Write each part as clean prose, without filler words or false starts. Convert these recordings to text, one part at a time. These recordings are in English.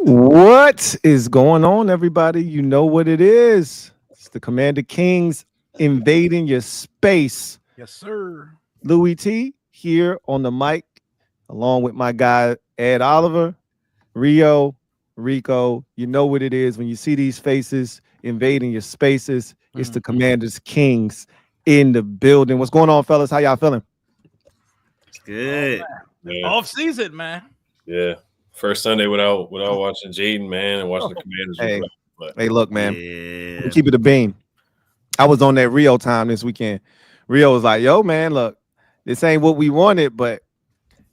What is going on, everybody? You know what it is. It's the Commander Kings invading your space. Yes, sir. Louie T here on the mic, along with my guy Ed Oliver, Rio, Rico. You know what it is when you see these faces invading your spaces. It's the Commander's Kings in the building. What's going on, fellas? How y'all feeling? It's good. Off season, man. Yeah. First Sunday without watching Jaden, man, and watching the Commanders. Hey, look, man. Yeah. Keep it a bean. I was on that Rio time this weekend. Rio was like, yo, man, look, this ain't what we wanted, but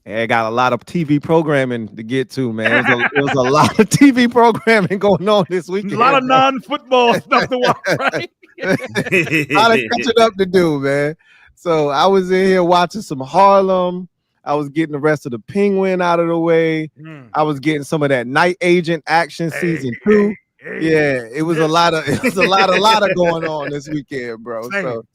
I got a lot of TV programming to get to, man. It was a lot of TV programming going on this weekend. A lot of non-football stuff to watch, right? A lot of catching up to do, man. So I was in here watching some Harlem. I was getting the rest of the Penguin out of the way. I was getting some of that Night Agent action season 2. Yeah, it was a lot of going on this weekend, bro.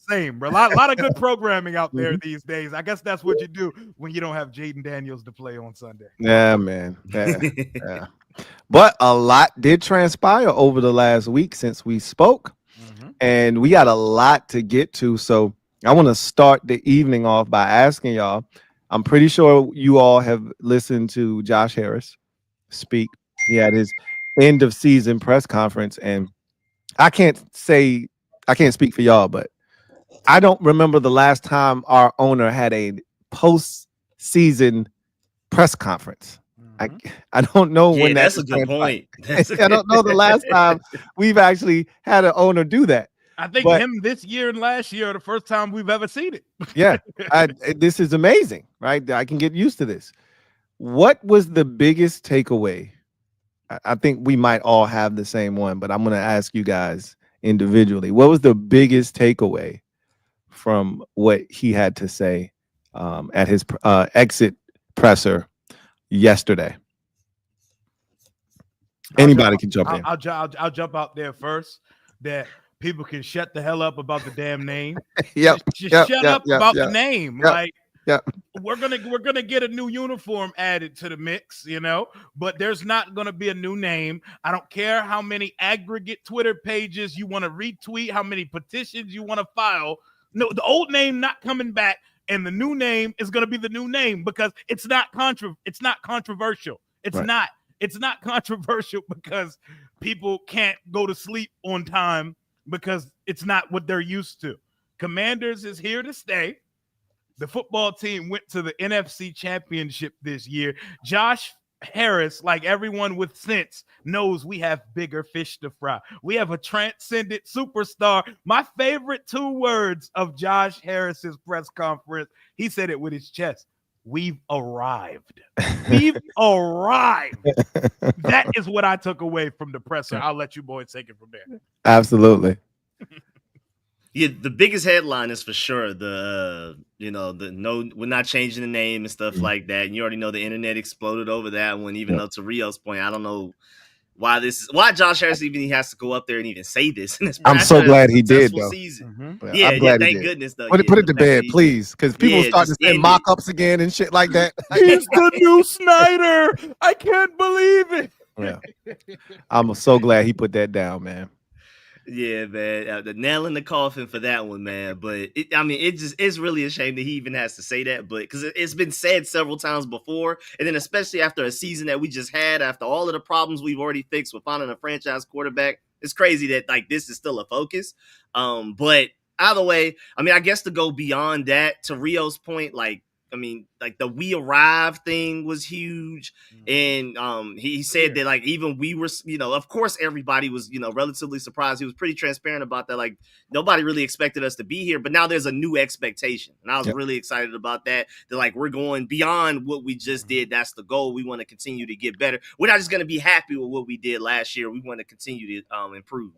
Same, bro. A lot of good programming out there these days. I guess that's what you do when you don't have Jaden Daniels to play on Sunday. Yeah, man. Yeah. But a lot did transpire over the last week since we spoke, and we got a lot to get to. So I want to start the evening off by asking y'all. I'm pretty sure you all have listened to Josh Harris speak. He had his end of season press conference, and I can't speak for y'all, but I don't remember the last time our owner had a post season press conference. I don't know when that's a good point. I don't know the last time we've actually had an owner do that. I think him this year and last year are the first time we've ever seen it. Yeah, this is amazing, right? I can get used to this. What was the biggest takeaway? I think we might all have the same one, but I'm going to ask you guys individually. What was the biggest takeaway from what he had to say at his exit presser yesterday? Anybody can jump in. I'll jump out there first. That people can shut the hell up about the damn name. Shut up about the name. We're gonna get a new uniform added to the mix, but there's not gonna be a new name. I don't care how many aggregate Twitter pages you want to retweet, how many petitions you want to file. No, the old name not coming back, and the new name is gonna be the new name because it's not controversial. It's not controversial because people can't go to sleep on time because it's not what they're used to. Commanders is here to stay. The football team went to the NFC Championship this year. Josh Harris, like everyone with sense, knows we have bigger fish to fry. We have a transcendent superstar. My favorite 2 words of Josh Harris's press conference, he said it with his chest. We've arrived. We've arrived. That is what I took away from the presser. I'll let you boys take it from there. Absolutely. Yeah, the biggest headline is for sure we're not changing the name and stuff like that. And you already know the internet exploded over that one, even though to Rio's point, I don't know why Josh Harris even has to go up there and even say this. I'm so glad he did, though. Yeah, thank goodness, though. Put it to bed, please, because people start to send mock-ups again and shit like that. He's the new Snyder. I can't believe it. Yeah, I'm so glad he put that down, man. Yeah, man, the nail in the coffin for that one, man. But it's really a shame that he even has to say that, but because it's been said several times before, and then especially after a season that we just had, after all of the problems we've already fixed with finding a franchise quarterback, it's crazy that this is still a focus. But either way, I guess to go beyond that, to Rio's point, the we arrived thing was huge. And he said that even we were, of course everybody was, relatively surprised. He was pretty transparent about that. Nobody really expected us to be here, but now there's a new expectation. And I was really excited about that. That we're going beyond what we just did. That's the goal. We want to continue to get better. We're not just going to be happy with what we did last year. We want to continue to improve.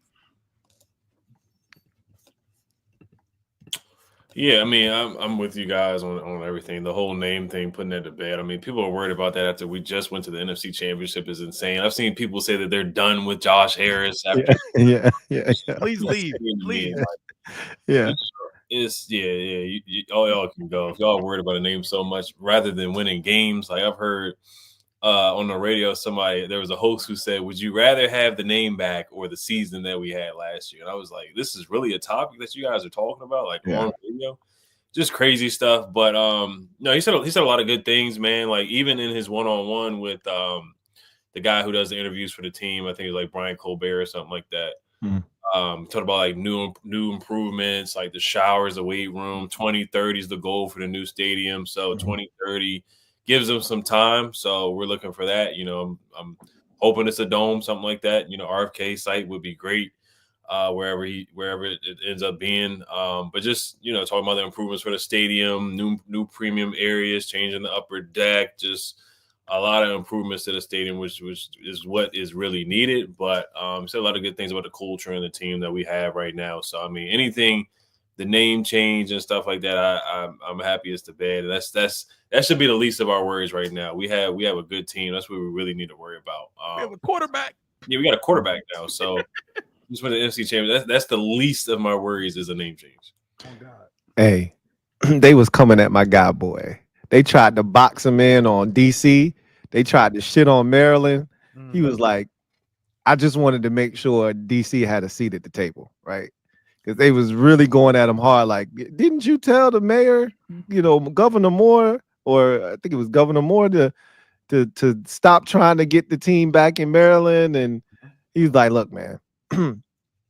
Yeah, I'm with you guys on everything. The whole name thing, putting that to bed. People are worried about that after we just went to the NFC Championship is insane. I've seen people say that they're done with Josh Harris. After Yeah. Please leave. Please. Yeah. All y'all can go. If y'all are worried about a name so much, rather than winning games, I've heard on the radio, there was a host who said, would you rather have the name back or the season that we had last year? And I was like, this is really a topic that you guys are talking about, like on radio. Just crazy stuff. But no, he said a lot of good things, man. Like even in his one-on-one with the guy who does the interviews for the team, I think it's like Brian Colbert or something like that. Talked about like new improvements, like the showers, the weight room. 2030 is the goal for the new stadium. So 2030 gives them some time. So we're looking for that. You know, I'm hoping it's a dome, something like that. You know, RFK site would be great. Wherever it ends up being, but just talking about the improvements for the stadium, new premium areas, changing the upper deck, just a lot of improvements to the stadium, which is what is really needed. But said a lot of good things about the culture and the team that we have right now. So I mean, anything, the name change and stuff like that, I'm happy as to bed. And that should be the least of our worries right now. We have a good team. That's what we really need to worry about. We have a quarterback. Yeah, we got a quarterback now. So. Just win the NFC Championship. That's the least of my worries is a name change. Oh God. Hey, they was coming at my guy, boy. They tried to box him in on DC. They tried to shit on Maryland. He was like, I just wanted to make sure DC had a seat at the table, right? Because they was really going at him hard. Like, didn't you tell the mayor, Governor Moore, or I think it was Governor Moore, to stop trying to get the team back in Maryland? And he's like, look, man.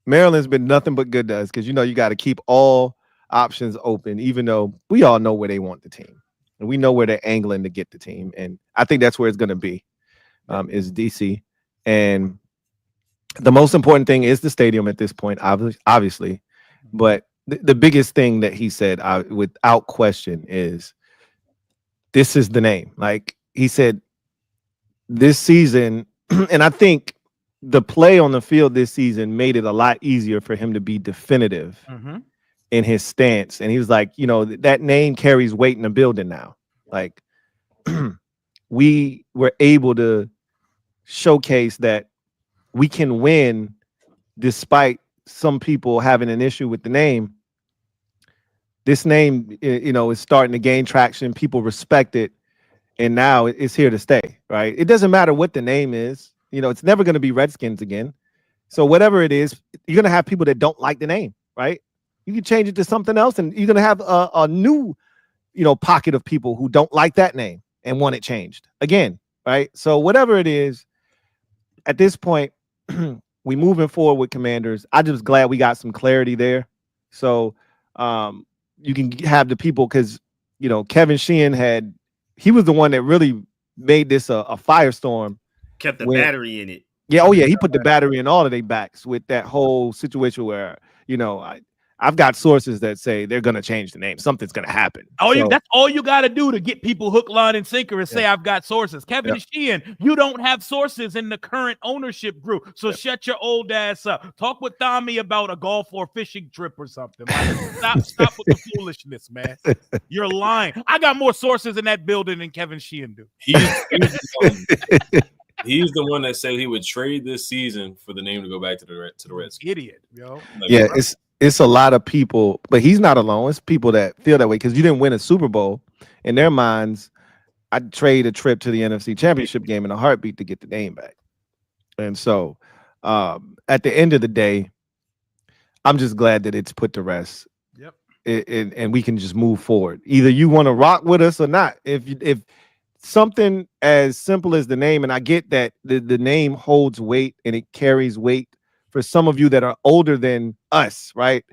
Maryland's been nothing but good to us because you got to keep all options open, even though we all know where they want the team and we know where they're angling to get the team. And I think that's where it's going to be, is DC. And the most important thing is the stadium at this point, obviously. But the biggest thing that he said, without question, is this is the name. Like he said, this season, and I think the play on the field this season made it a lot easier for him to be definitive in his stance. And he was like, that name carries weight in the building now. Like we were able to showcase that we can win despite some people having an issue with the name. This name, is starting to gain traction. People respect it. And now it's here to stay, right? It doesn't matter what the name is. It's never going to be Redskins again. So whatever it is, you're going to have people that don't like the name, right? You can change it to something else, and you're going to have a new, pocket of people who don't like that name and want it changed again, right? So whatever it is, at this point, we moving forward with Commanders. I'm just glad we got some clarity there. So you can have the people because, Kevin Sheehan he was the one that really made this a firestorm. Kept the battery in it. Yeah, oh yeah, he put the battery in all of their backs with that whole situation where, I've got sources that say they're gonna change the name. Something's gonna happen. That's all you gotta do to get people hook, line, and sinker and say I've got sources. Kevin Sheehan, you don't have sources in the current ownership group. So shut your old ass up. Talk with Tommy about a golf or fishing trip or something. Like, stop with the foolishness, man. You're lying. I got more sources in that building than Kevin Sheehan do. He's the one that said he would trade this season for the name to go back to the Redskins. Idiot, yo. Like, yeah, it's a lot of people, but he's not alone. It's people that feel that way because you didn't win a Super Bowl. In their minds, I'd trade a trip to the NFC Championship game in a heartbeat to get the name back. And so at the end of the day, I'm just glad that it's put to rest. Yep. And we can just move forward. Either you want to rock with us or not. If something as simple as the name, and I get that the name holds weight and it carries weight for some of you that are older than us, right?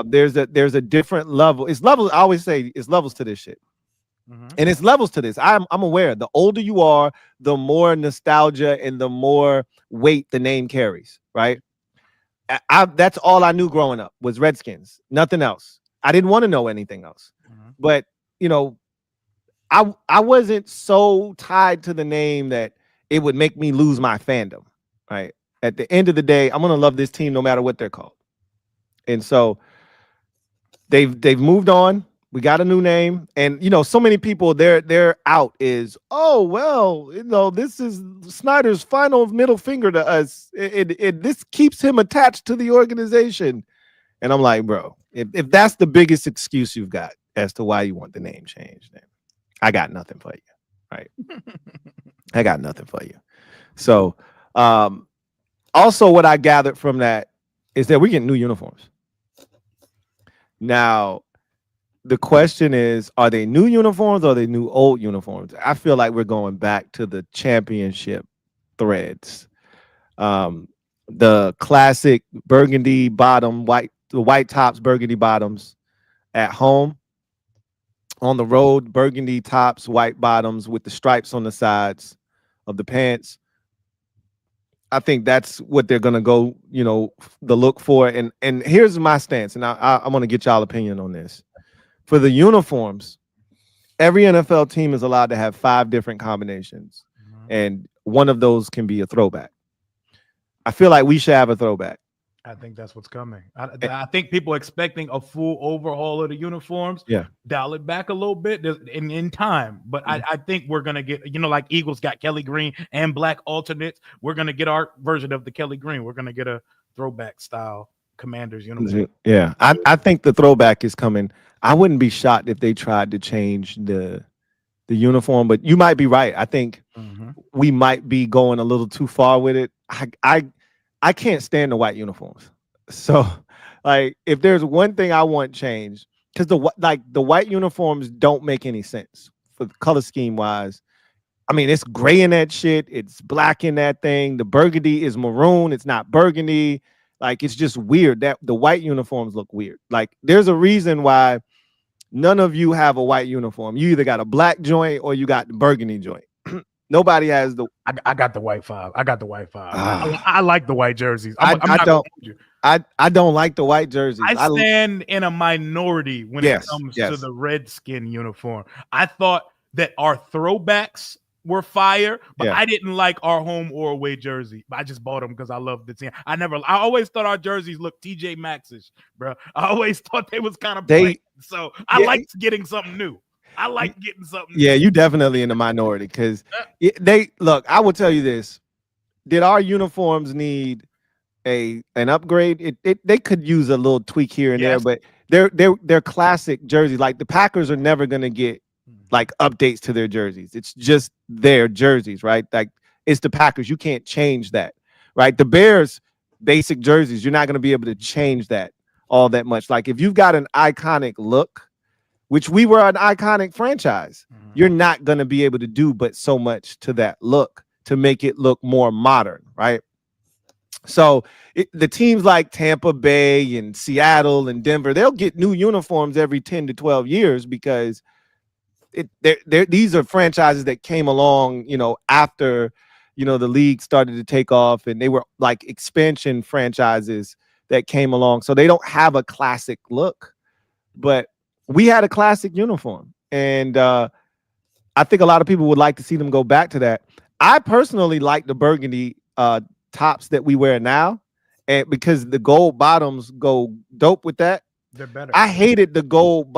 There's a different level. It's levels. I always say it's levels to this shit. And it's levels to this. I'm aware. The older you are, the more nostalgia and the more weight the name carries, right? That's all I knew growing up was Redskins, nothing else. I didn't want to know anything else. But I wasn't so tied to the name that it would make me lose my fandom, right? At the end of the day, I'm gonna love this team no matter what they're called. And so they've moved on. We got a new name, and so many people their out is, oh well, this is Snyder's final middle finger to us. This keeps him attached to the organization. And I'm like, bro, if that's the biggest excuse you've got as to why you want the name changed, then I got nothing for you, right? I got nothing for you. So, also what I gathered from that is that we get new uniforms. Now, the question is, are they new uniforms or are they new old uniforms? I feel like we're going back to the championship threads. The classic burgundy bottom, the white tops, burgundy bottoms at home. On the road, burgundy tops, white bottoms with the stripes on the sides of the pants. I think that's what they're gonna go, the look for. And here's my stance, and I want to get y'all opinion on this. For the uniforms, every NFL team is allowed to have 5 different combinations, and one of those can be a throwback. I feel like we should have a throwback. I think that's what's coming. I think people expecting a full overhaul of the uniforms. Yeah, dial it back a little bit in time. But I think we're gonna get, like Eagles got Kelly Green and black alternates. We're gonna get our version of the Kelly Green. We're gonna get a throwback style Commanders uniform. Yeah, I think the throwback is coming. I wouldn't be shocked if they tried to change the uniform, but you might be right. I think we might be going a little too far with it. I can't stand the white uniforms. So, like, if there's one thing I want changed, because the white uniforms don't make any sense for the color scheme wise. I mean, it's gray in that shit. It's black in that thing. The burgundy is maroon. It's not burgundy. Like, it's just weird that the white uniforms look weird. Like, there's a reason why none of you have a white uniform. You either got a black joint or you got the burgundy joint. Nobody has the. I got the white 5. I got the white 5. I like the white jerseys. I don't like the white jerseys. I stand in a minority when it comes to the Redskin uniform. I thought that our throwbacks were fire, but I didn't like our home or away jersey. I just bought them because I love the team. I always thought our jerseys looked TJ Maxx-ish, bro. I always thought they was kind of plain. So I liked getting something new. I like getting something. Yeah, you definitely in the minority because I will tell you this: did our uniforms need an upgrade? They could use a little tweak here and there, but they're classic jerseys. Like the Packers are never gonna get like updates to their jerseys. It's just their jerseys, right? Like it's the Packers. You can't change that, right? The Bears basic jerseys, you're not gonna be able to change that all that much. Like if you've got an iconic look, which we were an iconic franchise, you're not going to be able to do but so much to that look to make it look more modern, right? So the teams like Tampa Bay and Seattle and Denver, they'll get new uniforms every 10 to 12 years because these are franchises that came along, after, the league started to take off, and they were like expansion franchises that came along. So they don't have a classic look, but we had a classic uniform, and I think a lot of people would like to see them go back to that. I personally like the burgundy tops that we wear now, and because the gold bottoms go dope with that. They're better. I hated the gold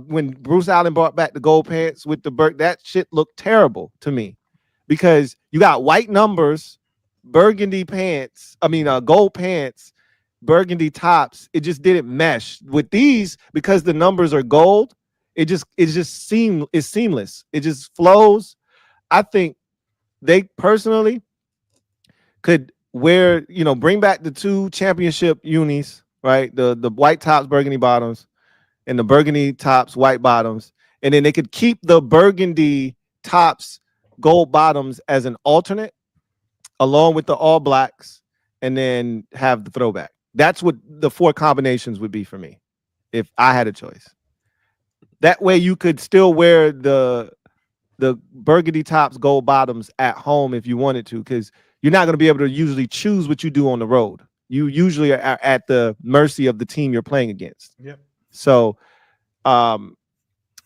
when Bruce Allen brought back the gold pants with the that shit looked terrible to me because you got white numbers, burgundy pants. I mean, gold pants. Burgundy tops, it just didn't mesh with these because the numbers are gold. It's seamless. It just flows. I think they personally could wear, bring back the 2 championship unis, right? The white tops, burgundy bottoms, and the burgundy tops, white bottoms, and then they could keep the burgundy tops, gold bottoms as an alternate, along with the all blacks, and then have the throwback. That's what the 4 combinations would be for me if I had a choice. That way you could still wear the burgundy tops, gold bottoms at home if you wanted to, because you're not going to be able to usually choose what you do on the road. You usually are at the mercy of the team you're playing against. Yep. So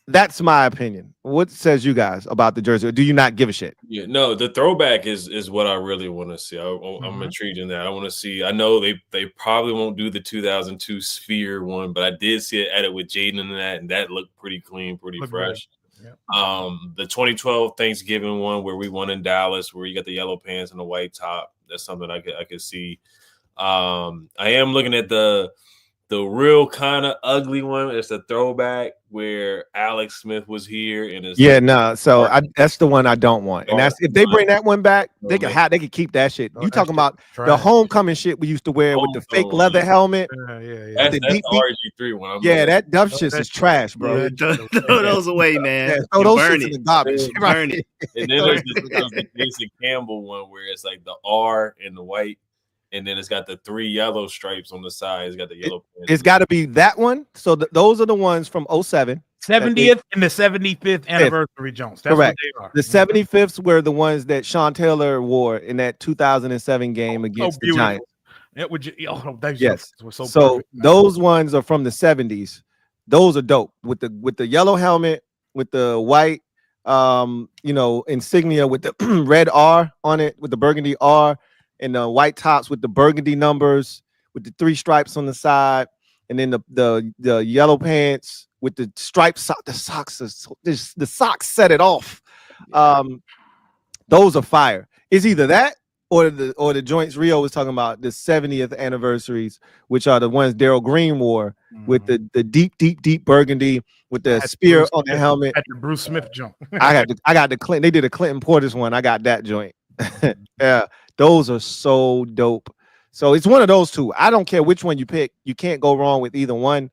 that's my opinion. What says you guys about the jersey? Or do you not give a shit? Yeah, no, the throwback is what I really want to see. I'm intrigued in that. I want to see. I know they probably won't do the 2002 Sphere one, but I did see it added with Jaden in that, and that looked pretty clean, pretty fresh. Yep. The 2012 Thanksgiving one where we won in Dallas, where you got the yellow pants and the white top. That's something I could see. I am looking at the The real kind of ugly one is the throwback where Alex Smith was here, and it's So that's the one I don't want. And that's if they bring that one back, they could keep that shit. You talking about the homecoming shit we used to wear with the fake leather helmet? That's the RG3 one. That dumb shit is trash, bro. Throw those away, man. Throw those shits in the garbage. Burn it. And then there's the Jason Campbell one where it's like the R in the white. And then it's got the 3 yellow stripes on the side. It's got the yellow. It's got to be that one. So those are the ones from 07. 70th and the 75th anniversary Jones. That's correct. What they are. The 75ths were the ones that Sean Taylor wore in that 2007 game against the Giants. Yes. So those ones are from the 70s. Those are dope with the yellow helmet, with the white insignia with the red R on it, with the burgundy R. And the white tops with the burgundy numbers, with the 3 stripes on the side, and then the yellow pants with the stripes. The socks set it off. Those are fire. It's either that or the joints Rio was talking about, the 70th anniversaries, which are the ones Daryl Green wore with the deep burgundy with the spear on the helmet. At the Bruce Smith jump. I got the Clinton. They did a Clinton Portis one. I got that joint. Yeah. Those are so dope. So it's one of those two. I don't care which one you pick. You can't go wrong with either one.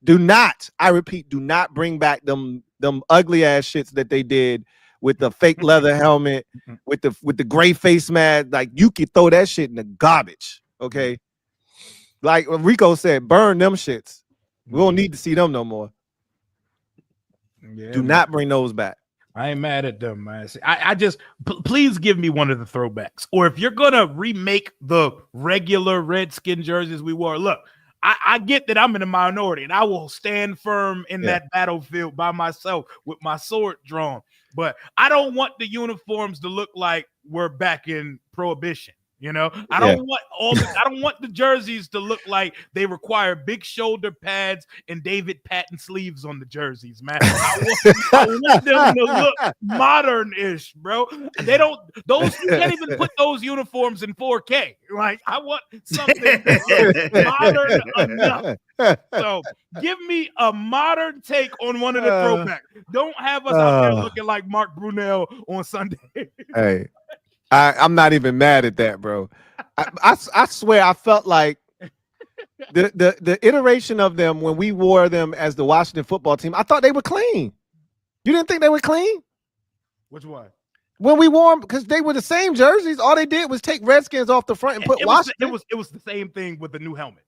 I repeat, do not bring back them ugly ass shits that they did with the fake leather helmet, with the gray face mask. Like, you could throw that shit in the garbage. Okay. Like Rico said, burn them shits. We don't need to see them no more. Yeah, do not bring those back. I ain't mad at them, man. I just please give me one of the throwbacks. Or if you're gonna remake the regular Redskin jerseys we wore, look, I get that I'm in a minority and I will stand firm in that battlefield by myself with my sword drawn. But I don't want the uniforms to look like we're back in Prohibition. I don't want the jerseys to look like they require big shoulder pads and David Patton sleeves on the jerseys, man. I want them to look modern-ish, bro. You can't even put those uniforms in 4K. Like, I want something modern enough. So give me a modern take on one of the throwbacks. Don't have us out there looking like Mark Brunell on Sunday. Hey. I'm not even mad at that, bro. I swear I felt like the iteration of them when we wore them as the Washington football team, I thought they were clean. You didn't think they were clean? Which one? When we wore them, because they were the same jerseys. All they did was take Redskins off the front and put Washington. It was the same thing with the new helmet.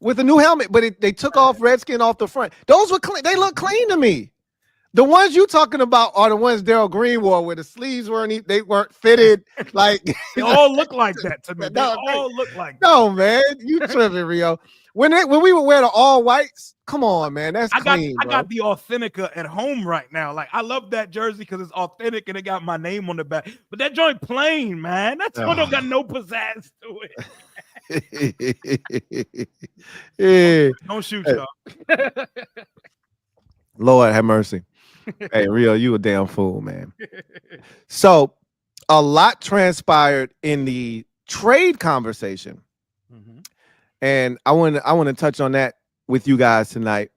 With the new helmet, but they took off Redskin off the front. Those were clean. They look clean to me. The ones you talking about are the ones Daryl Green wore, where the sleeves weren't fitted. Like they all look like that to me. They all look like that. No, man, you tripping, Rio. When we would wear the all whites, come on, man, that's clean. I got the Authentica at home right now. Like, I love that jersey because it's authentic and it got my name on the back. But that joint plain, man. That joint don't got no pizzazz to it. Yeah. Don't shoot, y'all. Lord have mercy. Hey, Rio, you a damn fool, man. So a lot transpired in the trade conversation. And I want to touch on that with you guys tonight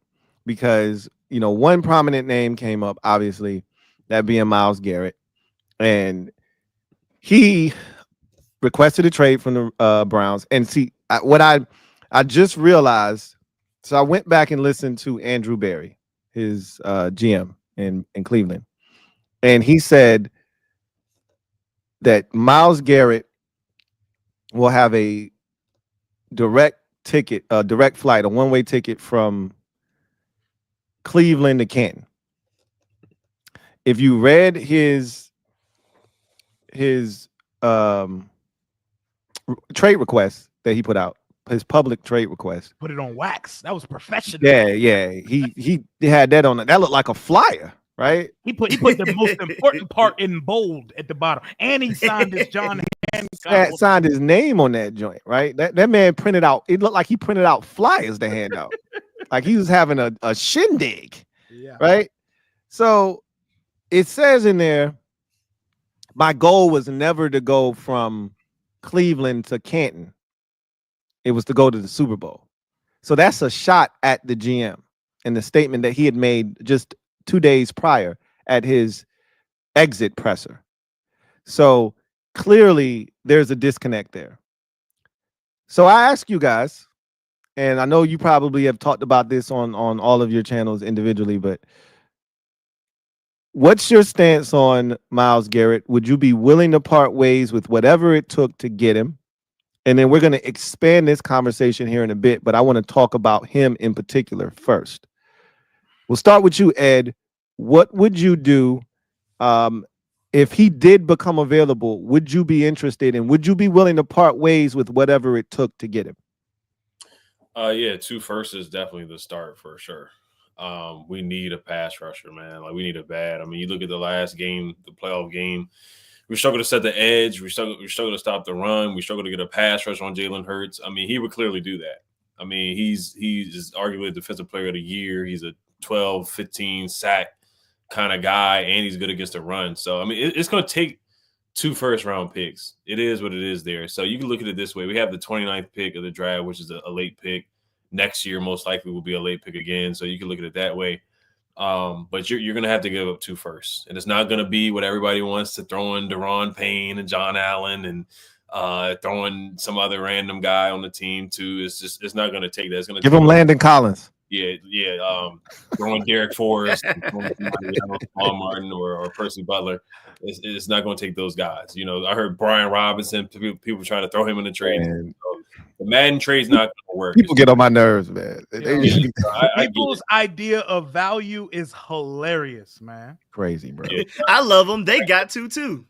because, one prominent name came up, obviously, that being Myles Garrett. And he requested a trade from the Browns. And see, what I just realized, so I went back and listened to Andrew Berry, his GM in Cleveland. And he said that Myles Garrett will have a direct flight, a one-way ticket from Cleveland to Canton. If you read his trade request that he put out, his public trade request. Put it on wax. That was professional. Yeah. He had that on it. That looked like a flyer, right? He put the most important part in bold at the bottom, and he signed his John Hancock. Signed his name on that joint, right? That man printed out. It looked like he printed out flyers to hand out, like he was having a shindig, right? So it says in there, my goal was never to go from Cleveland to Canton. It was to go to the Super Bowl. So that's a shot at the GM and the statement that he had made just 2 days prior at his exit presser. So clearly there's a disconnect there. So I ask you guys, and I know you probably have talked about this on all of your channels individually, but what's your stance on Myles Garrett? Would you be willing to part ways with whatever it took to get him? And then we're going to expand this conversation here in a bit, but I want to talk about him in particular first. We'll start with you, Ed. What would you do if he did become available? Would you be interested, and would you be willing to part ways with whatever it took to get him? Yeah, 2 firsts is definitely the start for sure. We need a pass rusher, man. Like, we need it bad. I mean, you look at the last game, the playoff game. We struggle to set the edge. We struggle to stop the run. We struggle to get a pass rush on Jalen Hurts. I mean, he would clearly do that. I mean, he's arguably a defensive player of the year. He's a 12, 15 sack kind of guy, and he's good against the run. So, I mean, it's going to take 2 first-round picks. It is what it is there. So you can look at it this way. We have the 29th pick of the draft, which is a late pick. Next year, most likely, will be a late pick again. So you can look at it that way. But you're going to have to give up 2 firsts. And it's not going to be what everybody wants to throw in Deron Payne and John Allen and throwing some other random guy on the team too. It's not going to take that. It's going to give him Landon Collins. Yeah. Throwing Derek Forrest, throwing Paul Martin or Percy Butler. It's not going to take those guys. You know, I heard Brian Robinson. People trying to throw him in the trade. So the Madden trade's not going to work. People get on my nerves, man. People's idea of value is hilarious, man. Crazy, bro. Yeah. I love them. They got to too.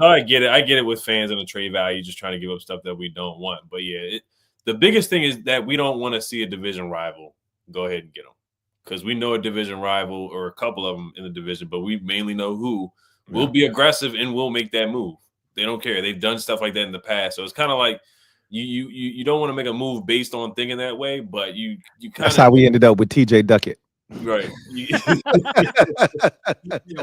I get it. I get it with fans and the trade value, just trying to give up stuff that we don't want. But yeah, the biggest thing is that we don't want to see a division rival go ahead and get them, because we know a division rival or a couple of them in the division, but we mainly know who will be aggressive and will make that move. They don't care. They've done stuff like that in the past. So it's kind of like you don't want to make a move based on thinking that way, but you kind of. That's how we ended up with TJ Duckett. Right.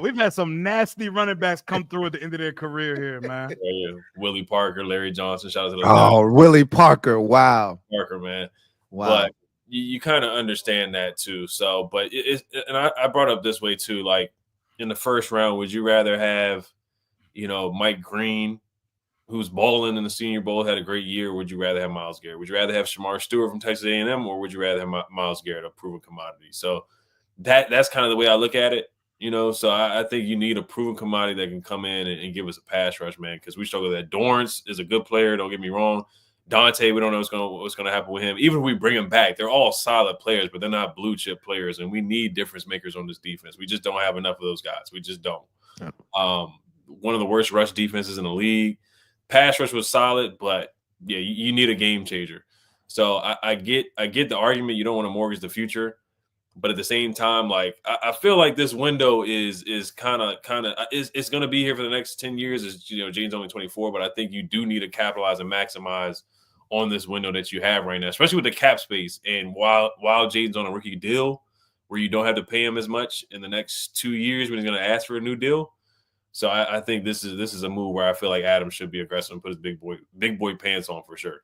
We've had some nasty running backs come through at the end of their career here, man. Yeah. Willie Parker, Larry Johnson. Shout out to those guys. Willie Parker. Wow. Parker, man. Wow. But you kind of understand that too. So, but and I brought up this way too. Like, in the first round, would you rather have, Mike Green, who's balling in the Senior Bowl, had a great year? Or would you rather have Myles Garrett? Would you rather have Shamar Stewart from Texas A&M, or would you rather have Myles Garrett, a proven commodity? So that's kind of the way I look at it. So I think you need a proven commodity that can come in and give us a pass rush, man, because we struggle with that. Dorrance is a good player. Don't get me wrong. Dante, we don't know what's going to happen with him. Even if we bring him back, they're all solid players, but they're not blue chip players, and we need difference makers on this defense. We just don't have enough of those guys. We just don't. Yeah. One of the worst rush defenses in the league. Pass rush was solid, but yeah, you need a game changer. So I get the argument. You don't want to mortgage the future, but at the same time, like, I feel like this window is kind of it's going to be here for the next 10 years. Jane's only 24, but I think you do need to capitalize and maximize on this window that you have right now, especially with the cap space. And while Jaden's on a rookie deal where you don't have to pay him as much in the next 2 years when he's going to ask for a new deal. So I think this is a move where I feel like Adam should be aggressive and put his big boy pants on for sure.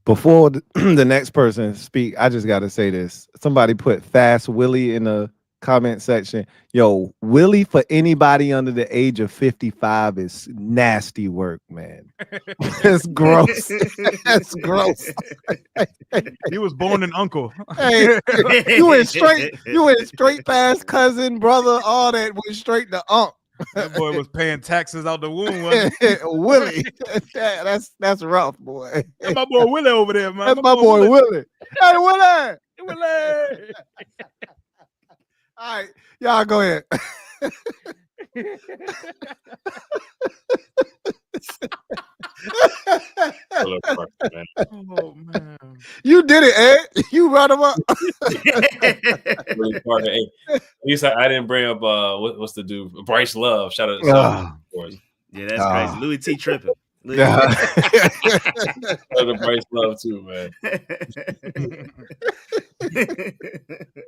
Before the next person speak, I just got to say this. Somebody put Fast Willie in the comment section. Yo, Willie for anybody under the age of 55 is nasty work, man. It's gross. That's gross. He was born an uncle. Hey, you went straight past cousin, brother, all that went straight to uncle. That boy was paying taxes out the womb. Willie, that's rough, boy. That's my boy Willie over there, man. That's my boy Willie. Hey, Willie. Willie. All right, y'all go ahead. Oh man, you did it, Ed. You brought him up. At least I didn't bring up what's the dude, Bryce Love. Shout out to yeah, that's crazy. Louie Tee tripping. Yeah. Bryce Love too, man.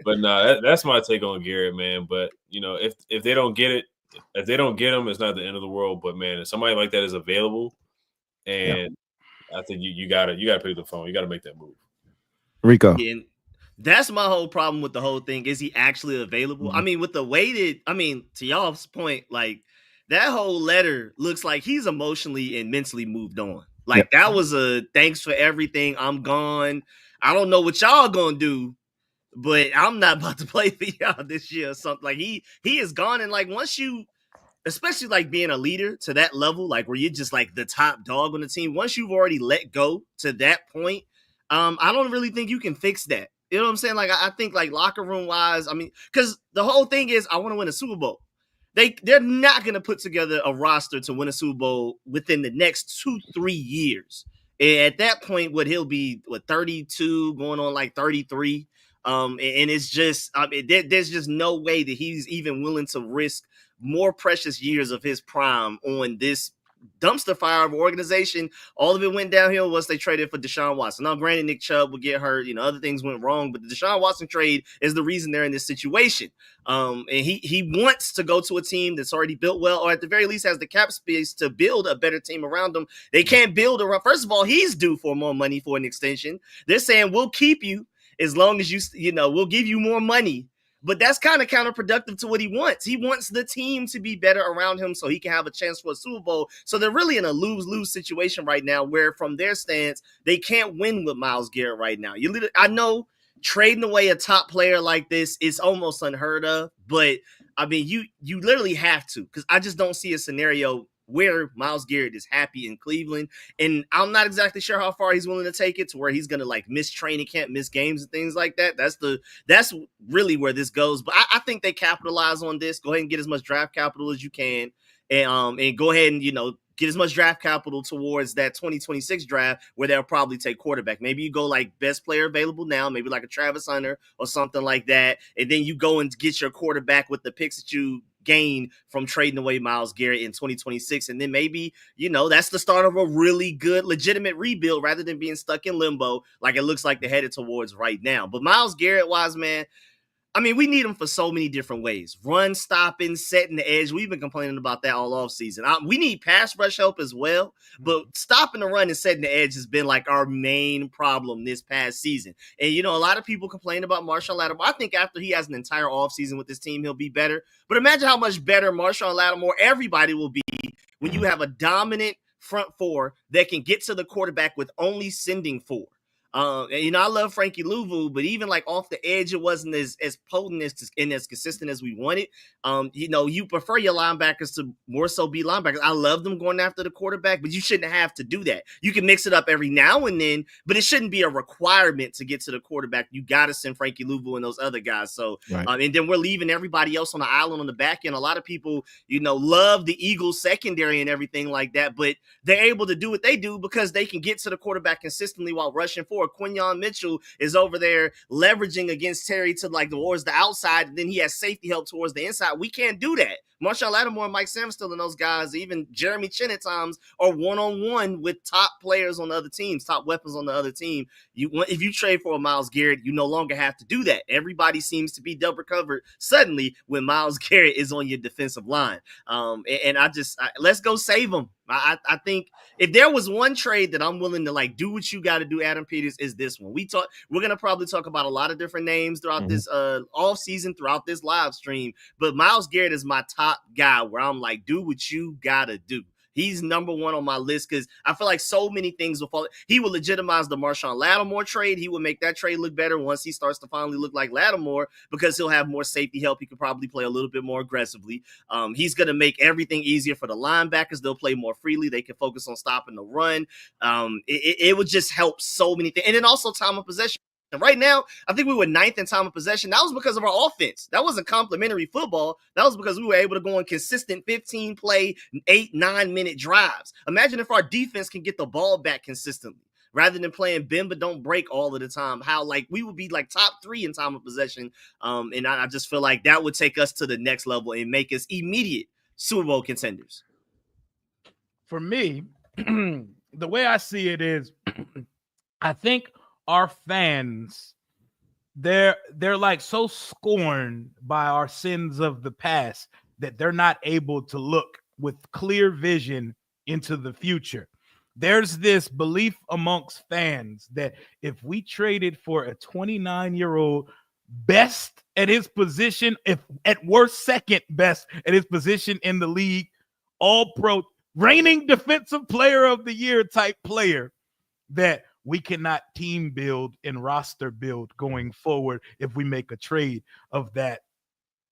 But that's my take on Garrett, man. But if they don't get it, if they don't get him, it's not the end of the world. But man, if somebody like that is available, and I think you gotta pick the phone. You gotta make that move. Rico. Yeah, and that's my whole problem with the whole thing. Is he actually available? Mm-hmm. I mean, with the way that, I mean, to y'all's point, like that whole letter looks like he's emotionally and mentally moved on. Like that was a thanks for everything. I'm gone. I don't know what y'all gonna do, but I'm not about to play for y'all this year or something. Like he is gone. And like once you, especially like being a leader to that level, like where you're just like the top dog on the team, once you've already let go to that point, I don't really think you can fix that. You know what I'm saying? Like I think like locker room wise, I mean, because the whole thing is I want to win a Super Bowl. They're not going to put together a roster to win a Super Bowl within the next 2-3 years. And at that point, he'll be 32, going on like 33. And it's just, I mean, there's just no way that he's even willing to risk more precious years of his prime on this dumpster fire of an organization. All of it went downhill once they traded for Deshaun Watson. Now, granted, Nick Chubb would get hurt, other things went wrong, but the Deshaun Watson trade is the reason they're in this situation. And he wants to go to a team that's already built well, or at the very least has the cap space to build a better team around him. They can't build around. First of all, he's due for more money for an extension. They're saying we'll keep you as long as we'll give you more money. But that's kind of counterproductive to what he wants. He wants the team to be better around him so he can have a chance for a Super Bowl. So they're really in a lose-lose situation right now where from their stance, they can't win with Myles Garrett right now. I know trading away a top player like this is almost unheard of, but I mean, you literally have to, because I just don't see a scenario where Myles Garrett is happy in Cleveland. And I'm not exactly sure how far he's willing to take it to where he's going to like miss training camp, miss games and things like that. That's really where this goes. But I think they capitalize on this. Go ahead and get as much draft capital as you can. And go ahead and, get as much draft capital towards that 2026 draft where they'll probably take quarterback. Maybe you go like best player available now, maybe like a Travis Hunter or something like that. And then you go and get your quarterback with the picks that you gain from trading away Myles Garrett in 2026. And then maybe, that's the start of a really good, legitimate rebuild rather than being stuck in limbo like it looks like they're headed towards right now. But Myles Garrett wise, man, I mean, we need him for so many different ways. Run, stopping, setting the edge. We've been complaining about that all offseason. We need pass rush help as well, but stopping the run and setting the edge has been like our main problem this past season. And, a lot of people complain about Marshon Lattimore. I think after he has an entire offseason with this team, he'll be better. But imagine how much better Marshon Lattimore, everybody will be when you have a dominant front four that can get to the quarterback with only sending four. I love Frankie Louvu, but even like off the edge, it wasn't as potent and as consistent as we wanted. You prefer your linebackers to more so be linebackers. I love them going after the quarterback, but you shouldn't have to do that. You can mix it up every now and then, but it shouldn't be a requirement to get to the quarterback. You got to send Frankie Louvu and those other guys. So, right. And then we're leaving everybody else on the island on the back end. A lot of people, love the Eagles secondary and everything like that, but they're able to do what they do because they can get to the quarterback consistently while rushing forward. Quinyon Mitchell is over there leveraging against Terry towards the outside, and then he has safety help towards the inside. We can't do that. Marshon Lattimore and Mike Samstel and those guys, even Jeremy Chin at times, are one-on-one with top players on the other teams, top weapons on the other team. If you trade for a Myles Garrett, you no longer have to do that. Everybody seems to be double covered suddenly when Myles Garrett is on your defensive line. Let's go save him. I think if there was one trade that I'm willing to do what you got to do, Adam Peters, is this one. We're going to probably talk about a lot of different names throughout this off season, throughout this live stream, but Myles Garrett is my top guy where I'm like, do what you got to do. He's number one on my list because I feel like so many things will fall. He will legitimize the Marshon Lattimore trade. He will make that trade look better once he starts to finally look like Lattimore because he'll have more safety help. He can probably play a little bit more aggressively. He's going to make everything easier for the linebackers. They'll play more freely. They can focus on stopping the run. It would just help so many things. And then also time of possession. And right now, I think we were 9th in time of possession. That was because of our offense. That wasn't complimentary football. That was because we were able to go on consistent 15-play, 8-9 minute drives. Imagine if our defense can get the ball back consistently rather than playing bend but don't break all of the time. How we would be top 3 in time of possession. And I just feel like that would take us to the next level and make us immediate Super Bowl contenders. For me, the way I see it is, I think our fans, they're so scorned by our sins of the past that they're not able to look with clear vision into the future. there's this belief amongst fans that if we traded for a 29-year-old best at his position, if at worst second best at his position in the league, all pro, reigning defensive player of the year type player, that we cannot team build and roster build going forward if we make a trade of that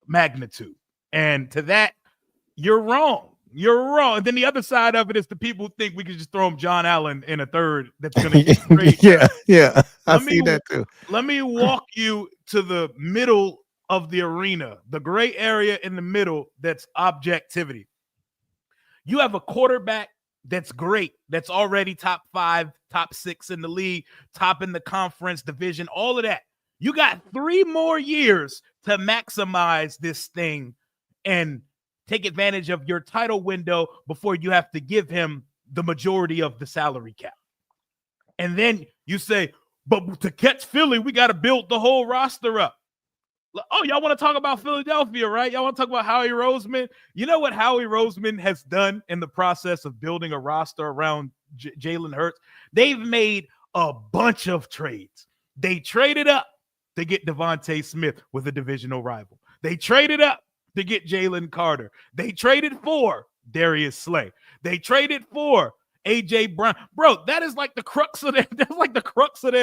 magnitude. And to that, you're wrong. You're wrong. And then the other side of it is the people who think we can just throw him John Allen in a third that's going to get great. Yeah. I see that too. Let me walk you to the middle of the arena, the gray area in the middle that's objectivity. You have a quarterback that's great, that's already top 5, top 6 in the league, top in the conference division, all of that. You got 3 more years to maximize this thing and take advantage of your title window before you have to give him the majority of the salary cap. And then you say, but to catch Philly, we got to build the whole roster up. Oh, y'all want to talk about Philadelphia, right? Y'all want to talk about Howie Roseman? You know what Howie Roseman has done in the process of building a roster around Jalen Hurts? They've made a bunch of trades. They traded up to get Devontae Smith with a divisional rival. They traded up to get Jalen Carter. They traded for Darius Slay. They traded for AJ Brown. Bro, that is like the crux of their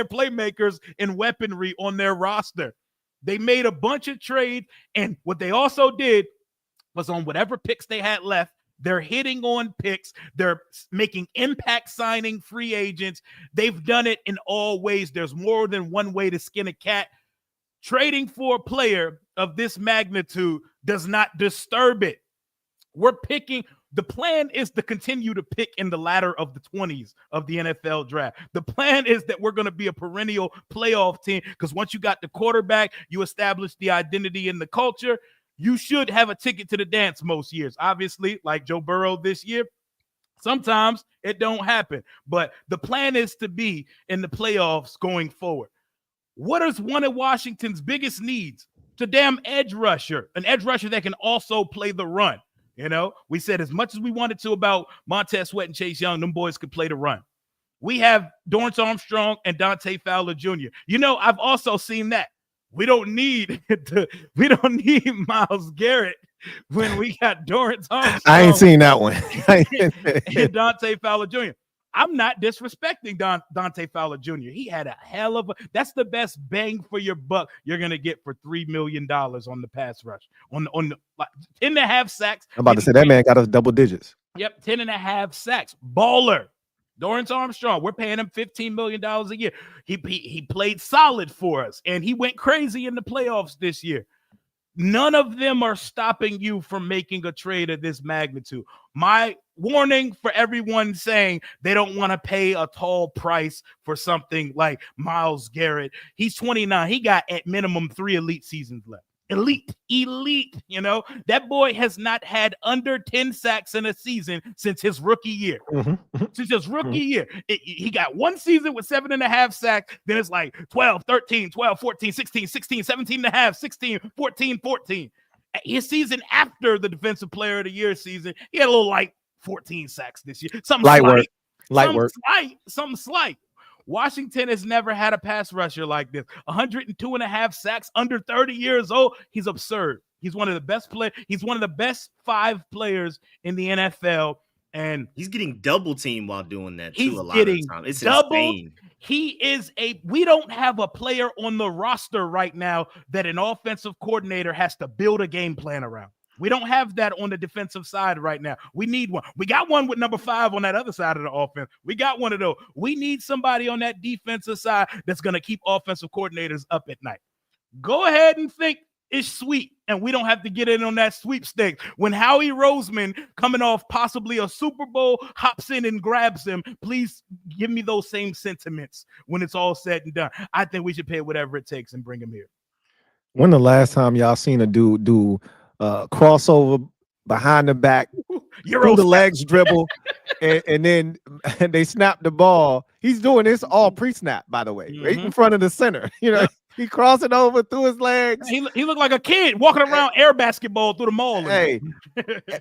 playmakers and weaponry on their roster. They made a bunch of trades, and what they also did was on whatever picks they had left, they're hitting on picks. They're making impact signing free agents. They've done it in all ways. There's more than one way to skin a cat. Trading for a player of this magnitude does not disturb it. We're picking. The plan is to continue to pick in the latter of the 20s of the NFL draft. The plan is that we're going to be a perennial playoff team because once you got the quarterback, you establish the identity and the culture. You should have a ticket to the dance most years. Obviously, like Joe Burrow this year, sometimes it don't happen. But the plan is to be in the playoffs going forward. What is one of Washington's biggest needs? It's a damn edge rusher, an edge rusher that can also play the run. You know, we said as much as we wanted to about Montez Sweat and Chase Young, them boys could play the run. We have Dorrance Armstrong and Dante Fowler Jr. You know, I've also seen that. We don't need Myles Garrett when we got Dorrance Armstrong. I ain't seen that one. And Dante Fowler Jr. I'm not disrespecting Dante Fowler Jr. He had a hell of that's the best bang for your buck you're gonna get for $3 million on the pass rush. On the 10.5 sacks. I'm about to say that man got us double digits. Yep, 10.5 sacks. Baller. Dorrance Armstrong, we're paying him $15 million a year. He played solid for us, and he went crazy in the playoffs this year. None of them are stopping you from making a trade of this magnitude. My warning for everyone saying they don't want to pay a tall price for something like Myles Garrett. He's 29. He got at minimum 3 elite seasons left. Elite, you know, that boy has not had under 10 sacks in a season since his rookie year. Since his rookie year. He got one season with 7.5 sacks. Then it's like 12, 13, 12, 14, 16, 16, 17.5, 16, 14, 14. His season after the Defensive Player of the Year season, he had a little light 14 sacks this year. Something slight. Washington has never had a pass rusher like this. 102.5 sacks under 30 years old. He's absurd. He's one of the best players. He's one of the best 5 players in the NFL. And he's getting double teamed while doing that too. A lot of the time. It's insane. We don't have a player on the roster right now that an offensive coordinator has to build a game plan around. We don't have that on the defensive side right now. We need one. We got one with number 5 on that other side of the offense. We got one of those. We need somebody on that defensive side that's going to keep offensive coordinators up at night. Go ahead and think it's sweet, and we don't have to get in on that sweepstakes. When Howie Roseman, coming off possibly a Super Bowl, hops in and grabs him, please give me those same sentiments when it's all said and done. I think we should pay whatever it takes and bring him here. When the last time y'all seen a dude do crossover behind the back, through the legs dribble, and then they snap the ball? He's doing this all pre-snap, by the way, right in front of the center. You know, He crossing over through his legs. He looked like a kid walking around air basketball through the mall. Hey,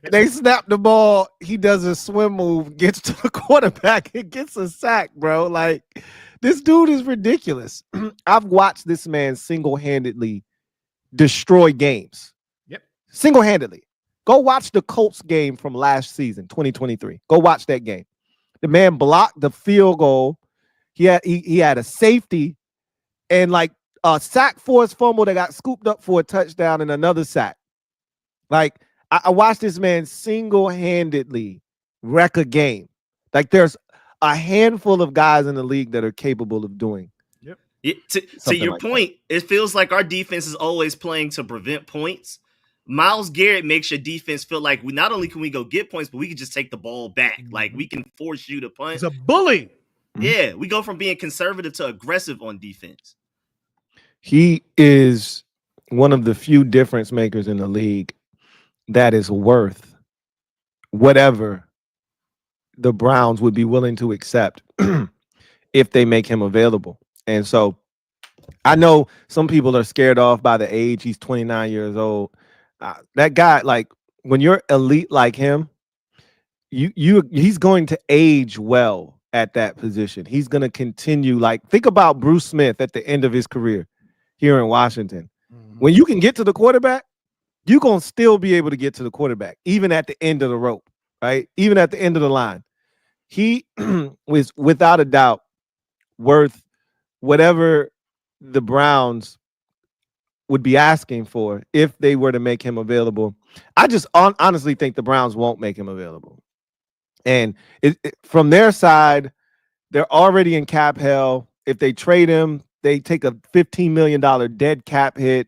they snap the ball. He does a swim move, gets to the quarterback, and gets a sack, bro. Like, this dude is ridiculous. I've watched this man single-handedly destroy games. Yep. Single-handedly. Go watch the Colts game from last season, 2023. Go watch that game. The man blocked the field goal. He had a safety and like a sack for his fumble that got scooped up for a touchdown and another sack. Like, I watched this man single-handedly wreck a game. Like, there's a handful of guys in the league that are capable of doing. Yep. To your point, it feels like our defense is always playing to prevent points. Myles Garrett makes your defense feel like not only can we go get points, but we can just take the ball back. Like, we can force you to punt. He's a bully. Yeah, we go from being conservative to aggressive on defense. He is one of the few difference makers in the league that is worth whatever the Browns would be willing to accept if they make him available. And so I know some people are scared off by the age. He's 29 years old. That guy, like, when you're elite like him, he's going to age well at that position. He's going to continue. Like, think about Bruce Smith at the end of his career here in Washington. Mm-hmm. When you can get to the quarterback, you're going to still be able to get to the quarterback, even at the end of the rope, right? Even at the end of the line. He was, without a doubt, worth whatever the Browns would be asking for if they were to make him available. I just honestly think the Browns won't make him available. And from their side, they're already in cap hell. If they trade him, they take a $15 million dead cap hit.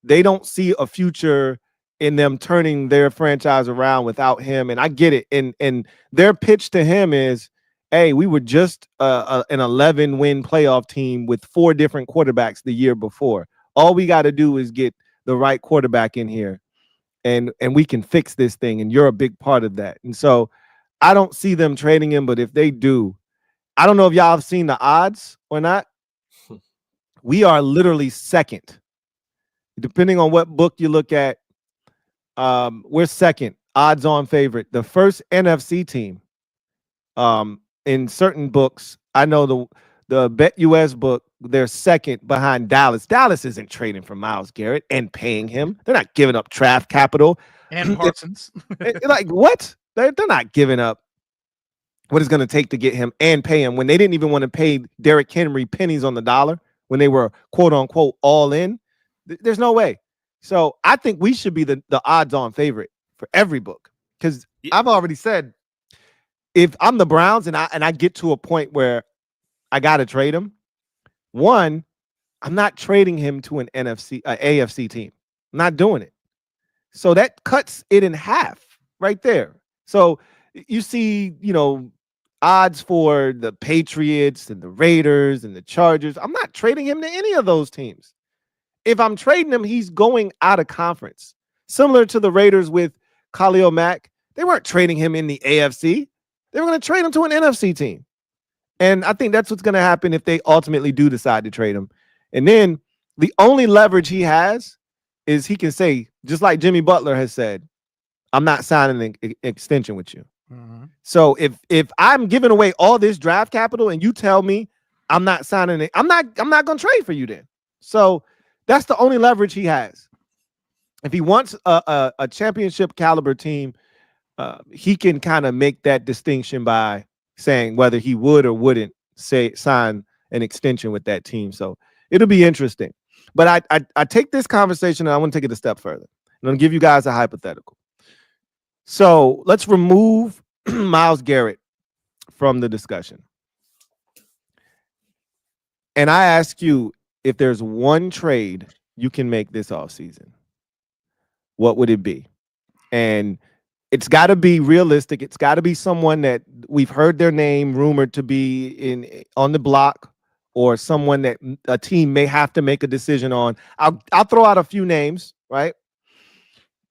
They don't see a future in them turning their franchise around without him. And I get it. And their pitch to him is, hey, we were just an 11-win playoff team with 4 different quarterbacks the year before. All we got to do is get the right quarterback in here, and we can fix this thing, and you're a big part of that. And so I don't see them trading him, but if they do, I don't know if y'all have seen the odds or not. We are literally second. Depending on what book you look at, we're second, odds-on favorite. The first NFC team in certain books, I know the BetUS book, they're second behind Dallas. Dallas isn't trading for Myles Garrett and paying him. They're not giving up draft capital. And Parsons. Like, what? They're not giving up what it's going to take to get him and pay him when they didn't even want to pay Derrick Henry pennies on the dollar when they were, quote-unquote, all in. There's no way. So I think we should be the odds-on favorite for every book, because I've already said, if I'm the Browns and I get to a point where I got to trade him, one, I'm not trading him to an AFC team. I'm not doing it. So that cuts it in half right there. So you see, odds for the Patriots and the Raiders and the Chargers. I'm not trading him to any of those teams. If I'm trading him, he's going out of conference. Similar to the Raiders with Khalil Mack. They weren't trading him in the AFC. They were going to trade him to an NFC team. And I think that's what's going to happen if they ultimately do decide to trade him. And then the only leverage he has is he can say, just like Jimmy Butler has said, I'm not signing an extension with you. Mm-hmm. So if I'm giving away all this draft capital and you tell me I'm not signing it, I'm not going to trade for you then. So that's the only leverage he has. If he wants a championship caliber team, he can kind of make that distinction by saying whether he would or wouldn't sign an extension with that team. So it'll be interesting. But I take this conversation and I want to take it a step further. I'm going to give you guys a hypothetical. So let's remove Myles Garrett from the discussion. And I ask you, if there's one trade you can make this offseason, what would it be? And it's got to be realistic. It's got to be someone that we've heard their name rumored to be on the block, or someone that a team may have to make a decision on. I'll throw out a few names, right?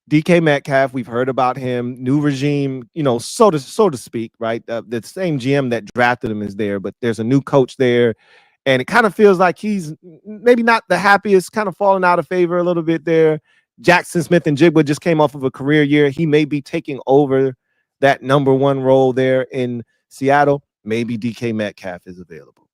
DK Metcalf, we've heard about him. New regime, so to speak, right? The same GM that drafted him is there, but there's a new coach there, And it kind of feels like he's maybe not the happiest, kind of falling out of favor a little bit there. Jackson Smith-Njigba just came off of a career year. He may be taking over that number one role there in Seattle. Maybe DK Metcalf is available.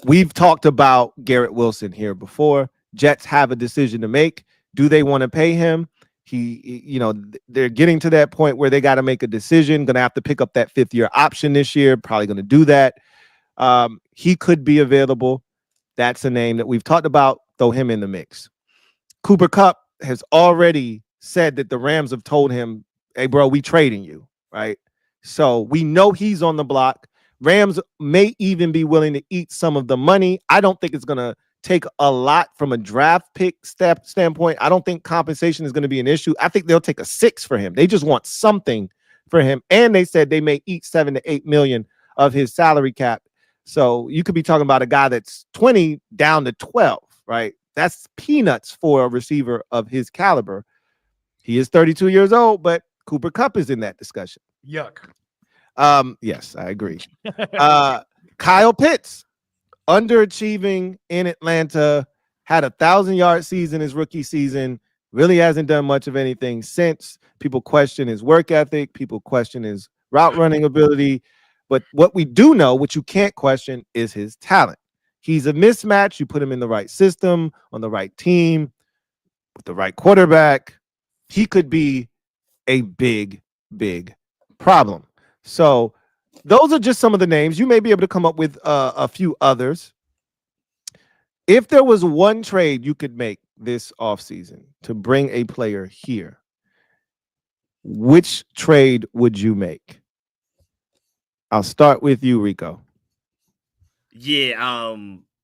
We've talked about Garrett Wilson here before. Jets have a decision to make. Do they want to pay him? They're getting to that point where they got to make a decision. Going to have to pick up that 5th-year option this year. Probably going to do that. He could be available. That's a name that we've talked about. Throw him in the mix. Cooper Kupp has already said that the Rams have told him, hey, bro, we trading you, right? So we know he's on the block. Rams may even be willing to eat some of the money. I don't think it's going to take a lot from a draft pick standpoint. I don't think compensation is going to be an issue. I think they'll take a 6 for him. They just want something for him. And they said they may eat $7 to $8 million of his salary cap. So you could be talking about a guy that's 20 down to 12, right? That's peanuts for a receiver of his caliber. He is 32 years old, but Cooper Kupp is in that discussion. Yuck. Yes, I agree. Kyle Pitts, underachieving in Atlanta, had a 1,000-yard season his rookie season, really hasn't done much of anything since. People question his work ethic. People question his route running ability. But what we do know, what you can't question, is his talent. He's a mismatch. You put him in the right system, on the right team, with the right quarterback. He could be a big, big problem. So those are just some of the names. You may be able to come up with a few others. If there was one trade you could make this offseason to bring a player here, which trade would you make? I'll start with you, Rico. Yeah,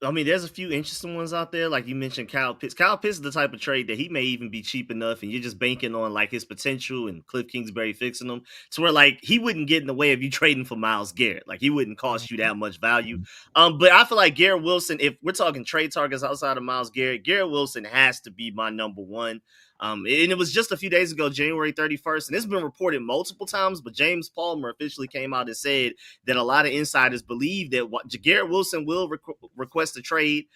I mean, there's a few interesting ones out there. Like you mentioned, Kyle Pitts. Kyle Pitts is the type of trade that he may even be cheap enough, and you're just banking on like his potential and Cliff Kingsbury fixing him to where like he wouldn't get in the way of you trading for Myles Garrett. Like he wouldn't cost you that much value. But I feel like Garrett Wilson, if we're talking trade targets outside of Myles Garrett, Garrett Wilson has to be my number one. And it was just a few days ago, January 31st, and it's been reported multiple times, but James Palmer officially came out and said that a lot of insiders believe that Garrett Wilson will request a trade.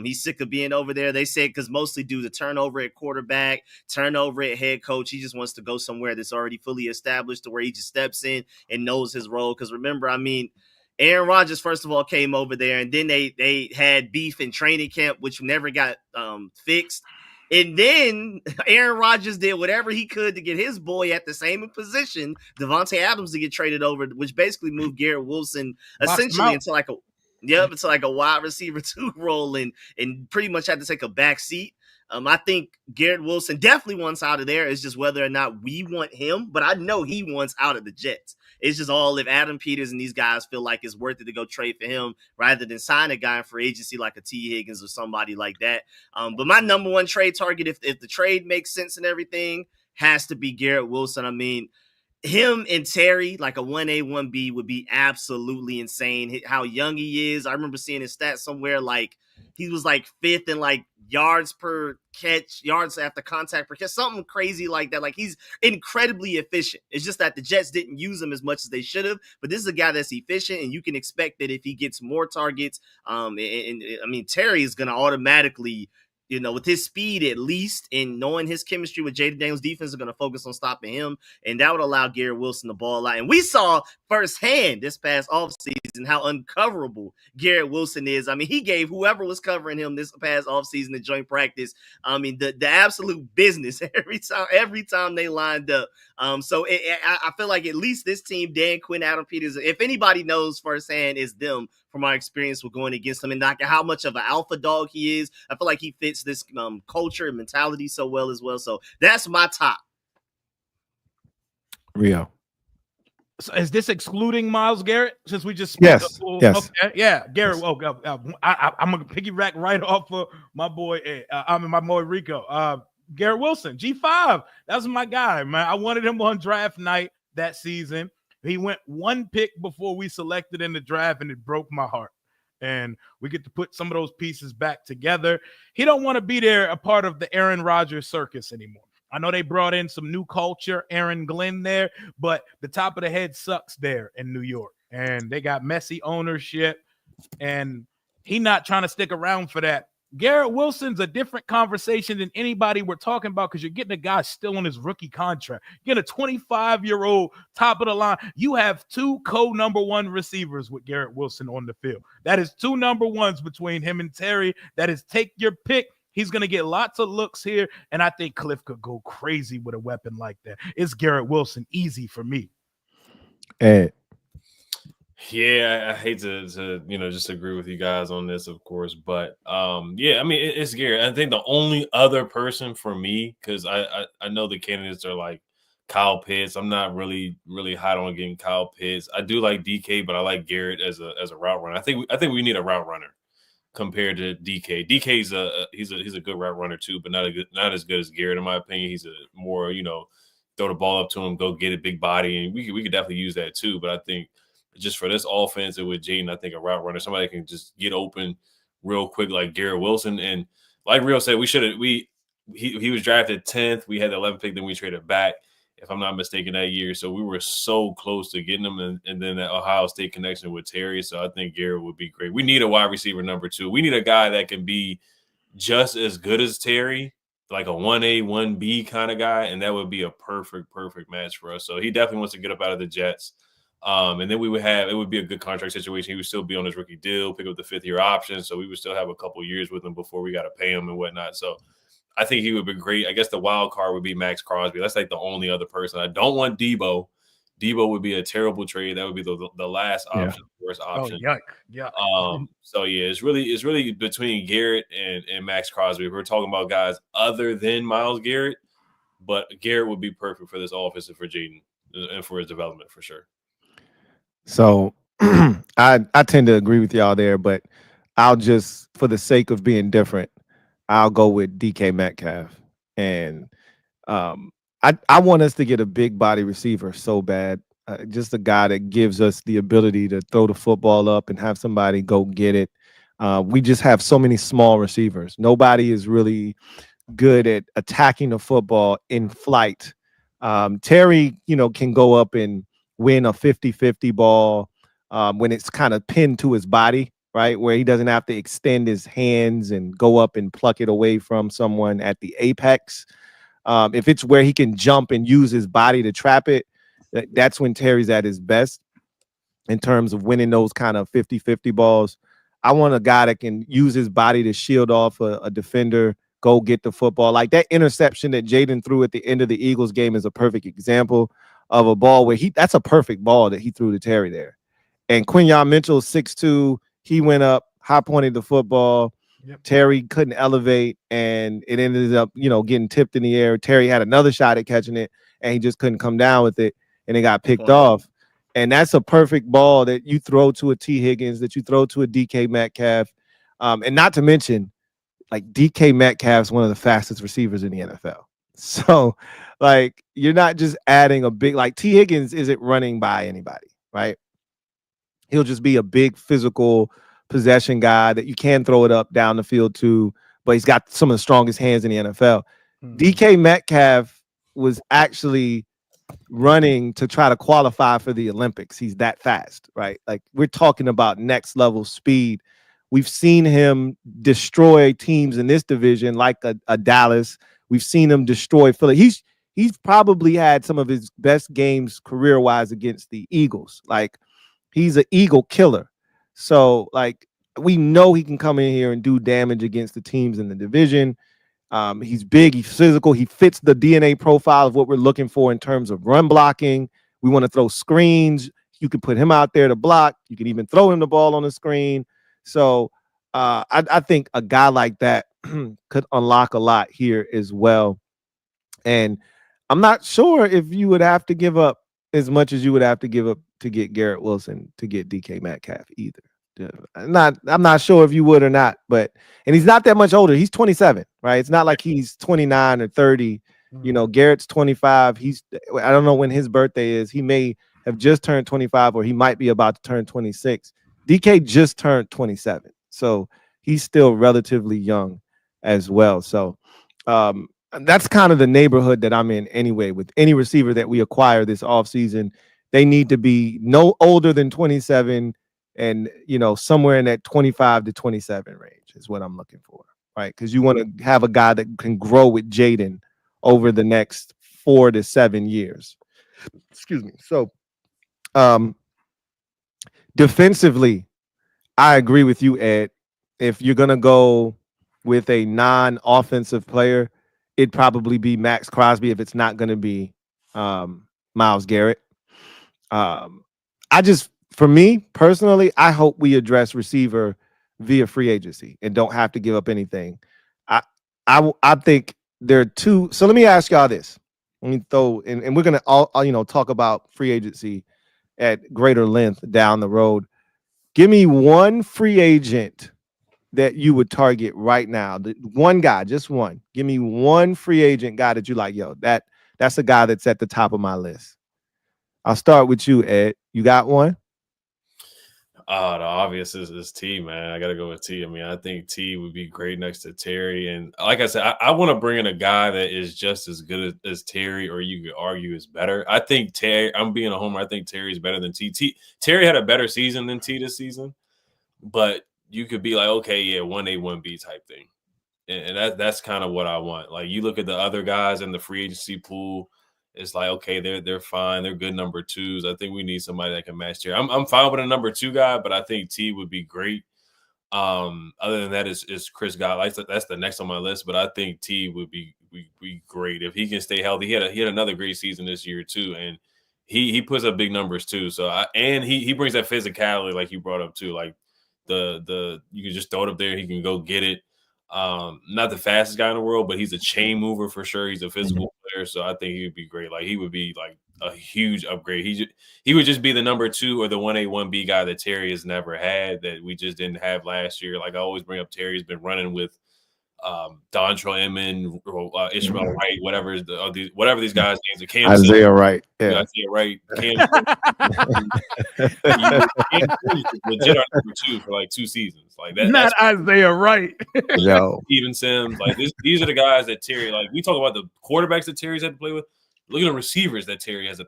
He's sick of being over there. They said because mostly due to turnover at quarterback, turnover at head coach. He just wants to go somewhere that's already fully established to where he just steps in and knows his role. Because remember, I mean, Aaron Rodgers, first of all, came over there, and then they had beef in training camp, which never got fixed. And then Aaron Rodgers did whatever he could to get his boy at the same position, Devontae Adams, to get traded over, which basically moved Garrett Wilson essentially into like a wide receiver 2 role and pretty much had to take a back seat. I think Garrett Wilson definitely wants out of there. It's just whether or not we want him, but I know he wants out of the Jets. It's just all if Adam Peters and these guys feel like it's worth it to go trade for him rather than sign a guy in free agency like a T. Higgins or somebody like that. But my number one trade target, if the trade makes sense and everything, has to be Garrett Wilson. I mean, him and Terry, like a 1A, 1B would be absolutely insane. How young he is. I remember seeing his stats somewhere like he was like 5th in like yards per catch, yards after contact per catch, something crazy like that. Like he's incredibly efficient. It's just that the Jets didn't use him as much as they should have. But this is a guy that's efficient, and you can expect that if he gets more targets, I mean, Terry is going to automatically, you know, with his speed at least, and knowing his chemistry with Jaden Daniels' defense is going to focus on stopping him, and that would allow Garrett Wilson the ball out. And we saw firsthand this past offseason how uncoverable Garrett Wilson is. I mean, he gave whoever was covering him this past offseason at joint practice, I mean, the absolute business every time they lined up. So I feel like at least this team, Dan Quinn, Adam Peters, if anybody knows firsthand, is them from our experience with going against him and not how much of an alpha dog he is. I feel like he fits this culture and mentality so well as well. So that's my top. Rio. So is this excluding Myles Garrett? Since we just yes. Okay. Yeah, Garrett. Yes. I'm gonna piggyback right off of my boy. My boy Rico. Garrett Wilson, G5. That's my guy, man. I wanted him on draft night that season. He went one pick before we selected in the draft, and it broke my heart. And we get to put some of those pieces back together. He don't want to be there a part of the Aaron Rodgers circus anymore. I know they brought in some new culture, Aaron Glenn there, but the top of the head sucks there in New York. And they got messy ownership. And He not trying to stick around for that. Garrett Wilson's a different conversation than anybody we're talking about because you're getting a guy still on his rookie contract. You're getting a 25-year-old top of the line. You have two number one receivers with Garrett Wilson on the field. That is two number ones between him and Terry. That is take your pick. He's going to get lots of looks here, and I think Cliff could go crazy with a weapon like that. It's Garrett Wilson, easy for me. Ed. Yeah, I hate to just agree with you guys on this, of course, but yeah, I mean it's Garrett. I think the only other person for me, because I know the candidates are like Kyle Pitts. I'm not really hot on getting Kyle Pitts. I do like DK, but I like Garrett as a route runner. I think we need a route runner compared to DK. DK's he's a good route runner too, but not as good as Garrett in my opinion. He's a more throw the ball up to him, go get it, big body, and we could definitely use that too. But I think just for this offense and with Jaden, I think a route runner, somebody can just get open real quick like Garrett Wilson. And like Rio said, he was drafted 10th. We had the 11th pick, then we traded back, if I'm not mistaken, that year. So we were so close to getting him, and then that Ohio State connection with Terry. So I think Garrett would be great. We need a wide receiver number 2. We need a guy that can be just as good as Terry, like a 1A, 1B kind of guy, and that would be a perfect match for us. So he definitely wants to get up out of the Jets. And then it would be a good contract situation. He would still be on his rookie deal, pick up the 5th-year option. So we would still have a couple years with him before we got to pay him and whatnot. So I think he would be great. I guess the wild card would be Max Crosby. That's like the only other person. I don't want Debo. Debo would be a terrible trade. That would be the last option, the worst option. Oh, yuck. So yeah, it's really between Garrett and Max Crosby. We're talking about guys other than Myles Garrett, but Garrett would be perfect for this offense and for Jaden and for his development for sure. So I tend to agree with y'all there, but I'll just, for the sake of being different, I'll go with DK Metcalf. And I want us to get a big body receiver so bad. Just a guy that gives us the ability to throw the football up and have somebody go get it. We just have so many small receivers. Nobody is really good at attacking the football in flight. Terry, can go up and win a 50-50 ball when it's kind of pinned to his body, right? Where he doesn't have to extend his hands and go up and pluck it away from someone at the apex. If it's where he can jump and use his body to trap it, that's when Terry's at his best in terms of winning those kind of 50-50 balls. I want a guy that can use his body to shield off a defender, go get the football. Like that interception that Jaden threw at the end of the Eagles game is a perfect example of a ball where that's a perfect ball that he threw to Terry there. And Quinyon Mitchell, 6'2", he went up, high pointed the football. Yep. Terry couldn't elevate, and it ended up, getting tipped in the air. Terry had another shot at catching it, and he just couldn't come down with it, and it got picked off. And that's a perfect ball that you throw to a T. Higgins, that you throw to a DK Metcalf. And not to mention, like, DK Metcalf's one of the fastest receivers in the NFL. So, like, you're not just adding a big, like, T. Higgins isn't running by anybody, right? He'll just be a big physical possession guy that you can throw it up down the field to, but he's got some of the strongest hands in the NFL. DK Metcalf was actually running to try to qualify for the Olympics. He's that fast, right? Like, we're talking about next level speed. We've seen him destroy teams in this division like a Dallas. We've seen him destroy Philly. He's probably had some of his best games career-wise against the Eagles. Like, he's an Eagle killer. So, like, we know he can come in here and do damage against the teams in the division. He's big, he's physical, he fits the DNA profile of what we're looking for in terms of run blocking. We want to throw screens. You can put him out there to block. You can even throw him the ball on the screen. So I think a guy like that could unlock a lot here as well. And I'm not sure if you would have to give up as much as you would have to give up to get Garrett Wilson to get DK Metcalf either. I'm not sure if you would or not, and he's not that much older. He's 27, right? It's not like he's 29 or 30. Garrett's 25. I don't know when his birthday is. He may have just turned 25, or he might be about to turn 26. DK just turned 27, so he's still relatively young as well. So that's kind of the neighborhood that I'm in anyway. With any receiver that we acquire this offseason, they need to be no older than 27 and somewhere in that 25 to 27 range is what I'm looking for, right? Because you want to have a guy that can grow with Jaden over the next 4 to 7 years. Excuse me. So, defensively, I agree with you, Ed. If you're gonna go with a non-offensive player, it'd probably be Max Crosby. If it's not gonna be Myles Garrett, for me personally, I hope we address receiver via free agency and don't have to give up anything. I think there are two. So let me ask y'all this. Let me throw, and we're gonna all talk about free agency at greater length down the road. Give me one free agent that you would target right now. One guy, just one. Give me one free agent guy that you like. Yo, that's a guy that's at the top of my list. I'll start with you, Ed. You got one? The obvious is T, man. I got to go with T. I mean, I think T would be great next to Terry. And like I said, I want to bring in a guy that is just as good as Terry, or you could argue is better. I think Terry, I'm being a homer, I think Terry's better than T. Terry had a better season than T this season, but you could be like, okay, yeah, 1A, 1B type thing. And that's kind of what I want. Like, you look at the other guys in the free agency pool, it's like, okay, they're fine. They're good number twos. I think we need somebody that can match Terry. I'm fine with a number 2 guy, but I think T would be great. Other than that is Chris Godwin. That's the next on my list, but I think T would be great if he can stay healthy. He had another great season this year too, and he puts up big numbers too. So and he brings that physicality like you brought up too. Like the you can just throw it up there, he can go get it. Not the fastest guy in the world, but he's a chain mover for sure. He's a physical player, so I think he would be great. Like, he would be like a huge upgrade. He would just be the number 2 or the 1A, 1B guy that Terry has never had, that we just didn't have last year. Like, I always bring up, Terry's been running with Dontrell Inman, Ishmael Wright, whatever these guys' names are. Cam Isaiah Wright. Yeah. Isaiah Wright. Cam legit our number 2 for like 2 seasons. Like that. Not Isaiah Wright. Yo. Steven Sims. Like, these are the guys that Terry, like, we talk about the quarterbacks that Terry's had to play with. Look at the receivers that Terry has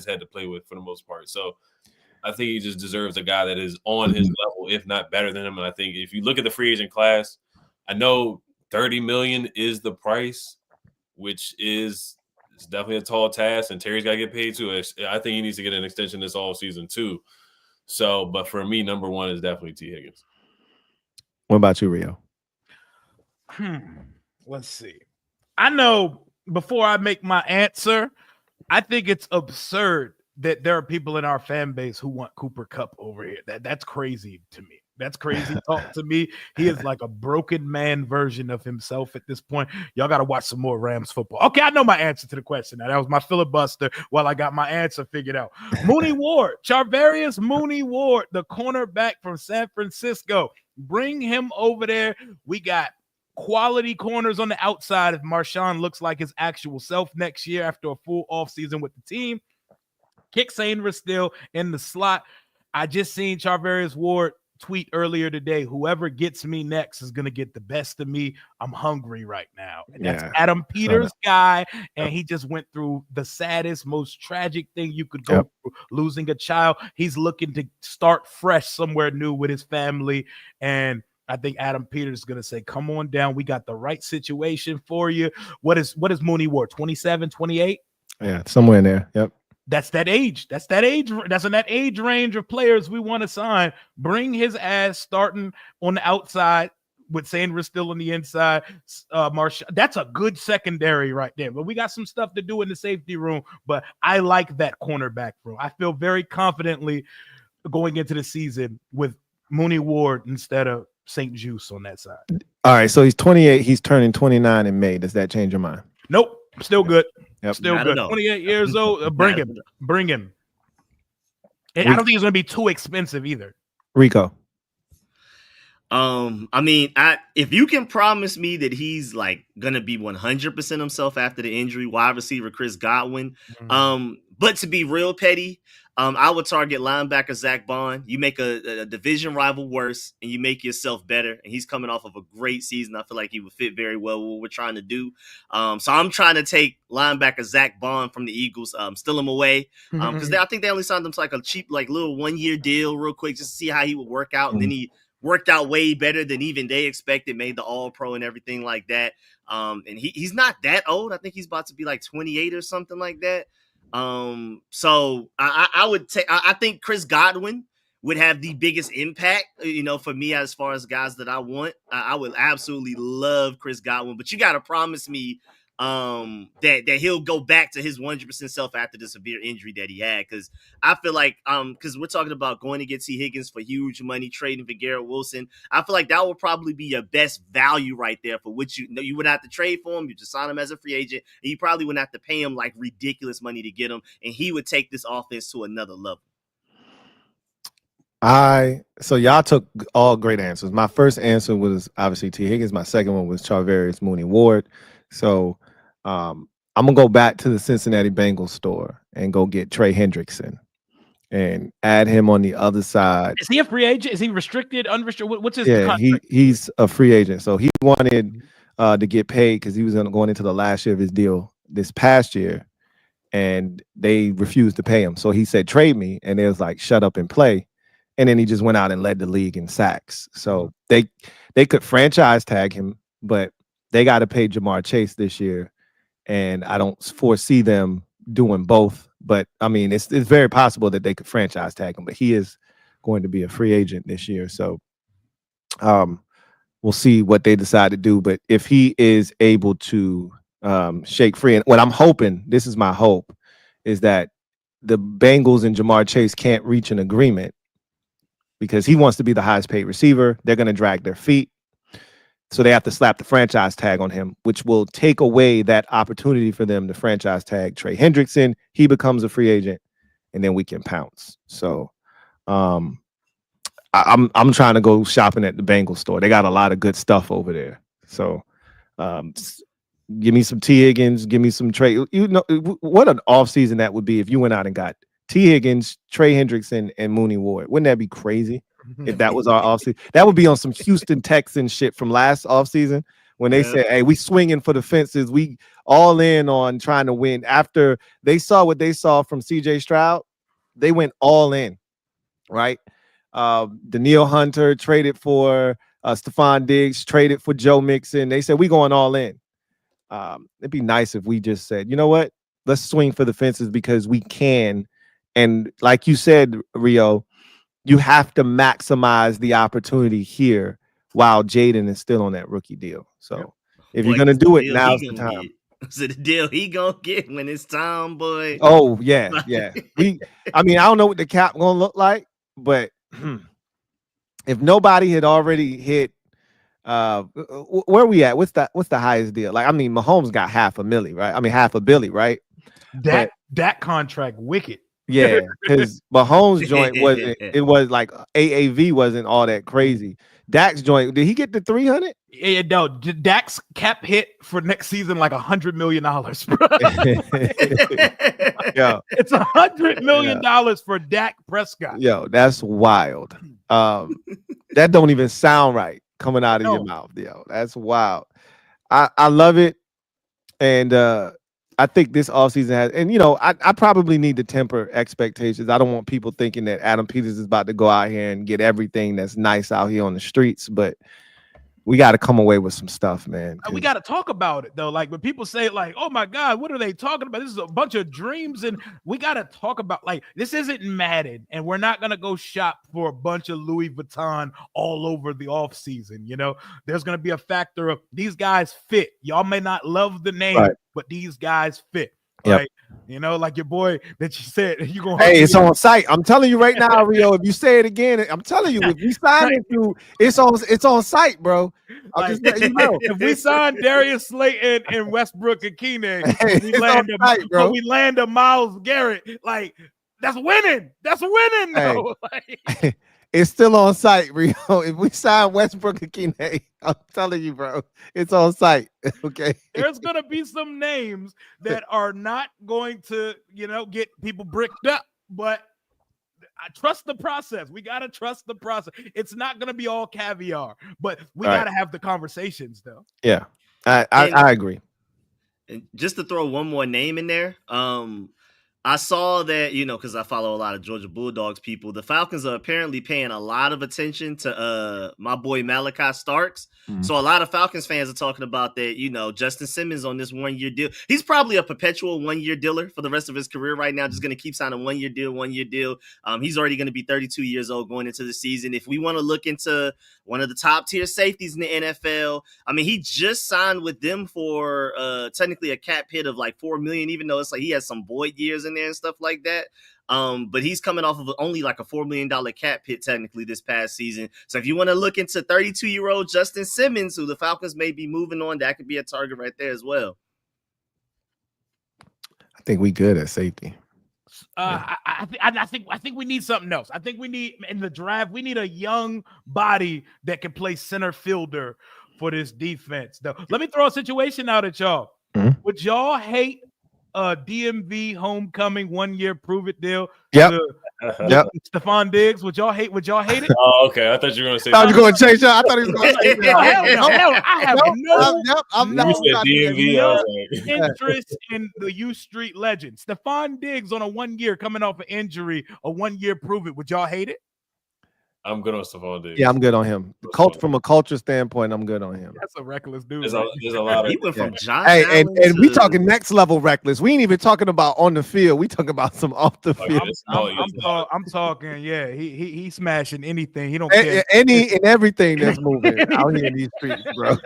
had to play with for the most part. So I think he just deserves a guy that is on his level, if not better than him. And I think if you look at the free agent class, I know $30 million is the price, which it's definitely a tall task, and Terry's got to get paid too. I think he needs to get an extension this offseason too. So, but for me, number 1 is definitely T. Higgins. What about you, Rio? Let's see. I know before I make my answer, I think it's absurd that there are people in our fan base who want Cooper Kupp over here. That's crazy to me. That's crazy talk to me. He is like a broken man version of himself at this point. Y'all got to watch some more Rams football. Okay, I know my answer to the question. Now, that was my filibuster while I got my answer figured out. Mooney Ward, Charvarius Mooney Ward, the cornerback from San Francisco. Bring him over there. We got quality corners on the outside if Marshawn looks like his actual self next year after a full offseason with the team. Kick Sainris still in the slot. I just seen Charvarius Ward tweet earlier today, whoever gets me next is going to get the best of me. I'm hungry right now. And that's Adam Peters' guy, and he just went through the saddest, most tragic thing you could go through, losing a child. He's looking to start fresh somewhere new with his family, and I think Adam Peters is going to say, come on down. We got the right situation for you. What is Mooney Ward, 27, 28? Yeah, somewhere in there. Yep. That's that age. That's in that age range of players we want to sign. Bring his ass starting on the outside with Sanders still on the inside. That's a good secondary right there. But we got some stuff to do in the safety room. But I like that cornerback room. I feel very confidently going into the season with Mooney Ward instead of St. Juice on that side. All right, so he's 28. He's turning 29 in May. Does that change your mind? Nope. Still good. Yep. Still good. 28 years old. Bring him. And I don't think it's going to be too expensive either. Rico. I mean, if you can promise me that he's like gonna be 100% himself after the injury, wide receiver Chris Godwin. But to be real petty, I would target linebacker Zach Bond. You make a division rival worse, and you make yourself better. And he's coming off of a great season. I feel like he would fit very well with what we're trying to do. So I'm trying to take linebacker Zach Bond from the Eagles, steal him away, because I think they only signed him to like a cheap, like little 1-year deal, real quick, just to see how he would work out. And then he worked out way better than even they expected. Made the All-Pro and everything like that. And he's not that old. I think he's about to be like 28 or something like that. So I would take. I think Chris Godwin would have the biggest impact, for me as far as guys that I want. I would absolutely love Chris Godwin, but you got to promise me that he'll go back to his 100% self after the severe injury that he had. Because I feel like because we're talking about going to get T. Higgins for huge money, trading for Garrett Wilson. I feel like that would probably be your best value right there for which you wouldn't have to trade for him. You just sign him as a free agent, and you probably wouldn't have to pay him like ridiculous money to get him, and he would take this offense to another level. So y'all took all great answers. My first answer was obviously T. Higgins. My second one was Charvarius Mooney Ward. So I'm gonna go back to the Cincinnati Bengals store and go get Trey Hendrickson and add him on the other side. Is he a free agent? Is he restricted, unrestricted? What's his contract? He's a free agent. So he wanted to get paid because he was going into the last year of his deal this past year, and they refused to pay him. So he said, trade me, and it was like, shut up and play. And then he just went out and led the league in sacks. So they could franchise tag him, but they got to pay Jamar Chase this year. And I don't foresee them doing both. But, I mean, it's very possible that they could franchise tag him. But he is going to be a free agent this year. So we'll see what they decide to do. But if he is able to shake free, and what I'm hoping, this is my hope, is that the Bengals and Jamar Chase can't reach an agreement because he wants to be the highest paid receiver. They're going to drag their feet. So they have to slap the franchise tag on him, which will take away that opportunity for them to franchise tag Trey Hendrickson. He becomes a free agent, and then we can pounce. So I'm trying to go shopping at the Bengals store. They got a lot of good stuff over there. So give me some T. Higgins, give me some Trey. What an offseason that would be if you went out and got T. Higgins, Trey Hendrickson, and Mooney Ward. Wouldn't that be crazy? If that was our offseason, that would be on some Houston Texans shit from last offseason when they said, hey, we swinging for the fences. We all in on trying to win. After they saw what they saw from CJ Stroud, they went all in, right? Danielle Hunter traded for Stephon Diggs, traded for Joe Mixon. They said, we going all in. It'd be nice if we just said, you know what? Let's swing for the fences because we can. And like you said, Rio, you have to maximize the opportunity here while Jaden is still on that rookie deal. So if you're going to do it, now's the time. Is it the deal he gonna get when it's time, boy? Oh, yeah. I don't know what the cap going to look like, but if nobody had already hit, where are we at? What's the highest deal? Like, I mean, Mahomes got $500,000, right? I mean, $500 million, right? That contract wicked. Yeah, because Mahomes' joint was like AAV wasn't all that crazy. Dak's joint, did he get the 300? Yeah, no, Dak's cap hit for next season like $100 million, bro. Yo, it's $100 million for Dak Prescott. Yo, that's wild. That don't even sound right coming out of your mouth. Yo, that's wild. I love it. And I think this offseason has, and I probably need to temper expectations. I don't want people thinking that Adam Peters is about to go out here and get everything that's nice out here on the streets, but we got to come away with some stuff, man. We got to talk about it though. Like when people say like, oh my God, what are they talking about? This is a bunch of dreams. And we got to talk about like, this isn't Madden and we're not going to go shop for a bunch of Louis Vuitton all over the off season. There's going to be a factor of these guys fit. Y'all may not love the name, right, but these guys fit. Right. Yep. Like your boy that you said you're gonna. Hey, it's on site. I'm telling you right now, Rio. If you say it again, I'm telling you, if we sign it through, it's on site, bro. Just let you know. If we sign Darius Slayton and Westbrook and Keenan, we land a Myles Garrett, like that's winning. That's winning, though. Hey. It's still on site, Rio. If we sign Westbrook and Keenan, I'm telling you, bro, it's on site. Okay. There's going to be some names that are not going to, get people bricked up, but trust the process. We got to trust the process. It's not going to be all caviar, but we got to have the conversations, though. Yeah, I agree. And just to throw one more name in there, I saw that, because I follow a lot of Georgia Bulldogs people, the Falcons are apparently paying a lot of attention to my boy Malachi Starks. Mm-hmm. So a lot of Falcons fans are talking about that, Justin Simmons on this 1-year deal. He's probably a perpetual 1-year dealer for the rest of his career right now, just going to keep signing 1-year deal. He's already going to be 32 years old going into the season. If we want to look into one of the top tier safeties in the NFL, I mean, he just signed with them for technically a cap hit of like $4 million, even though it's like he has some void years in there and stuff like that. But he's coming off of only like a $4 million cap hit technically this past season. So if you want to look into 32-year-old Justin Simmons, who the Falcons may be moving on, that could be a target right there as well. I think we good at safety. I think we need something else. I think we need in the draft, we need a young body that can play center fielder for this defense. Though, let me throw a situation out at y'all. Mm-hmm. Would y'all hate a DMV homecoming 1-year prove it deal? Yep. Stephon Diggs. Would y'all hate it? Oh, okay. I thought you were going to say. I was going to change that. I thought he was going to say that. I have no DMV, interest in the U Street legend. Stephon Diggs on a 1-year coming off an injury, a 1-year prove it. Would y'all hate it? I'm good on Stephon Diggs. Yeah, I'm good on him. From a culture standpoint, I'm good on him. That's a reckless dude. There's a lot of. He went from John. Hey, and we talking next level reckless. We ain't even talking about on the field. We talking about some off the field. I'm talking. Yeah, he smashing anything. He don't care any and everything that's moving out here in these streets, bro.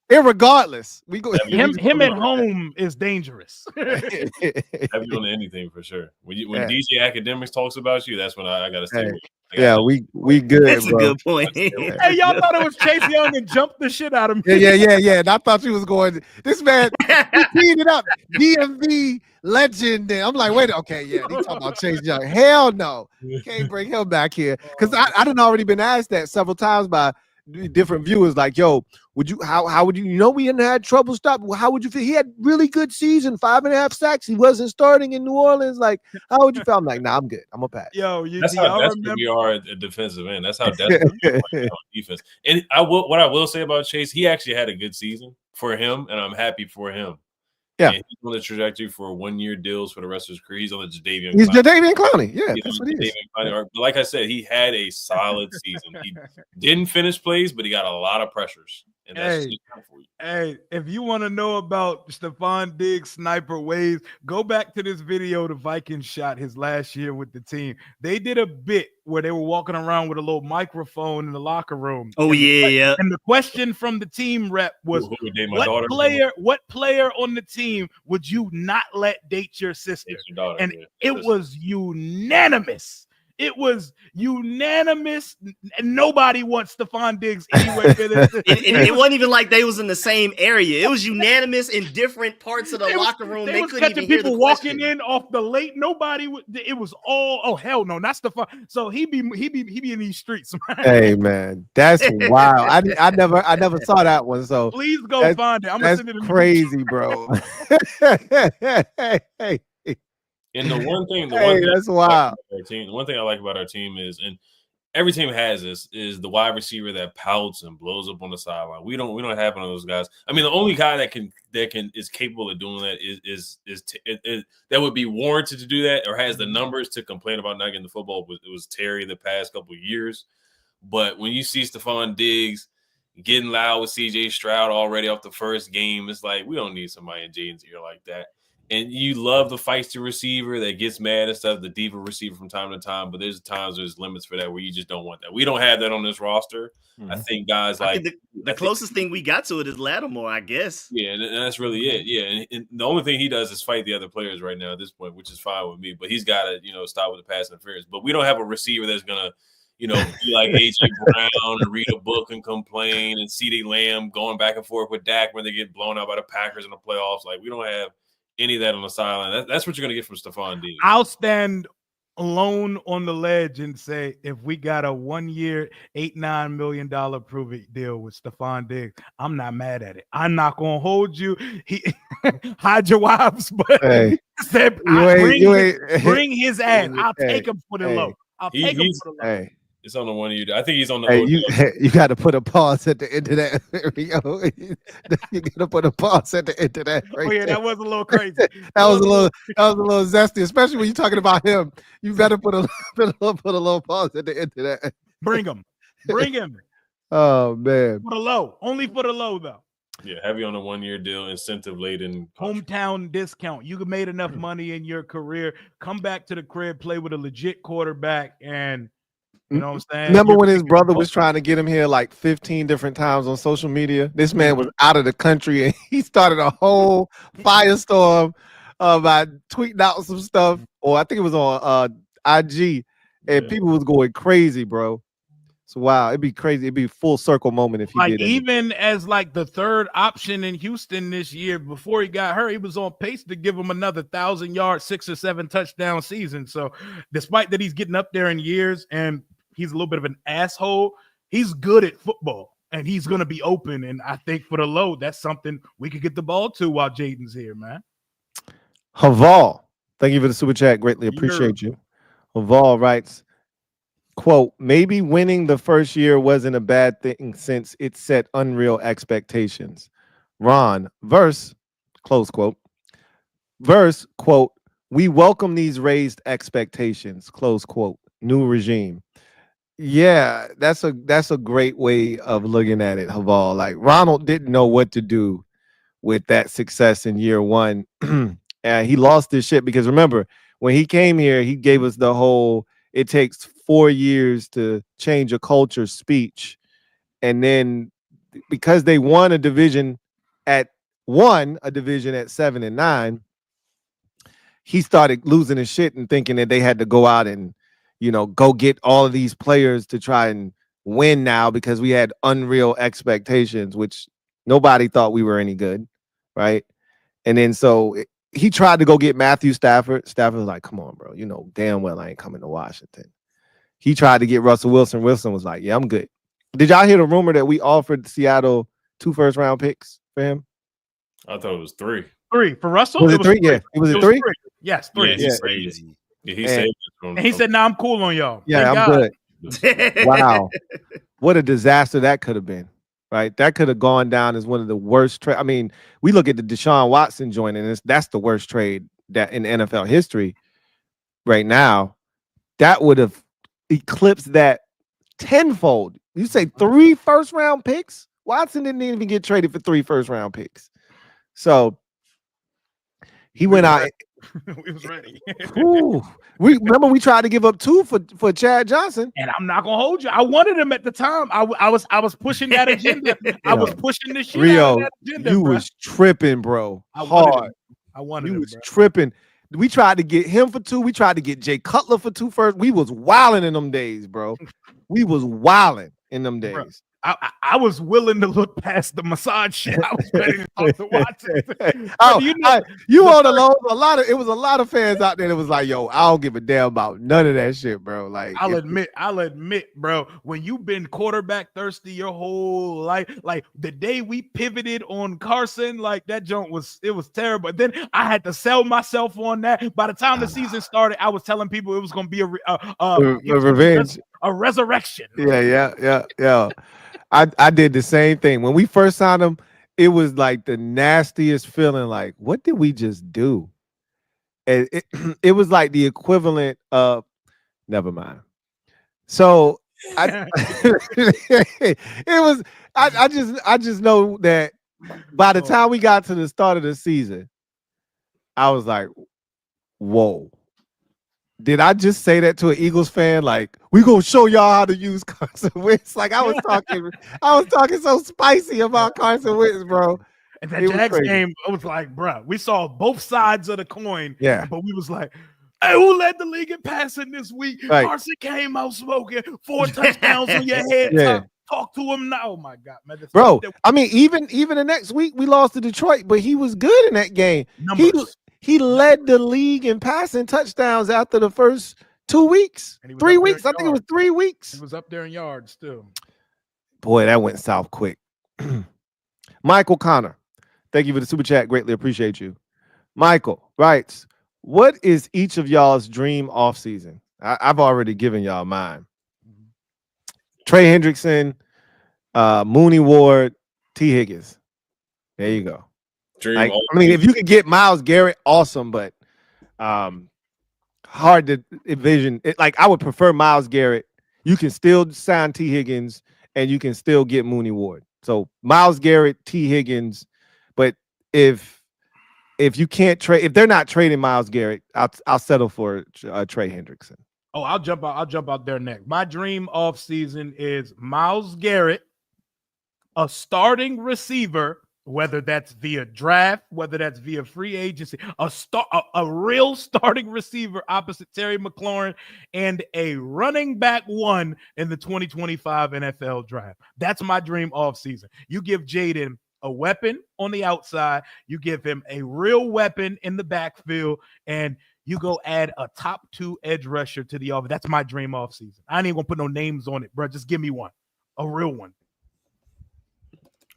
Irregardless, we go. Him at home is dangerous. Have you on anything for sure? When DJ Academics talks about you, that's when I gotta stay. We good. That's bro. a good point. Hey, y'all thought it was Chase Young and jumped the shit out of me. Yeah. And I thought you was going. This man cleaned it up. DMV legend. And I'm like, wait, okay, yeah. He talking about Chase Young. Hell no, can't bring him back here because I done already been asked that several times by different viewers, like, yo, would you how would you we hadn't had trouble stop? How would you feel? He had really good season, 5.5 sacks. He wasn't starting in New Orleans. Like, how would you feel? I'm like, nah, I'm good. I'm gonna pass. Yo, that's how desperate we are at defensive end. That's how desperate we are on defense. And what I will say about Chase, he actually had a good season for him, and I'm happy for him. Yeah, and he's on the trajectory for 1-year deals for the rest of his career. He's on the Jadeveon. He's Jadeveon Clowney. Yeah, that's what he is. But like I said, he had a solid season. He didn't finish plays, but he got a lot of pressures. And that's for you. Hey, if you want to know about Stephon Diggs' sniper ways, go back to this video the Vikings shot his last year with the team. They did a bit where they were walking around with a little microphone in the locker room. Oh, yeah. And the question from the team rep was, what player on the team would you not let date your sister? And it was unanimous. It was unanimous, and nobody wants Stephon Diggs anywhere. It wasn't even like they was in the same area. It was unanimous in different parts of the locker room. They couldn't even hear the people walking in off the late. Nobody. It was all. Oh hell no, not Stephon. So he be in these streets. Hey man, that's wild. I never saw that one. So please go find it. I'm gonna send it to crazy, bro. Hey. And the one thing that's wild. The one thing I like about our team is, and every team has this, is the wide receiver that pouts and blows up on the sideline. We don't have one of those guys. I mean, the only guy that is capable of doing that is that would be warranted to do that or has the numbers to complain about not getting the football. It was Terry the past couple of years. But when you see Stephon Diggs getting loud with CJ Stroud already off the first game, it's like we don't need somebody in Jaden's ear like that. And you love the feisty receiver that gets mad and stuff, the diva receiver from time to time, but there's limits for that where you just don't want that. We don't have that on this roster. Mm-hmm. I think guys the closest thing we got to it is Lattimore, I guess. Yeah, and that's really it. Yeah, and the only thing he does is fight the other players right now at this point, which is fine with me. But he's got to, stop with the pass interference. But we don't have a receiver that's gonna, be like AJ Brown and read a book and complain, and CeeDee Lamb going back and forth with Dak when they get blown out by the Packers in the playoffs. Like we don't have any of that on the sideline. That's what you're going to get from Stephon Diggs. I'll stand alone on the ledge and say, if we got a 1 year, $8-9 million prove it deal with Stephon Diggs, I'm not mad at it. I'm not gonna hold you. He hide your wives, but Hey, said, bring his ass. I'll take him for the low. I'll take him for the low. Hey. It's on the one you. I think he's on the. Hey, you got to put a pause at the end of that. You got to put a pause at the end of that. Right there. That was a little crazy. that was a little zesty, especially when you're talking about him. You better put a little pause at the end of that. Bring him. Oh man. For the low, only for the low though. Yeah, heavy on a 1 year deal, incentive laden, hometown discount. You made enough money in your career. Come back to the crib, play with a legit quarterback, and you know what I'm saying? Remember when his brother was trying to get him here like 15 different times on social media? This man was out of the country and he started a whole firestorm by tweeting out some stuff, or I think it was on IG, and people was going crazy, bro. So wow, it'd be crazy. It'd be a full circle moment if he like did even as like the third option in Houston this year. Before he got hurt, he was on pace to give him another 1,000-yard, 6 or 7 touchdown season. So despite that, he's getting up there in years and he's a little bit of an asshole. He's good at football and he's going to be open. And I think for the low, that's something we could get the ball to while Jaden's here, man. Haval, thank you for the super chat. Greatly appreciate you. Haval writes, quote, maybe winning the first year wasn't a bad thing since it set unreal expectations. Ron, verse, close quote. Verse, quote, we welcome these raised expectations, close quote. New regime. Yeah, that's a great way of looking at it, Haval. Like Ronald didn't know what to do with that success in year one. And he lost his shit because remember, when he came here, he gave us the whole it takes 4 years to change a culture speech. And then because they won a division at 7 and 9, he started losing his shit and thinking that they had to go out and, you know, go get all of these players to try and win now because we had unreal expectations, which nobody thought we were any good, right? And then so he tried to go get Matthew Stafford. Stafford was like, come on, bro. You know damn well I ain't coming to Washington. He tried to get Russell Wilson. Wilson was like, yeah, I'm good. Did y'all hear the rumor that we offered Seattle 2 first-round picks for him? I thought it was 3. 3 for Russell? Was it 3? Yeah. It was 3? Yes, 3. Yeah, he's crazy. Yeah, he said, "Nah, I'm cool on y'all." Yeah, I'm good. Wow, what a disaster that could have been. Right, that could have gone down as one of the worst trades. I mean, we look at the Deshaun Watson joint, and that's the worst trade that in NFL history right now. That would have eclipsed that tenfold. You say 3 first-round picks? Watson didn't even get traded for 3 first-round picks. So he went out. We was ready. We remember we tried to give up 2 for Chad Johnson, and I'm not gonna hold you. I wanted him at the time. I was pushing that agenda. I was pushing the shit Rio, out of that agenda. You was tripping, bro. I wanted him. You was tripping. We tried to get him for 2. We tried to get Jay Cutler for 2 first. We was wilding in them days, bro. We was wilding in them days. Bro. I was willing to look past the massage shit. I was ready to talk to Watson. You on the low. It was a lot of fans out there that was like, "Yo, I don't give a damn about none of that shit, bro." Like, I'll admit, bro. When you've been quarterback thirsty your whole life, like the day we pivoted on Carson, like that joint was terrible. Then I had to sell myself on that. By the time the season started, I was telling people it was going to be a revenge, a resurrection. Yeah. I did the same thing. When we first signed him, it was like the nastiest feeling. Like, what did we just do? And it was like the equivalent of, never mind. So I just know that by the time we got to the start of the season, I was like, whoa. Did I just say that to an Eagles fan? Like, we gonna show y'all how to use Carson Wentz. Like I was talking so spicy about Carson Wentz, bro. And that Jags game, it was like, bro, we saw both sides of the coin. Yeah. But we was like, hey, who led the league in passing this week? Right. Carson came out smoking 4 touchdowns on your head. Yeah. Talk to him now. Oh my God, man. Bro, I mean, even the next week we lost to Detroit, but he was good in that game. Numbers. He led the league in passing touchdowns after the first 2 weeks, 3 weeks. I think it was 3 He weeks. was up there in yards still. Boy, that went south quick. Michael Connor, thank you for the super chat. Greatly appreciate you. Michael writes, what is each of y'all's dream offseason? I've already given y'all mine. Trey Hendrickson, Mooney Ward, T. Higgins. There you go. I mean, if you could get Myles Garrett, awesome, but hard to envision it. Like, I would prefer Myles Garrett. You can still sign T. Higgins, and you can still get Mooney Ward. So Myles Garrett, T. Higgins, but if you can't trade, if they're not trading Myles Garrett, I'll settle for Trey Hendrickson. Oh, I'll jump out there next. My dream offseason is Myles Garrett, a starting receiver, whether that's via draft, whether that's via free agency, a real starting receiver opposite Terry McLaurin, and a running back one in the 2025 NFL draft. That's my dream offseason. You give Jaden a weapon on the outside, you give him a real weapon in the backfield, and you go add a top 2 edge rusher to the offense. That's my dream offseason. I ain't even gonna put no names on it, bro. Just give me one, a real one.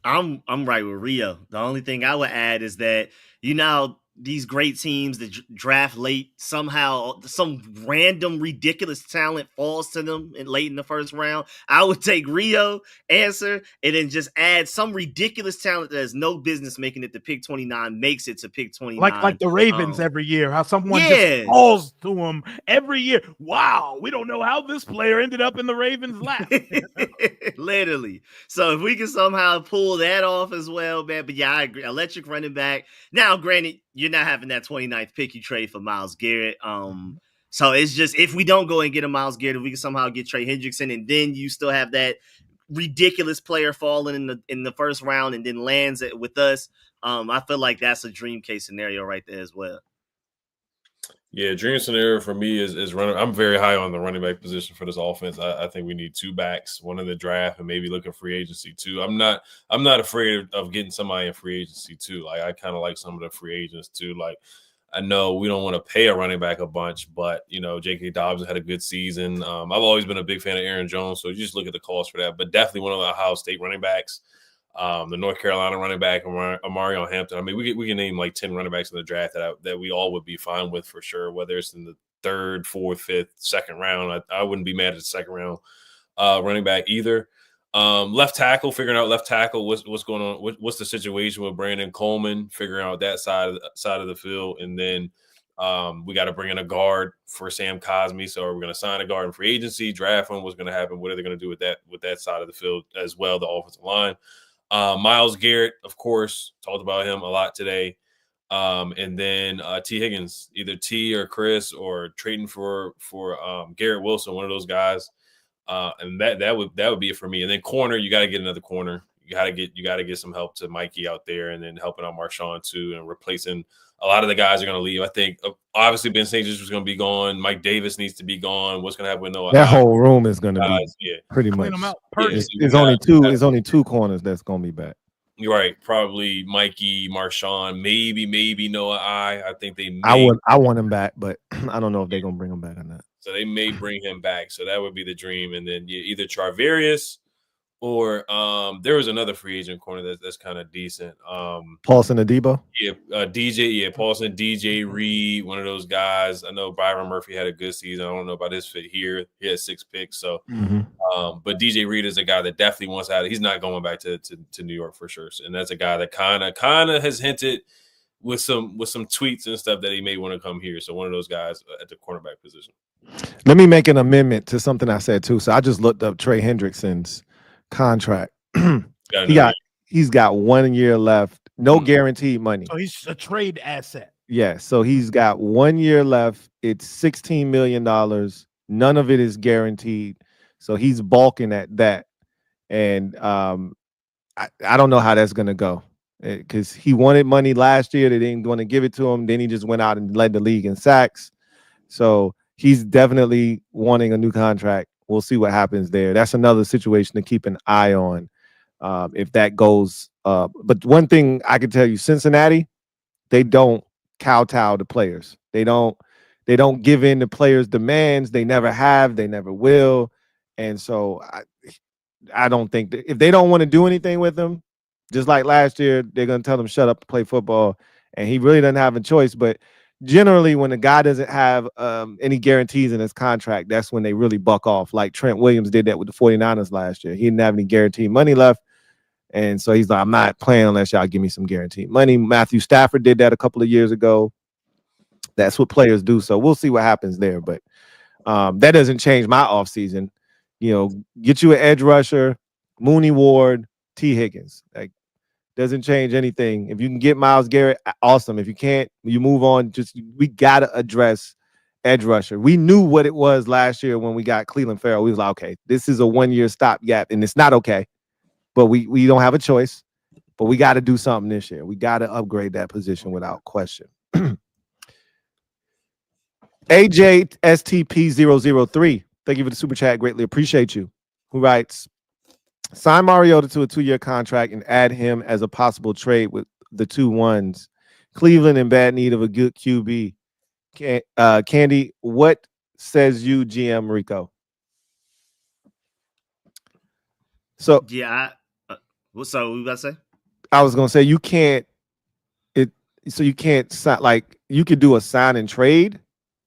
I'm right with Rio. The only thing I would add is that, you know, these great teams that draft late, somehow some random ridiculous talent falls to them late in the first round. I would take Rio answer and then just add some ridiculous talent that has no business making it to pick 29, makes it to pick 29. Like the Ravens every year, how someone just falls to them every year. Wow, we don't know how this player ended up in the Ravens' lap. Literally. So if we can somehow pull that off as well, man. But yeah, I agree. Electric running back. Now, granted, you're not having that 29th pick you trade for Myles Garrett. So it's just, if we don't go and get a Myles Garrett, if we can somehow get Trey Hendrickson, and then you still have that ridiculous player falling in the first round and then lands it with us, I feel like that's a dream case scenario right there as well. Yeah, dream scenario for me is running. I'm very high on the running back position for this offense. I think we need 2 backs, one in the draft, and maybe look at free agency too. I'm not afraid of getting somebody in free agency too. Like, I kind of like some of the free agents too. Like, I know we don't want to pay a running back a bunch, but you know, J.K. Dobbs had a good season. I've always been a big fan of Aaron Jones, so you just look at the cost for that. But definitely one of the Ohio State running backs. The North Carolina running back, Mario Hampton. I mean, we can name like 10 running backs in the draft that we all would be fine with for sure, whether it's in the 3rd, 4th, 5th, 2nd round. I wouldn't be mad at the 2nd round running back either. Left tackle, figuring out left tackle, what's going on, what's the situation with Brandon Coleman, figuring out that side of the field, and then we got to bring in a guard for Sam Cosmi. So are we going to sign a guard in free agency, draft him? What's going to happen? What are they going to do with that side of the field as well, the offensive line? Myles Garrett, of course, talked about him a lot today. And then T. Higgins, either T or Chris, or trading for Garrett Wilson, one of those guys. And that would be it for me. And then corner, you got to get another corner. You got to get some help to Mikey out there, and then helping out Marshawn too, and replacing a lot of the guys are going to leave. I think obviously Ben St. Just was going to be gone. Mike Davis needs to be gone. What's going to happen with Noah? That whole room is going to be pretty much. It's only 2 corners that's going to be back. You're right. Probably Mikey, Marshawn, maybe Noah. I think they may. I want him back, but I don't know if they're going to bring him back or not. So they may bring him back. So that would be the dream. And then either Charvarius or there was another free agent corner that's kind of decent. Paulson Adebo? Yeah, DJ, Paulson, DJ Reed, one of those guys. I know Byron Murphy had a good season. I don't know about his fit here. He had 6 picks. So but DJ Reed is a guy that definitely wants out. He's not going back to New York for sure. And that's a guy that kind of has hinted with some tweets and stuff that he may want to come here. So one of those guys at the cornerback position. Let me make an amendment to something I said too. So I just looked up Trey Hendrickson's contract. He's got 1 year left, no guaranteed money. So he's a trade asset. Yeah, so he's got 1 year left. It's $16 million. None of it is guaranteed. So he's balking at that. And I don't know how that's going to go, because he wanted money last year. They didn't want to give it to him. Then he just went out and led the league in sacks. So he's definitely wanting a new contract. We'll see what happens there. That's another situation to keep an eye on if that goes. But one thing I can tell you, Cincinnati, they don't kowtow to players. They They don't give in to players' demands. They never have. They never will. And so I don't think that if they don't want to do anything with him, just like last year, they're going to tell him shut up and play football. And he really doesn't have a choice. But generally, when a guy doesn't have any guarantees in his contract, that's when they really buck off. Like Trent Williams did that with the 49ers last year. He didn't have any guaranteed money left. And so he's like, I'm not playing unless y'all give me some guaranteed money. Matthew Stafford did that a couple of years ago. That's what players do. So we'll see what happens there. But that doesn't change my offseason. Get you an edge rusher, Mooney Ward, T. Higgins. Like, doesn't change anything. If you can get Myles Garrett, awesome. If you can't, you move on. We got to address edge rusher. We knew what it was last year when we got Cleveland Farrell. We was like, okay, this is a 1-year stopgap, and it's not okay. But we don't have a choice. But we got to do something this year. We got to upgrade that position without question. AJSTP003. Thank you for the super chat. Greatly appreciate you. Who writes, sign Mariota to a 2-year contract and add him as a possible trade with the 2 1s. Cleveland in bad need of a good QB. Candy, what says you, GM Rico? So yeah, what's up? What you about to say? I was gonna say you can't sign, like, you could do a sign and trade.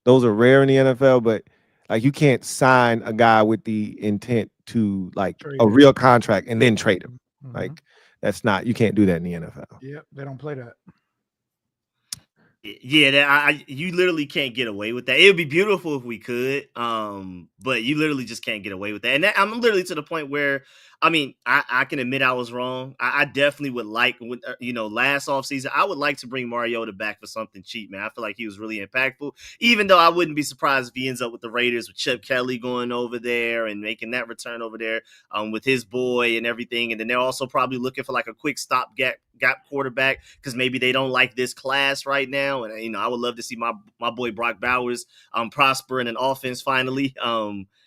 Those are rare in the NFL, but like, you can't sign a guy with the intent to like trade a real contract and then trade him. Mm-hmm. Like, that's not, you can't do that in the NFL. Yep, they don't play that. Yeah, you literally can't get away with that. It would be beautiful if we could, but you literally just can't get away with that. And I'm literally to the point where, I mean, I can admit I was wrong. I definitely would like, last offseason, I would like to bring Mariota back for something cheap, man. I feel like he was really impactful, even though I wouldn't be surprised if he ends up with the Raiders with Chip Kelly going over there and making that return over there with his boy and everything. And then they're also probably looking for like a quick stopgap quarterback because maybe they don't like this class right now. And, I would love to see my boy Brock Bowers prosper in an offense finally.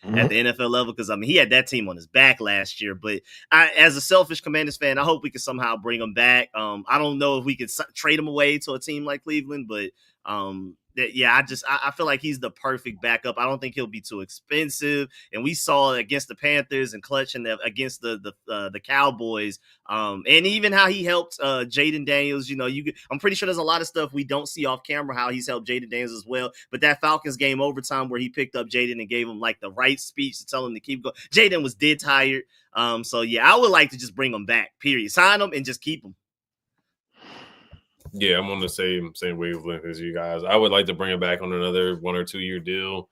At the NFL level, because he had that team on his back last year. But as a selfish Commanders fan, I hope we can somehow bring him back. I don't know if we could trade him away to a team like Cleveland, but I feel like he's the perfect backup. I don't think he'll be too expensive. And we saw against the Panthers and clutch and against the Cowboys, and even how he helped Jaden Daniels. I'm pretty sure there's a lot of stuff we don't see off camera how he's helped Jaden Daniels as well. But that Falcons game overtime where he picked up Jaden and gave him like the right speech to tell him to keep going. Jaden was dead tired. So yeah, I would like to just bring him back. Period. Sign him and just keep him. Yeah, I'm on the same wavelength as you guys. I would like to bring him back on another 1 or 2 year deal.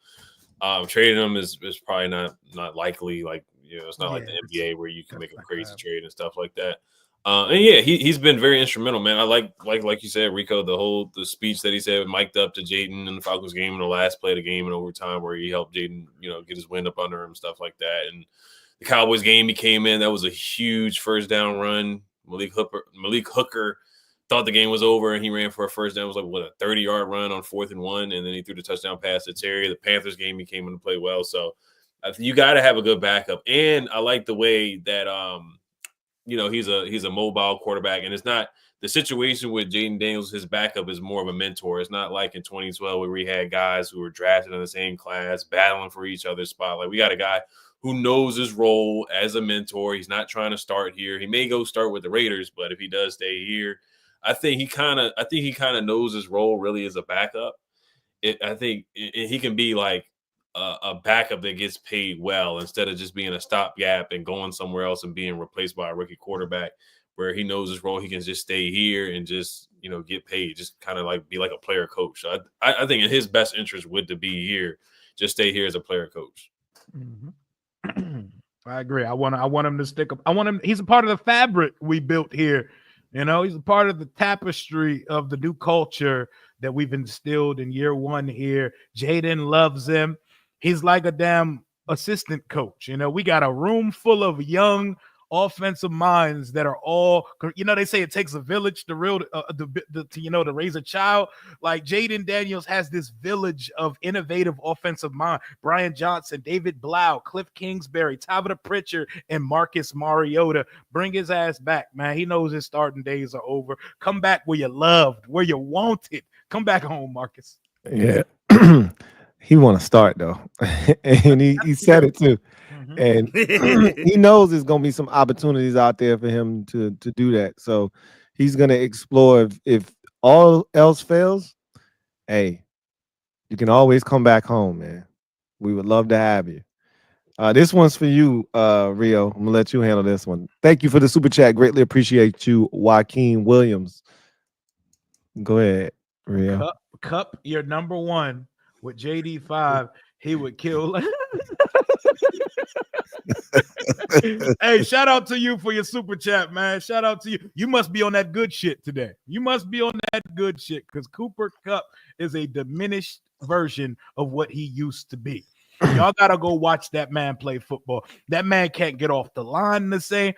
Trading him is probably not likely. Like, it's not like the NBA where you can make a crazy trade and stuff like that. And yeah, he's been very instrumental, man. I like you said, Rico, the speech that he said mic'd up to Jaden in the Falcons game in the last play of the game in overtime where he helped Jaden, get his wind up under him, stuff like that. And the Cowboys game he came in, that was a huge first down run. Malik Hooker thought the game was over, and he ran for a first down. It was like, a 30-yard run on 4th and 1, and then he threw the touchdown pass to Terry. The Panthers game, he came in to play well. So you got to have a good backup. And I like the way that, he's a mobile quarterback, and it's not the situation with Jaden Daniels. His backup is more of a mentor. It's not like in 2012 where we had guys who were drafted in the same class battling for each other's spot. Like, we got a guy who knows his role as a mentor. He's not trying to start here. He may go start with the Raiders, but if he does stay here, I think he kind of knows his role really as a backup. I think he can be like a backup that gets paid well instead of just being a stopgap and going somewhere else and being replaced by a rookie quarterback, where he knows his role. He can just stay here and just, get paid, just kind of like be like a player coach. So I think in his best interest would to be here, just stay here as a player coach. Mm-hmm. I agree. I want him to stick up. He's a part of the fabric we built here. He's a part of the tapestry of the new culture that we've instilled in year one here. Jaden loves him. He's like a damn assistant coach. We got a room full of young offensive minds that are all, they say it takes a village to raise a child. Like, Jaden Daniels has this village of innovative offensive mind. Brian Johnson, David Blau, Cliff Kingsbury, Tabitha Pritchard, and Marcus Mariota. Bring his ass back, man. He knows his starting days are over. Come back where you're loved, where you're wanted. Come back home, Marcus. Yeah. he want to start though, and he said it too, and he knows there's gonna be some opportunities out there for him to do that. So he's gonna explore. If all else fails, hey, you can always come back home, man. We would love to have you. This one's for you, Rio. I'm gonna let you handle this one. Thank you for the super chat. Greatly appreciate you, Joaquin Williams. Go ahead, Rio. Cup, you're number one with JD5. He would kill. Hey, shout out to you for your super chat, man. Shout out to you. You must be on that good shit today. You must be on that good shit because Cooper Kupp is a diminished version of what he used to be. Y'all gotta go watch that man play football. That man can't get off the line the same.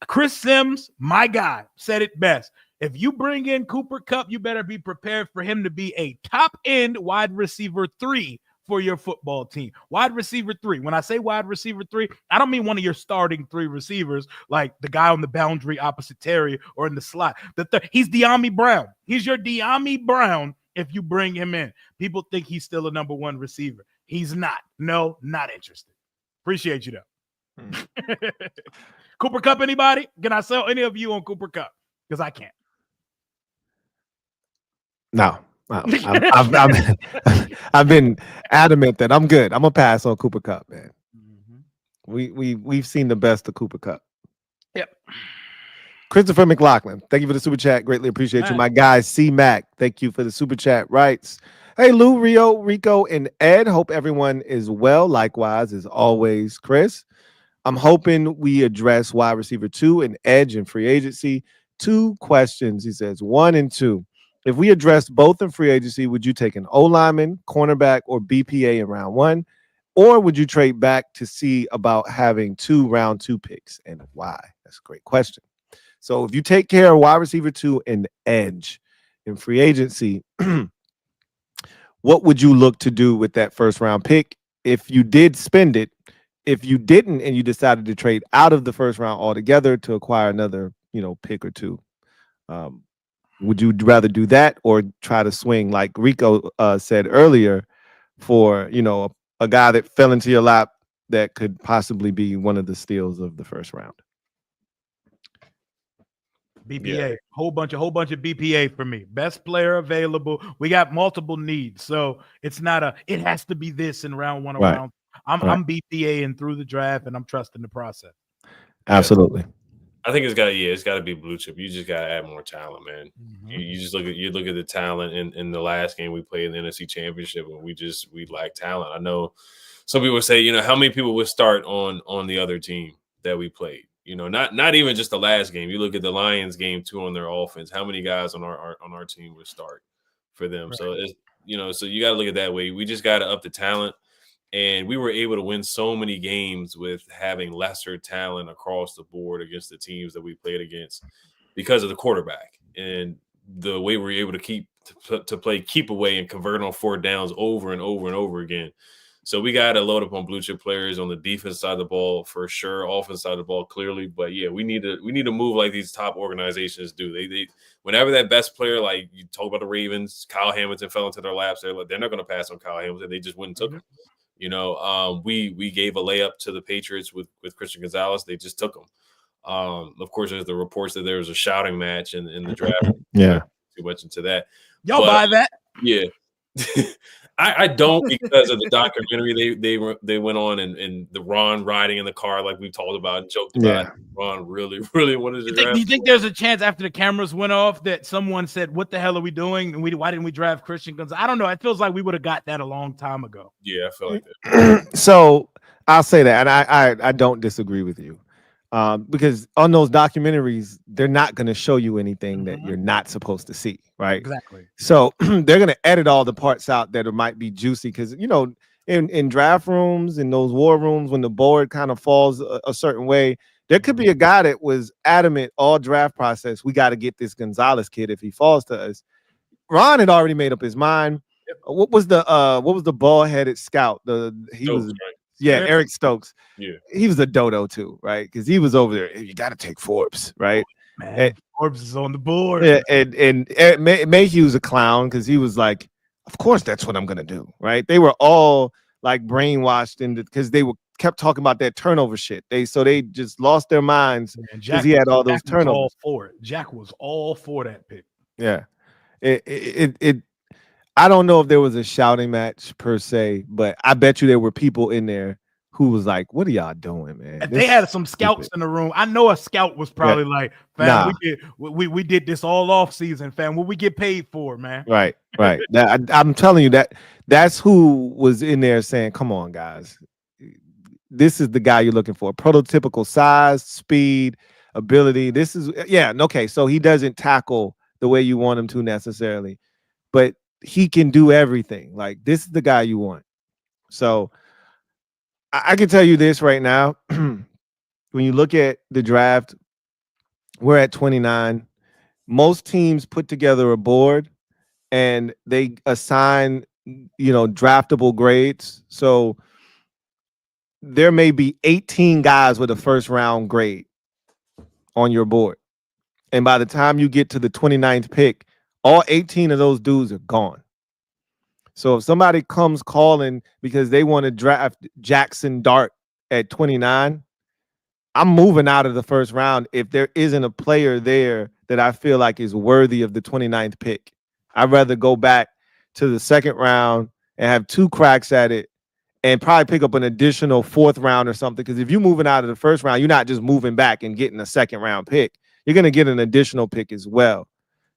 Chris Sims, my guy, said it best. If you bring in Cooper Kupp, you better be prepared for him to be a top end wide receiver 3 for your football team. Wide receiver 3. When I say wide receiver 3, I don't mean one of your starting 3 receivers like the guy on the boundary opposite Terry or in the slot. He's De'Ami Brown. He's your De'Ami Brown if you bring him in. People think he's still a number 1 receiver. He's not. No, not interested. Appreciate you though. Cooper Kupp, anybody? Can I sell any of you on Cooper Kupp? Because I can't. No. I've been adamant that I'm good. I'm gonna pass on Cooper Kupp, man. We've seen the best of Cooper Kupp. Yep. Christopher McLaughlin, thank you for the super chat. Greatly appreciate you. My guy C Mac, thank you for the super chat. Writes, hey Lou, Rio, Rico, and Ed. Hope everyone is well. Likewise, as always, Chris. I'm hoping we address wide receiver 2 and edge and free agency. 2 questions, he says, 1 and 2. If we address both in free agency, would you take an O-lineman, cornerback, or BPA in round 1? Or would you trade back to see about having 2 round 2 picks and why? That's a great question. So if you take care of wide receiver 2 and edge in free agency, what would you look to do with that first round pick if you did spend it? If you didn't and you decided to trade out of the first round altogether to acquire another, pick or 2, would you rather do that or try to swing like Rico said earlier for, a guy that fell into your lap that could possibly be one of the steals of the first round? BPA, whole bunch of BPA for me. Best player available. We got multiple needs, so it's not it has to be this in round 1 or round. I'm BPA and through the draft, and I'm trusting the process. Absolutely. Yeah. I think it's got to be blue chip. You just got to add more talent, man. You just look at the talent in the last game we played in the NFC Championship, and we lack talent. I know some people say, how many people would start on the other team that we played? Not even just the last game. You look at the Lions game too on their offense. How many guys on our team would start for them? Right. So it's, so you got to look at it that way. We just got to up the talent. And we were able to win so many games with having lesser talent across the board against the teams that we played against because of the quarterback and the way we were able to play keep away and convert on 4th downs over and over and over again. So we got to load up on blue chip players on the defense side of the ball for sure, offense side of the ball clearly. But yeah, we need to move like these top organizations do. They whenever that best player, like you talk about the Ravens, Kyle Hamilton fell into their laps. They're not going to pass on Kyle Hamilton. They just wouldn't took him. We gave a layup to the Patriots with Christian Gonzalez. They just took him. Of course, there's the reports that there was a shouting match in the draft. Yeah, too much into that. Y'all buy that? Yeah. I don't, because of the documentary they went on and the Ron riding in the car like we talked about and joked about. Ron really wanted to draft. Do you think there's a chance after the cameras went off that someone said, "What the hell are we doing? And why didn't we draft Christian Gonzalez?" I don't know. It feels like we would have got that a long time ago. Yeah, I feel like that. So I'll say that, and I don't disagree with you. Because on those documentaries, they're not going to show you anything that you're not supposed to see, right? Exactly. So they're going to edit all the parts out that might be juicy because, in draft rooms, in those war rooms, when the board kind of falls a certain way, there could be a guy that was adamant all draft process. We got to get this Gonzalez kid if he falls to us. Ron had already made up his mind. Yep. What was the bald-headed scout? Eric Stokes. Yeah, he was a dodo too, right? Because he was over there. You got to take Forbes, right? Man, Forbes is on the board. Yeah, and Mayhew's a clown because he was like, of course that's what I'm gonna do, right? They were all like brainwashed because they kept talking about that turnover shit. They just lost their minds because he had all those turnovers. All for it. Jack was all for that pick. Yeah, it I don't know if there was a shouting match per se, but I bet you there were people in there who was like, "What are y'all doing, man?" They had some scouts in the room. I know a scout was probably like, "Fam, we did this all off season, fam. What we get paid for, man?" Right. I'm telling you that's who was in there saying, "Come on, guys, this is the guy you're looking for. Prototypical size, speed, ability. This is okay. So he doesn't tackle the way you want him to necessarily, but he can do everything. Like this is the guy you want." So I can tell you this right now. When you look at the draft, we're at 29. Most teams put together a board and they assign, draftable grades. So there may be 18 guys with a first round grade on your board. And by the time you get to the 29th pick, all 18 of those dudes are gone. So if somebody comes calling because they want to draft Jackson Dart at 29, I'm moving out of the first round if there isn't a player there that I feel like is worthy of the 29th pick. I'd rather go back to the second round and have 2 cracks at it and probably pick up an additional 4th round or something. Because if you're moving out of the first round, you're not just moving back and getting a second round pick. You're going to get an additional pick as well.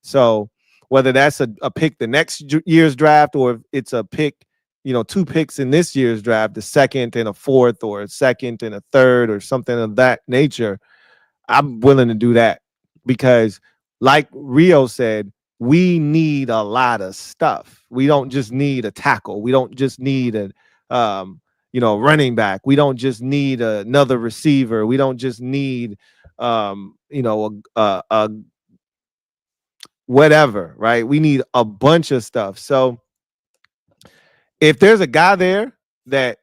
So whether that's a pick the next year's draft or if it's a pick, 2 picks in this year's draft, the 2nd and a 4th or a 2nd and a 3rd or something of that nature, I'm willing to do that because like Rio said, we need a lot of stuff. We don't just need a tackle. We don't just need a running back. We don't just need another receiver. We don't just need whatever, right? We need a bunch of stuff. So if there's a guy there that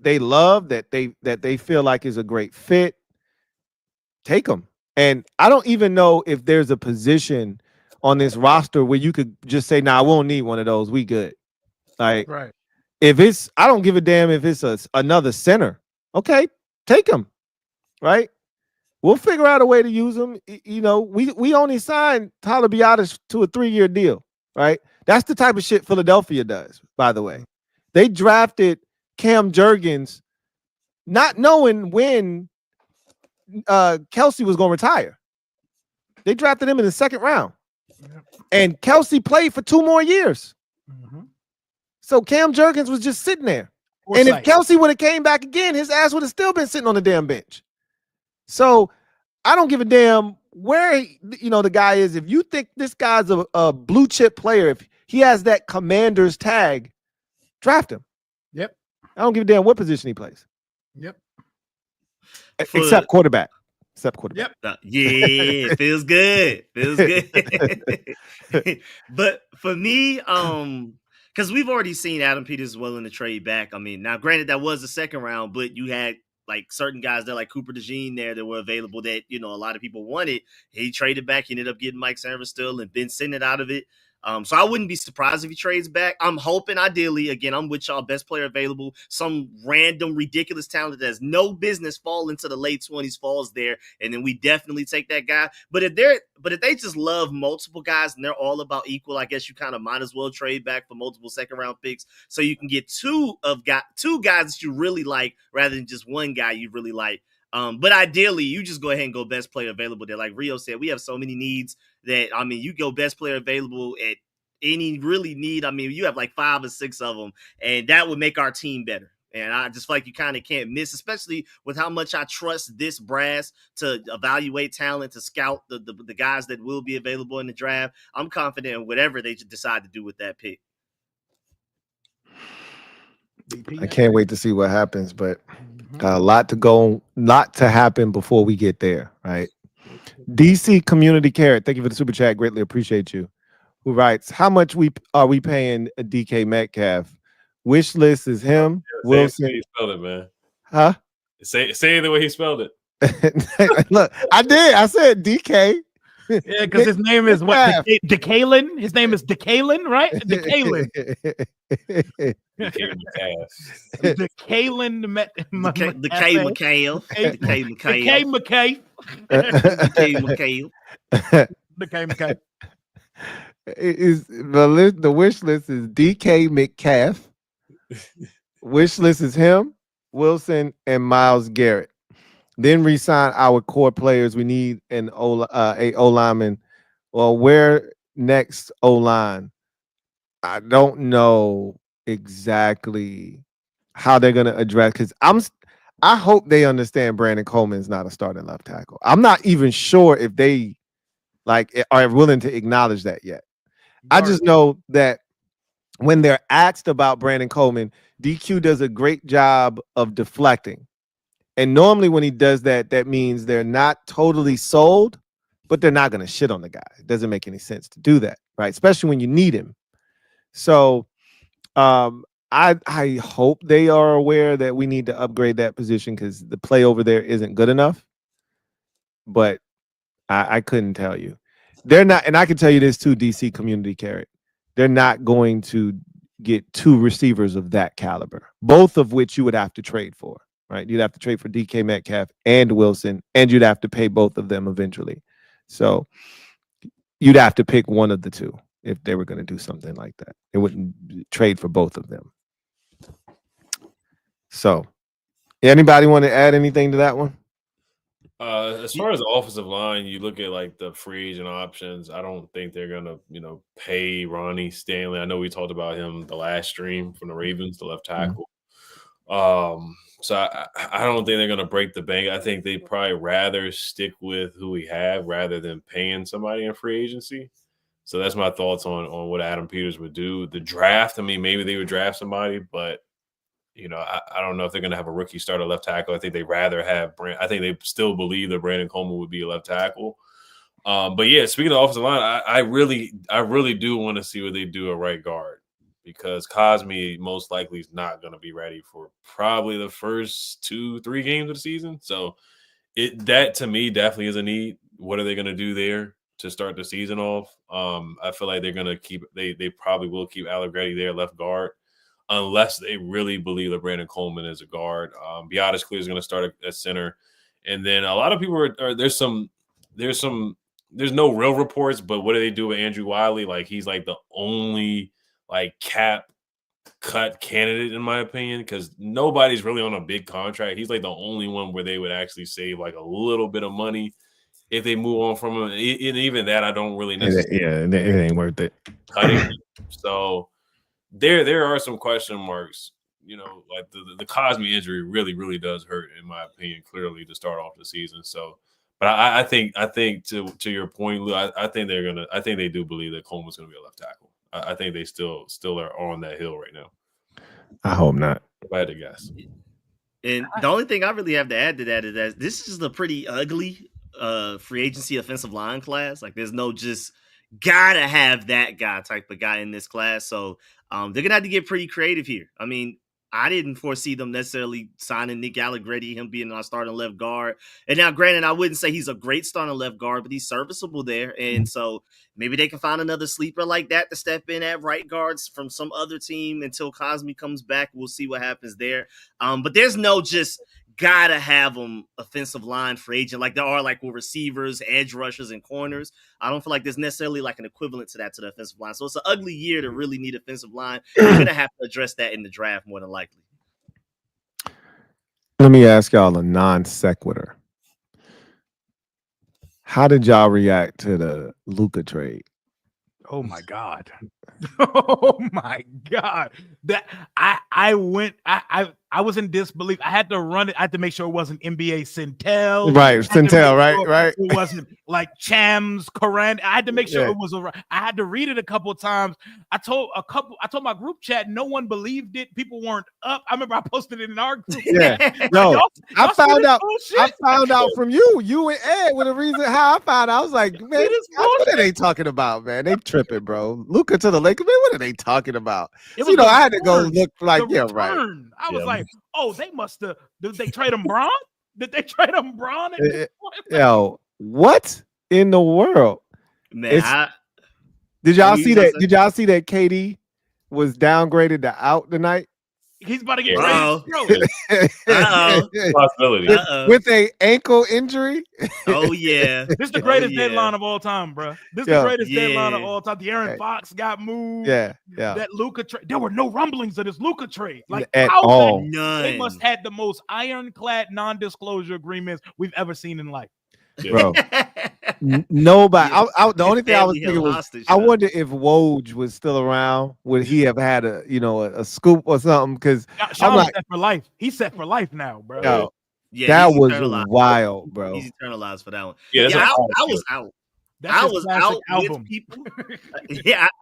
they love, that they feel like is a great fit, take him. And I don't even know if there's a position on this roster where you could just say, "Nah, we won't need one of those. We good." Like, right. If it's, I don't give a damn if it's another center. Okay, take him. Right. We'll figure out a way to use him. We only signed Tyler Biadasz to a 3-year deal. Right. That's the type of shit Philadelphia does, by the way. They drafted Cam Jurgens not knowing when Kelsey was going to retire. They drafted him in the 2nd round. And Kelsey played for 2 more years. Mm-hmm. So Cam Jurgens was just sitting there. And if Kelsey would have came back again, his ass would have still been sitting on the damn bench. So I don't give a damn where the guy is. If you think this guy's a blue chip player, if he has that Commander's tag, draft him. Yep. I don't give a damn what position he plays. Yep. Except quarterback. Yep. Yeah, feels good. But for me, because we've already seen Adam Peters willing to trade back. I mean, now granted that was the 2nd round, but you had like certain guys there, like Cooper DeJean there, that were available that a lot of people wanted. He traded back. He ended up getting Mike Sanford still and Ben Sinnott out of it. So I wouldn't be surprised if he trades back. I'm hoping, ideally, again, I'm with y'all, best player available, some random ridiculous talent that has no business falling to the late 20s falls there, and then we definitely take that guy. But if they just love multiple guys and they're all about equal, I guess you kind of might as well trade back for multiple 2nd round picks so you can get two guys that you really like rather than just one guy you really like. But ideally, you just go ahead and go best player available there. Like Rio said, we have so many needs that, you go best player available at any really need. You have like 5 or 6 of them, and that would make our team better. And I just feel like you kind of can't miss, especially with how much I trust this brass to evaluate talent, to scout the guys that will be available in the draft. I'm confident in whatever they decide to do with that pick. I can't wait to see what happens, but got a lot to happen before we get there, right? DC Community Carrot, thank you for the super chat. Greatly appreciate you. Who writes, how much are we paying a DK Metcalf? Wish list is him, Wilson. He spelled it, man. Huh? Say it the way he spelled it. Look, I did. I said DK. Yeah, because his name is what? Decalin? His name is Decalin, right? Decalin. Decay McCaff. Decalin McCabe. Is the wish list is DK McCaff. Wish list is him, Wilson, and Myles Garrett. Then resign our core players. We need a O lineman. Well, where next O line? I don't know exactly how they're going to address, because I hope they understand Brandon Coleman is not a starting left tackle. I'm not even sure if they are willing to acknowledge that yet. I just know that when they're asked about Brandon Coleman, DQ does a great job of deflecting. And normally when he does that, that means they're not totally sold, but they're not going to shit on the guy. It doesn't make any sense to do that, right? Especially when you need him. So I hope they are aware that we need to upgrade that position, because the play over there isn't good enough. But I couldn't tell you. They're not, and I can tell you this too, DC community Garrett. They're not going to get two receivers of that caliber, both of which you would have to trade for, right? You'd have to trade for DK Metcalf and Wilson, and you'd have to pay both of them eventually. So you'd have to pick one of the two if they were going to do something like that. They wouldn't trade for both of them. So anybody want to add anything to that one? As far as the offensive line, you look at like the free agent options. I don't think they're gonna, pay Ronnie Stanley. I know we talked about him the last stream from the Ravens, the left tackle. So I don't think they're gonna break the bank. I think they'd probably rather stick with who we have rather than paying somebody in free agency. So that's my thoughts on what Adam Peters would do. The draft, I mean, maybe they would draft somebody, but I don't know if they're going to have a rookie starter left tackle. I think they'd rather have I think they still believe that Brandon Coleman would be a left tackle. But yeah, speaking of the offensive line, I really do want to see what they do at right guard, because Cosme most likely is not going to be ready for probably the first 2-3 games of the season. So that to me definitely is a need. What are they going to do there to start the season off? I feel like they're going to they probably will keep Allegretti there left guard, unless they really believe that Brandon Coleman is a guard. Beatis Clear is going to start at center. And then a lot of people there's no real reports, but what do they do with Andrew Wiley? Like, he's like the only cap cut candidate, in my opinion, because nobody's really on a big contract. He's like the only one where they would actually save like a little bit of money if they move on from him. And even that, I don't really necessarily. Yeah, it ain't worth it. Cutting. So there are some question marks. Like the Cosme injury really, really does hurt, in my opinion, clearly, to start off the season. So, but I think to your point, Lou, I think they do believe that Coleman's going to be a left tackle. I think they still are on that hill right now. I hope not. If I had to guess. And the only thing I really have to add to that is that this is a pretty ugly free agency offensive line class. Like, there's no just gotta have that guy type of guy in this class. So they're gonna have to get pretty creative here. I mean, I didn't foresee them necessarily signing Nick Allegretti, him being our starting left guard. And now, granted, I wouldn't say he's a great starting left guard, but he's serviceable there. And so maybe they can find another sleeper like that to step in at right guards from some other team until Cosme comes back. We'll see what happens there. But there's no just gotta have them offensive line free agent like there are like with receivers, edge rushers, and corners. I don't feel like there's necessarily like an equivalent to that to the offensive line. So it's an ugly year to really need offensive line. You're gonna have to address that in the draft more than likely. Let me ask y'all a non sequitur. How did y'all react to the Luka trade? Oh my God. Oh my God. That I was in disbelief. I had to run it. I had to make sure it wasn't NBA Centel. Right, Centel, right. It wasn't like Chams, Coran. I had to make sure it was I had to read it a couple of times. I told my group chat, no one believed it. People weren't up. I remember I posted it in our group. Yeah. No, I found out from you and Ed with a reason how I found out. I was like, man, what are they talking about, man? They tripping, bro. Luka to the Lakers, man, what are they talking about? I had to go look like, right. I was like, oh, they must have. Did they trade him Braun? Did they trade him Braun? Yo, what? in the world? Man, did y'all see that? Did y'all see that KD was downgraded to out tonight? He's about to get traded. Possibility. With a ankle injury. Oh yeah, this is the greatest deadline of all time, bro. This is the greatest deadline of all time. The Aaron Fox got moved. Yeah. That Luka trade. There were no rumblings of this Luka trade, like at all. None. They must have had the most ironclad non-disclosure agreements we've ever seen in life, bro. Nobody. The only thing I was thinking was, I wonder if Woj was still around. Would he have had a scoop or something? Because I'm like, set for life. He's set for life now, bro. That was wild, bro. He's eternalized for that one. Yeah, I was out. I was out with people.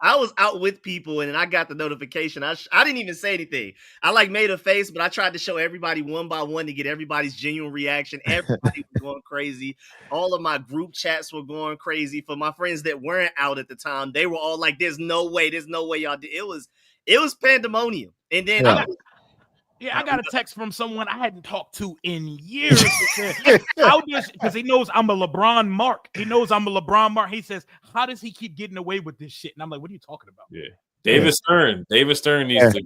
I was out with people, and then I got the notification. I didn't even say anything. I made a face, but I tried to show everybody one by one to get everybody's genuine reaction. Everybody was going crazy. All of my group chats were going crazy. For my friends that weren't out at the time, they were all like, "There's no way y'all did." It was pandemonium. And then I got a text from someone I hadn't talked to in years. Because he knows I'm a LeBron mark. He says, how does he keep getting away with this shit? And I'm like, what are you talking about? Yeah. David Stern needs to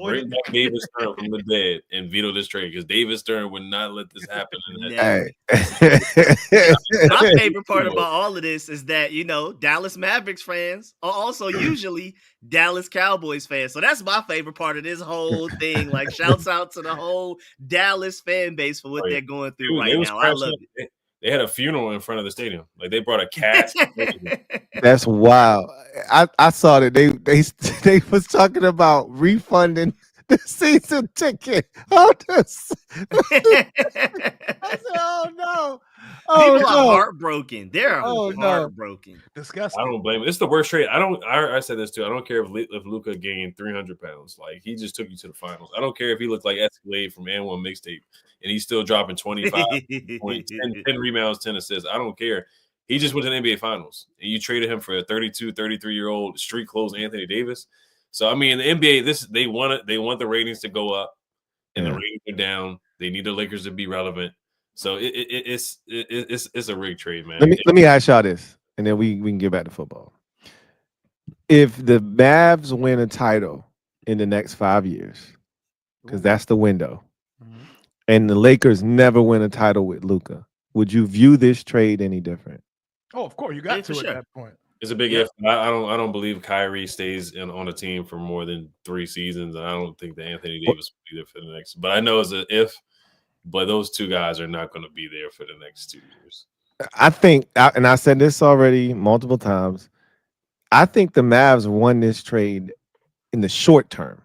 bring back David Stern from the dead and veto this trade, because David Stern would not let this happen. My favorite part about all of this is that, Dallas Mavericks fans are also usually Dallas Cowboys fans. So that's my favorite part of this whole thing. Like, shouts out to the whole Dallas fan base for what they're going through right now. I love it. They had a funeral in front of the stadium. Like, they brought a cat. That's wild. I saw that they was talking about refunding the season ticket. I said, oh no. People are heartbroken. They're heartbroken. Disgusting. I don't blame it. It's the worst trade. I said this too. I don't care if Luka gained 300 pounds. Like, he just took you to the finals. I don't care if he looked like Escalade from N1 Mixtape and he's still dropping 25 points, 10 rebounds, 10 assists. I don't care. He just went to the NBA Finals, and you traded him for a 32, 33-year-old street clothes Anthony Davis. So, I mean, the NBA, they want the ratings to go up, and the ratings are down. They need the Lakers to be relevant. So it's a rigged trade, man. Let me ask y'all this, and then we can get back to football. If the Mavs win a title in the next 5 years, because that's the window, and the Lakers never win a title with Luka, would you view this trade any different? Oh, of course, you got to at that point. It's a big if. I don't believe Kyrie stays on a team for more than 3 seasons, and I don't think that Anthony Davis will be there for the next. But I know it's an if. But those two guys are not going to be there for the next 2 years. I think, and I said this already multiple times, I think the Mavs won this trade in the short term.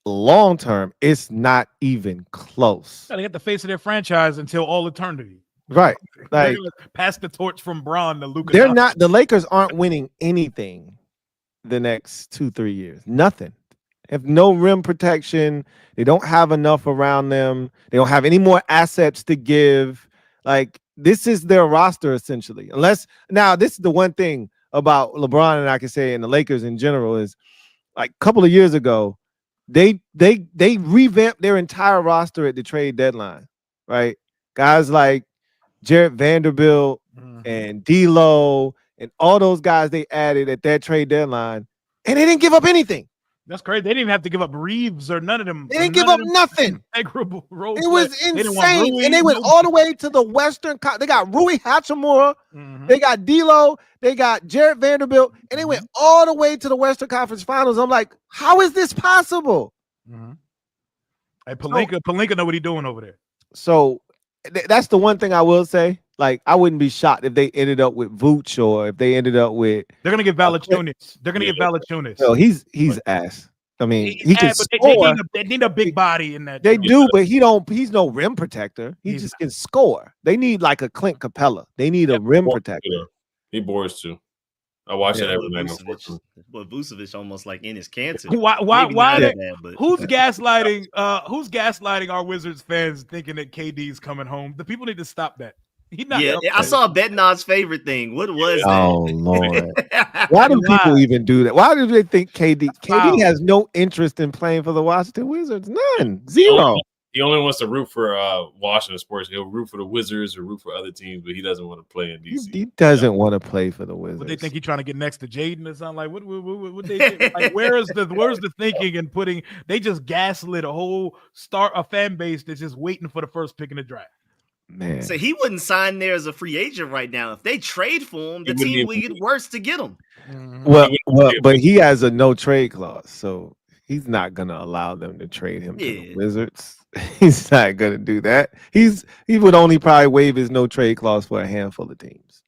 Long term, it's not even close. They got the face of their franchise until all eternity. Right. Like, pass the torch from Bron to Luka. They're not. The Lakers aren't winning anything the next 2-3 years. Nothing. They have no rim protection. They don't have enough around them. They don't have any more assets to give. Like, this is their roster essentially. Now, this is the one thing about LeBron, and I can say, and the Lakers in general, is like a couple of years ago, they revamped their entire roster at the trade deadline, right? Guys like Jarrett Vanderbilt and D'Lo and all those guys they added at that trade deadline, and they didn't give up anything. That's crazy. They didn't even have to give up Reeves or none of them. They didn't give up nothing. It was insane. And they went all the way to the Western. They got Rui Hachimura. They got D'Lo. They got Jarrett Vanderbilt. And they went all the way to the Western Conference Finals. I'm like, how is this possible? Hey, Pelinka know what he's doing over there. So that's the one thing I will say. Like, I wouldn't be shocked if they ended up with Vooch, or if they ended up with. They're gonna get Valanciunas. They're gonna get Valanciunas. No, he's ass. I mean, he can score. They need a big body in that. They do, but he's no rim protector. He just can score. They need like a Clint Capella. They need a rim protector. He bores too. I watch it every night. But Vucevic almost like in his cancer. Why? Who's gaslighting? Who's gaslighting our Wizards fans thinking that KD's coming home? The people need to stop that. I saw Bednard's favorite thing. What was that? Oh Lord! Why do people even do that? Why do they think KD has no interest in playing for the Washington Wizards? None. Zero. He only wants to root for Washington sports. He'll root for the Wizards or root for other teams, but he doesn't want to play in DC. He doesn't want to play for the Wizards. Would they think he's trying to get next to Jaden or something? Like, what they think? Like, where's the thinking and putting? They just gaslit a fan base that's just waiting for the first pick in the draft. Man, so he wouldn't sign there as a free agent right now. If they trade for him, the team would get worse to get him. Well, but he has a no trade clause, so he's not gonna allow them to trade him to the Wizards. He's not gonna do that. He would only probably waive his no trade clause for a handful of teams.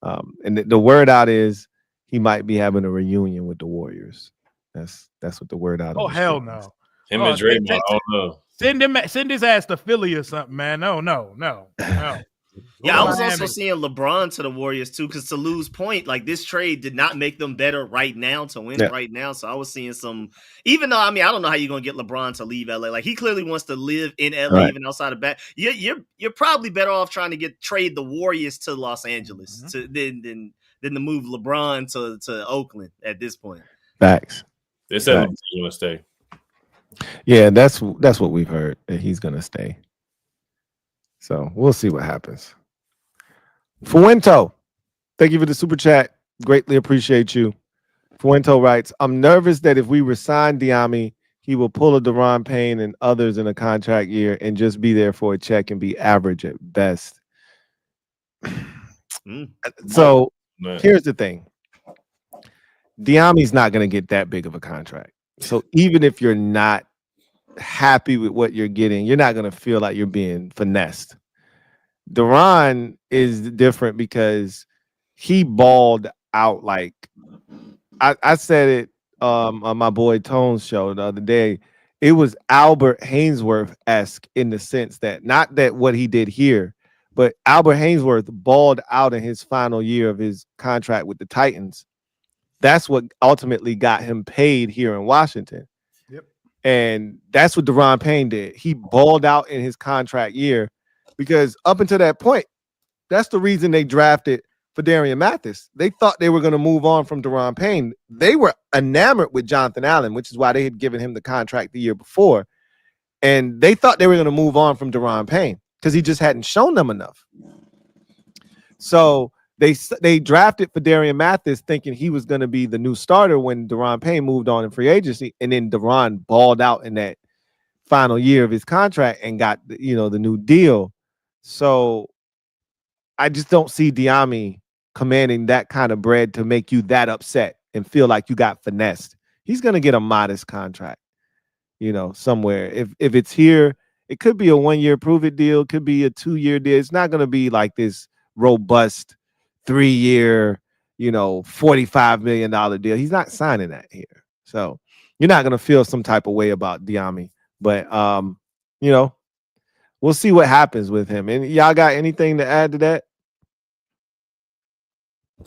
And the word out is he might be having a reunion with the Warriors. That's what the word out. Oh hell no! Him and Draymond, I don't know. Send his ass to Philly or something, man. No. Yeah, I was also seeing LeBron to the Warriors too, because to Lou's point, like this trade did not make them better right now to win right now. So I was seeing some, even though I don't know how you're gonna get LeBron to leave LA. Like he clearly wants to live in LA, even outside of back. You're probably better off trying to trade the Warriors to Los Angeles than to move LeBron to Oakland at this point. Facts. They said he's gonna stay. Yeah, that's what we've heard, that he's gonna stay. So we'll see what happens. Fuento, thank you for the super chat. Greatly appreciate you. Fuento writes, I'm nervous that if we resign Diami, he will pull a Deron Payne and others in a contract year and just be there for a check and be average at best. So here's the thing. Diami's not going to get that big of a contract. So even if you're not happy with what you're getting, you're not going to feel like you're being finessed. Deron is different because he balled out. Like I said it on my boy Tone's show the other day. It was Albert Hainsworth-esque in the sense that not that what he did here, but Albert Hainsworth balled out in his final year of his contract with the Titans. That's what ultimately got him paid here in Washington. Yep. And that's what Deron Payne did. He balled out in his contract year because up until that point, that's the reason they drafted Phidarian Mathis. They thought they were going to move on from Deron Payne. They were enamored with Jonathan Allen, which is why they had given him the contract the year before. And they thought they were going to move on from Deron Payne because he just hadn't shown them enough. So they drafted Phidarian Mathis thinking he was going to be the new starter when Deron Payne moved on in free agency, and then Deron balled out in that final year of his contract and got the new deal. So I just don't see Diami commanding that kind of bread to make you that upset and feel like you got finessed. He's going to get a modest contract, somewhere. If it's here, it could be a 1-year prove it deal, could be a 2-year deal. It's not going to be like this robust 3-year, $45 million deal. He's not signing that here. So you're not going to feel some type of way about Diami. But, we'll see what happens with him. And y'all got anything to add to that?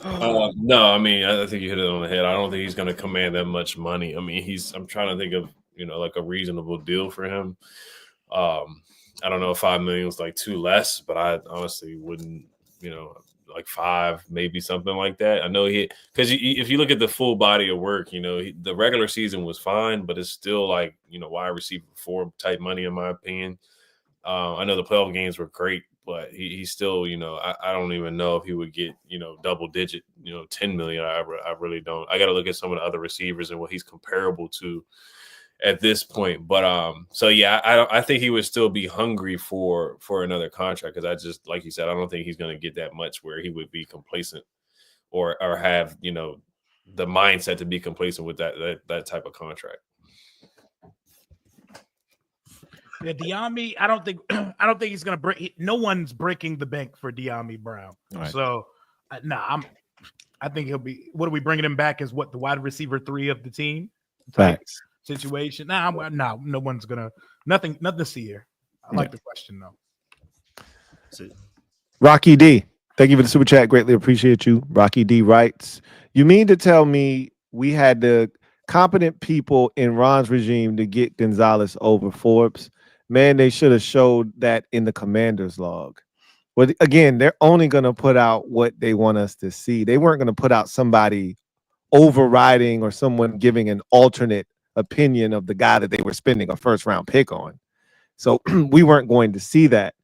No, I think you hit it on the head. I don't think he's going to command that much money. I'm trying to think of, like a reasonable deal for him. I don't know if $5 million is like too less, but I honestly wouldn't, like 5, maybe something like that. I know because if you look at the full body of work, the regular season was fine, but it's still like, wide receiver 4 type money, in my opinion. I know the playoff games were great, but he's still, I don't even know if he would get, double digit, 10 million. I really don't. I got to look at some of the other receivers and what he's comparable to at this point. But so yeah, I think he would still be hungry for another contract, because I just, like you said, I don't think he's going to get that much where he would be complacent or have the mindset to be complacent with that type of contract. Yeah, Diami, I don't think he's gonna break. No one's breaking the bank for Diami Brown. Right. So, I think he'll be. What are we bringing him back as? What, the wide receiver 3 of the team? Facts. Situation. No one's gonna. Nothing to see here. I like the question though. Rocky D, thank you for the super chat. Greatly appreciate you. Rocky D writes, you mean to tell me we had the competent people in Ron's regime to get Gonzalez over Forbes? Man, they should have showed that in the commander's log. But again, they're only going to put out what they want us to see. They weren't going to put out somebody overriding or someone giving an alternate opinion of the guy that they were spending a first round pick on. So we weren't going to see that.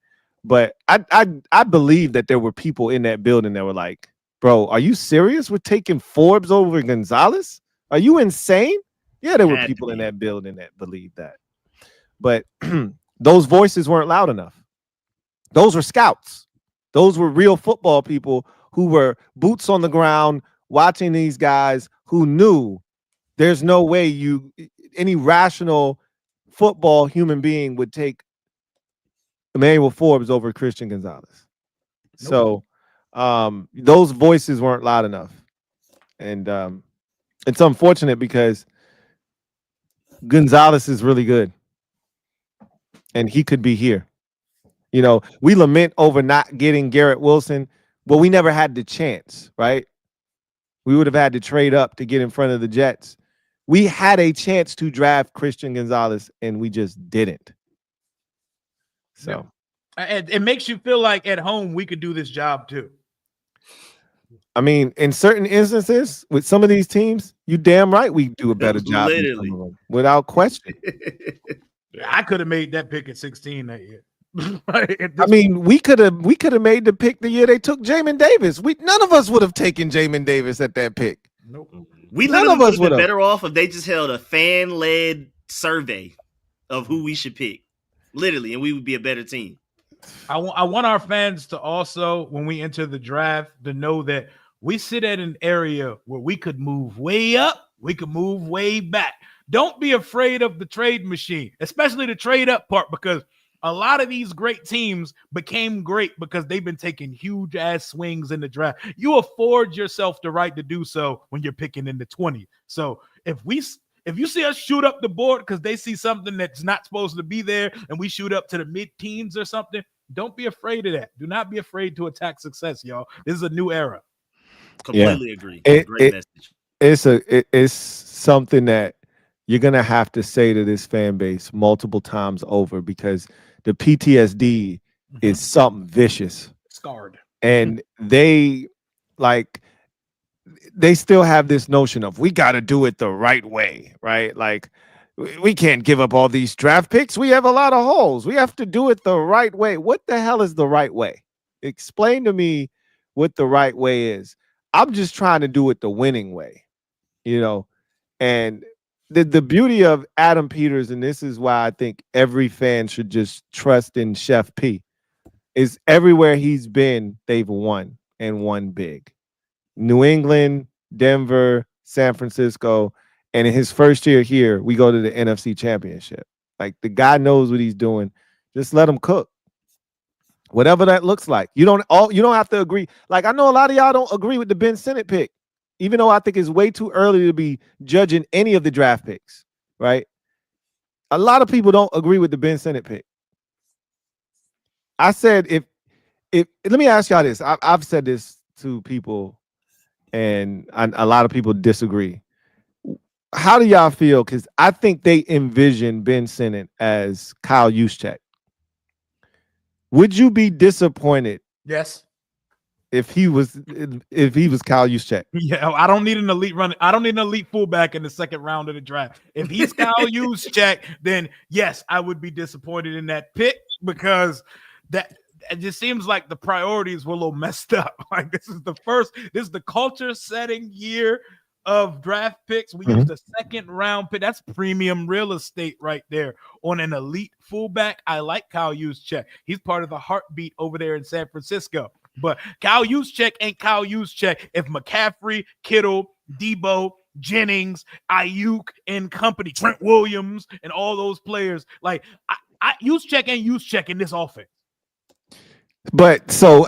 But I believe that there were people in that building that were like, bro, are you serious? We're taking Forbes over Gonzalez? Are you insane? Yeah, there were people in that building that believed that. But those voices weren't loud enough. Those were scouts. Those were real football people who were boots on the ground watching these guys who knew there's no way any rational football human being would take Emmanuel Forbes over Christian Gonzalez. Nope. So those voices weren't loud enough. And it's unfortunate because Gonzalez is really good. And he could be here. You know, we lament over not getting Garrett Wilson. Well, we never had the chance, right? We would have had to trade up to get in front of the Jets. We had a chance to draft Christian Gonzalez, and we just didn't. So it makes you feel like at home we could do this job too. I mean, in certain instances with some of these teams, you damn right we do a better job than some of them, without question. I could have made that pick at 16 that year. I mean, we could have made the pick the year they took Jamin Davis. None of us would have taken Jamin Davis at that pick. Nope. We none of us would have been better off if they just held a fan-led survey of who we should pick, literally, and we would be a better team. I want our fans to also, when we enter the draft, to know that we sit at an area where we could move way up, we could move way back. Don't be afraid of the trade machine, especially the trade up part, because a lot of these great teams became great because they've been taking huge ass swings in the draft. You afford yourself the right to do so when you're picking in the 20s. So if you see us shoot up the board because they see something that's not supposed to be there and we shoot up to the mid-teens or something, don't be afraid of that. Do not be afraid to attack success, y'all. This is a new era. Completely agree. Great message. It's something that you're going to have to say to this fan base multiple times over, because the PTSD is something vicious. Scarred. And they still have this notion of we got to do it the right way, right? Like, we can't give up all these draft picks. We have a lot of holes. We have to do it the right way. What the hell is the right way? Explain to me what the right way is. I'm just trying to do it the winning way, you know? And the beauty of Adam Peters, and this is why I think every fan should just trust in Chef P, is everywhere he's been, they've won, and won big. New England, Denver, San Francisco, and in his first year here, we go to the NFC Championship. Like, the guy knows what he's doing. Just let him cook. Whatever that looks like. You don't have to agree. Like, I know a lot of y'all don't agree with the Ben Sinnott pick, even though I think it's way too early to be judging any of the draft picks, right? A lot of people don't agree with the Ben Sinnott pick. I said, if let me ask y'all this. I've said this to people, and a lot of people disagree. How do y'all feel? Because I think they envision Ben Sinnott as Kyle Juszczyk. Would you be disappointed? Yes. If he was Kyle Juszczyk. Yeah, I don't need an elite run. I don't need an elite fullback in the second round of the draft. If he's Kyle Juszczyk, then yes, I would be disappointed in that pick, because it just seems like the priorities were a little messed up. Like, this is the culture setting year of draft picks. We use the second round pick. That's premium real estate right there on an elite fullback. I like Kyle Juszczyk. He's part of the heartbeat over there in San Francisco. But Kyle Juszczyk ain't Kyle Juszczyk if McCaffrey, Kittle, Debo, Jennings, Ayuk and company, Trent Williams, and all those players. Like, Juszczyk ain't Juszczyk in this offense. But so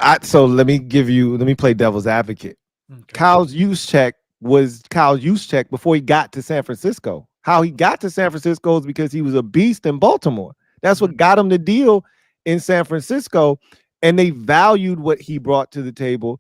let me play devil's advocate. Okay. Kyle Juszczyk was Kyle Juszczyk before he got to San Francisco. How he got to San Francisco is because he was a beast in Baltimore. That's what got him the deal in San Francisco, and they valued what he brought to the table.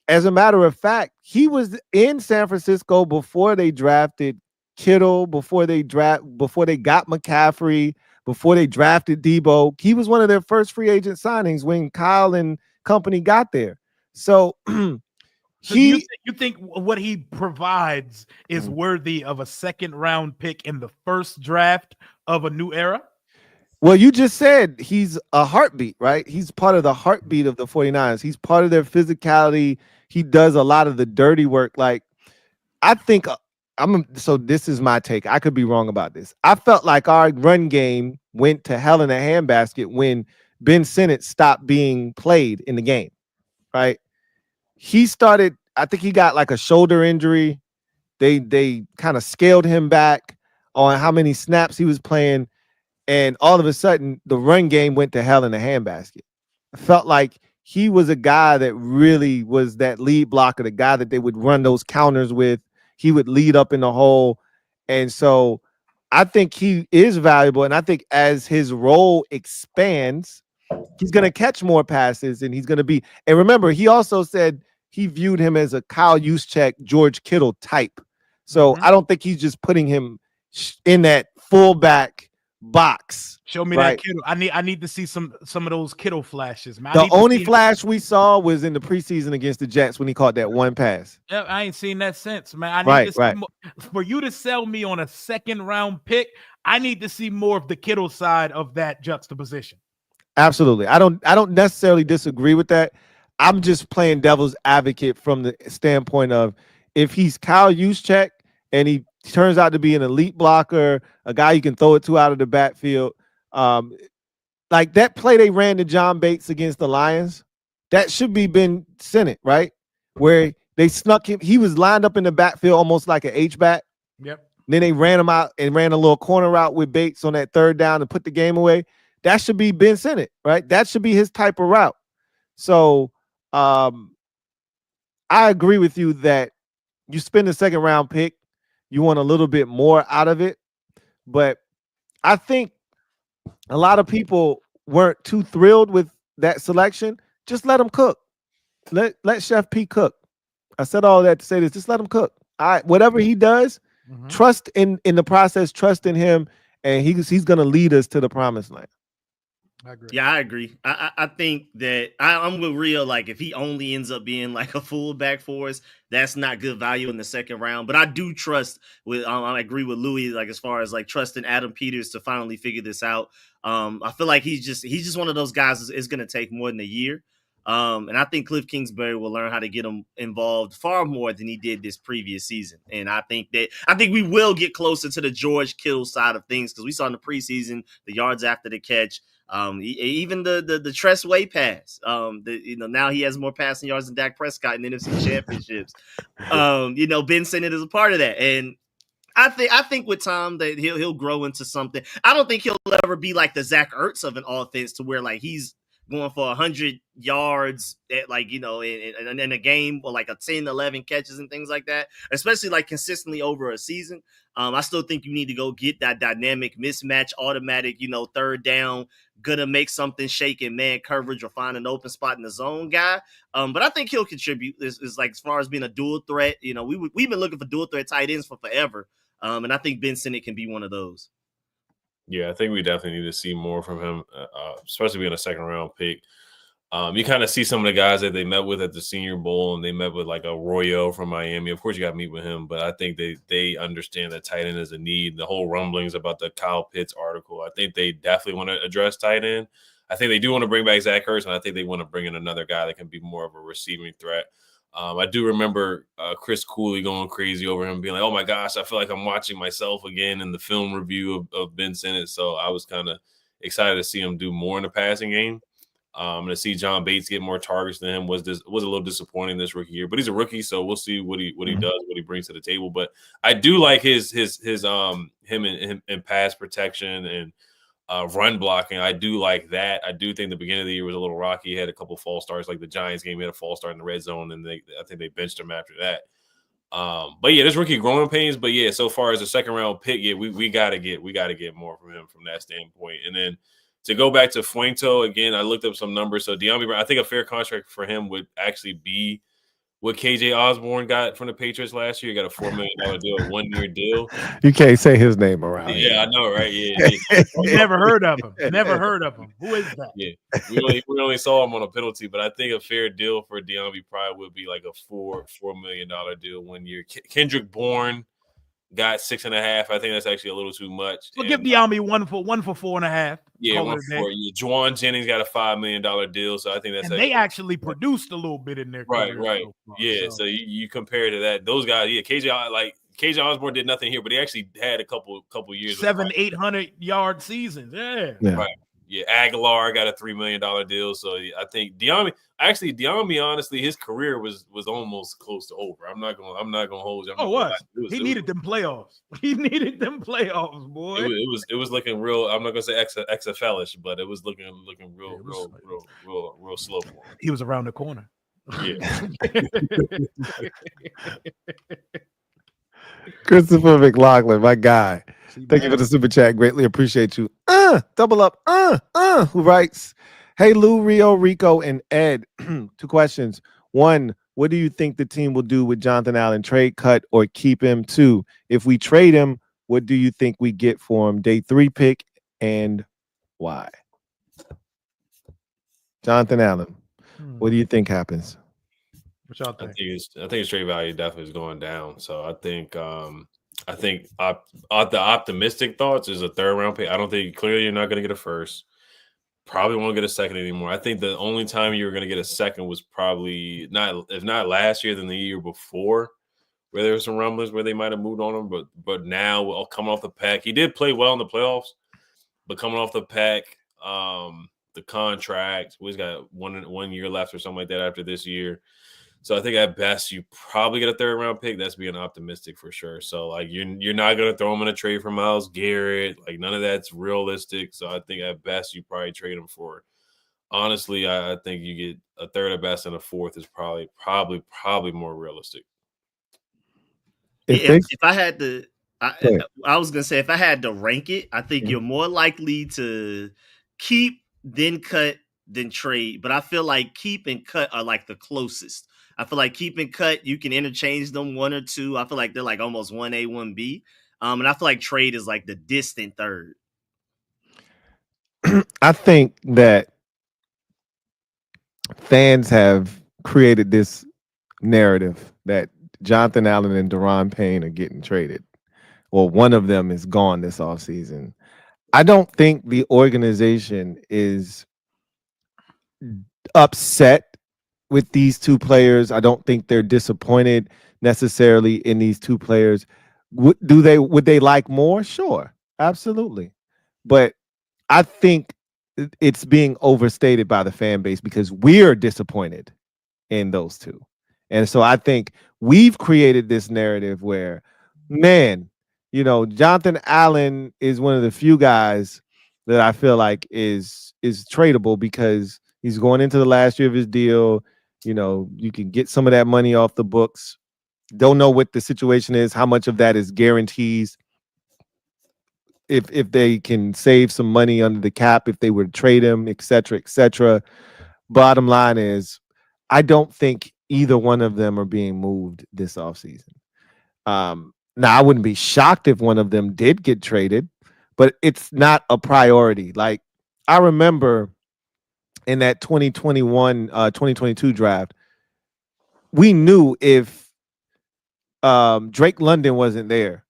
As a matter of fact, he was in San Francisco before they drafted Kittle, before they got McCaffrey, before they drafted Debo. He was one of their first free agent signings when Kyle and company got there. So you think what he provides is worthy of a second round pick in the first draft of a new era? Well, you just said he's a heartbeat, right? He's part of the heartbeat of the 49ers. He's part of their physicality. He does a lot of the dirty work. Like, I think so this is my take. I could be wrong about this. I felt like our run game went to hell in a handbasket when Ben Sinnott stopped being played in the game, right? He started, I think he got like a shoulder injury. They kind of scaled him back on how many snaps he was playing. And all of a sudden, the run game went to hell in a handbasket. I felt like he was a guy that really was that lead blocker, the guy that they would run those counters with. He would lead up in the hole. And so I think he is valuable. And I think as his role expands, he's going to catch more passes and he's going to be. And remember, he also said he viewed him as a Kyle Juszczyk, George Kittle type. So I don't think he's just putting him in that fullback box. Show me that Kittle. I need to see some of those Kittle flashes, man. The only flash we saw was in the preseason against the Jets when he caught that one pass. Yeah, I ain't seen that since, man. I need to see more. For you to sell me on a second round pick, I need to see more of the Kittle side of that juxtaposition. Absolutely. I don't necessarily disagree with that. I'm just playing devil's advocate from the standpoint of if he's Kyle Juszczyk and he turns out to be an elite blocker, a guy you can throw it to out of the backfield. Like that play they ran to John Bates against the Lions, that should be Ben Sinnott, right? Where they snuck him. He was lined up in the backfield almost like an H-back. Yep. Then they ran him out and ran a little corner route with Bates on that third down and put the game away. That should be Ben Sinnott, right? That should be his type of route. So I agree with you that you spend a second round pick, you want a little bit more out of it. But I think a lot of people weren't too thrilled with that selection. Just let him cook. Let Chef P cook. I said all that to say this. Just let him cook. All right, whatever he does, trust in the process, trust in him, and he's going to lead us to the promised land. I agree. Yeah, I agree. I think that I'm with Rio. Like, if he only ends up being like a fullback for us, that's not good value in the second round. But I do trust with. I agree with Louie. Like, as far as like trusting Adam Peters to finally figure this out. I feel like he's just one of those guys. It's going to take more than a year. And I think Cliff Kingsbury will learn how to get him involved far more than he did this previous season. And I think we will get closer to the George Kittle side of things because we saw in the preseason the yards after the catch. Even the Tress Way pass. Now he has more passing yards than Dak Prescott in NFC championships. Ben Sinnott is a part of that, and I think with time that he'll grow into something. I don't think he'll ever be like the Zach Ertz of an offense to where like he's going for 100 yards at in a game or like a 10, 11 catches and things like that, especially like consistently over a season. I still think you need to go get that dynamic mismatch, automatic, third down, gonna make something shake in man coverage or find an open spot in the zone guy. But I think he'll contribute. Is like as far as being a dual threat, we've been looking for dual threat tight ends for forever. And I think Ben Sinnott can be one of those. Yeah, I think we definitely need to see more from him, especially being a second round pick. You kind of see some of the guys that they met with at the Senior Bowl, and they met with like a Royo from Miami. Of course, you got to meet with him, but I think they understand that tight end is a need. The whole rumblings about the Kyle Pitts article, I think they definitely want to address tight end. I think they do want to bring back Zach Ertz, and I think they want to bring in another guy that can be more of a receiving threat. I do remember Chris Cooley going crazy over him, being like, oh, my gosh, I feel like I'm watching myself again in the film review of Ben Sinnott. So I was kind of excited to see him do more in the passing game. To see John Bates get more targets than him was a little disappointing this rookie year. But he's a rookie, so we'll see what he does, what he brings to the table. But I do like his him in pass protection and run blocking. I do like that. I do think the beginning of the year was a little rocky. He had a couple false starts, like the Giants game. He had a false start in the red zone, and I think they benched him after that. But yeah, there's rookie growing pains. But yeah, so far as a second round pick, yeah, we gotta get more from him from that standpoint. And then to go back to Fuento again, I looked up some numbers. So De'Ami Brown, I think a fair contract for him would actually be what KJ Osborne got from the Patriots last year. He got a $4 million deal, a 1-year deal. You can't say his name around. Yeah, I know, right? Yeah. Never heard of him. Never heard of him. Who is that? Yeah, we only saw him on a penalty, but I think a fair deal for De'Ami probably would be like a $4 million deal 1 year. Kendrick Bourne got 6.5. I think that's actually a little too much. We'll give Diami one for 4.5. Yeah, 1 for 4. Yeah, Juwan Jennings got a $5 million deal, so I think that's. And they actually produced a little bit in their career. Right. So far, yeah, so you compare to that, those guys. Yeah, KJ Osborne did nothing here, but he actually had a couple years. 700-800 yard seasons. Yeah. Right. Yeah, Aguilar got a $3 million deal. So I think Diami, honestly, his career was almost close to over. I'm not gonna hold you. He needed them playoffs. He needed them playoffs, boy. It was looking real. I'm not gonna say XFL-ish, but it was looking real slow for him. He was around the corner. Yeah. Christopher McLaughlin, my guy. Thank you for the super chat. Greatly appreciate you. Double up. Who writes? Hey, Lou, Rio, Rico, and Ed. 2 questions. 1, what do you think the team will do with Jonathan Allen? Trade, cut, or keep him? 2, if we trade him, what do you think we get for him? Day 3 pick, and why? Jonathan Allen, what do you think happens? What y'all think? I think his trade value definitely is going down. So I think the optimistic thoughts is a 3rd round pick. I don't think clearly you're not going to get a 1st. Probably won't get a 2nd anymore. I think the only time you were going to get a 2nd was probably if not last year, then the year before, where there were some rumblings where they might have moved on him. But now coming off the pack, he did play well in the playoffs, but coming off the pack, the contract, he's got 1 year left or something like that after this year. So I think at best you probably get a 3rd round pick. That's being optimistic for sure. So like you're not gonna throw him in a trade for Myles Garrett. Like none of that's realistic. So I think at best you probably trade him for. Honestly, I think you get a 3rd at best and a 4th is probably more realistic. If I had to, I was gonna say if I had to rank it, I think you're more likely to keep then cut than trade. But I feel like keep and cut are like the closest. I feel like keep and cut, you can interchange them 1 or 2. I feel like they're like almost 1A, 1B. And I feel like trade is like the distant 3rd. I think that fans have created this narrative that Jonathan Allen and Daron Payne are getting traded. Well, one of them is gone this offseason. I don't think the organization is upset with these 2 players. I don't think they're disappointed necessarily in these 2 players. Would they like more? Sure, absolutely. But I think it's being overstated by the fan base because we're disappointed in those 2. And so I think we've created this narrative where, man, Jonathan Allen is one of the few guys that I feel like is tradable because he's going into the last year of his deal. You can get some of that money off the books. Don't know what the situation is, how much of that is guarantees. If they can save some money under the cap, if they were to trade him, et cetera, et cetera. Bottom line is, I don't think either one of them are being moved this offseason. Now, I wouldn't be shocked if one of them did get traded, but it's not a priority. Like, I remember in that 2022 draft, we knew if Drake London wasn't there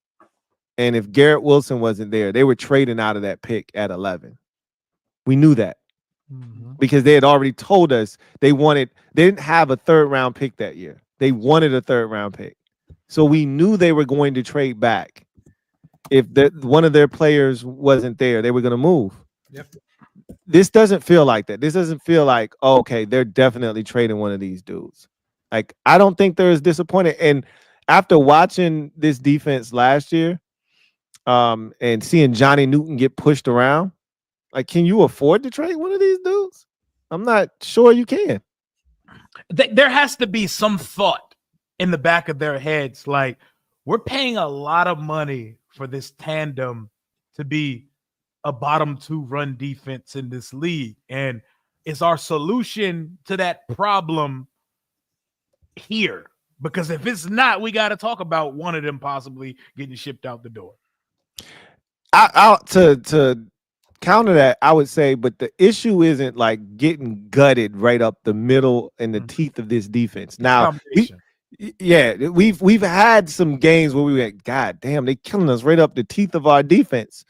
and if Garrett Wilson wasn't there, they were trading out of that pick at 11. We knew that because they had already told us they didn't have a 3rd round pick that year. They wanted a 3rd round pick. So we knew they were going to trade back. If one of their players wasn't there, they were going to move. Yep. This doesn't feel like that. This doesn't feel like, oh, okay, they're definitely trading one of these dudes. Like, I don't think they're as disappointed. And after watching this defense last year, and seeing Johnny Newton get pushed around, like, can you afford to trade one of these dudes? I'm not sure you can. There has to be some thought in the back of their heads. Like, we're paying a lot of money for this tandem to be a bottom 2 run defense in this league. And is our solution to that problem here? Because if it's not, we got to talk about one of them possibly getting shipped out the door. To counter that, I would say, but the issue isn't like getting gutted right up the middle and the teeth of this defense. Now, Yeah, we've had some games where we went, God damn, they killing us right up the teeth of our defense.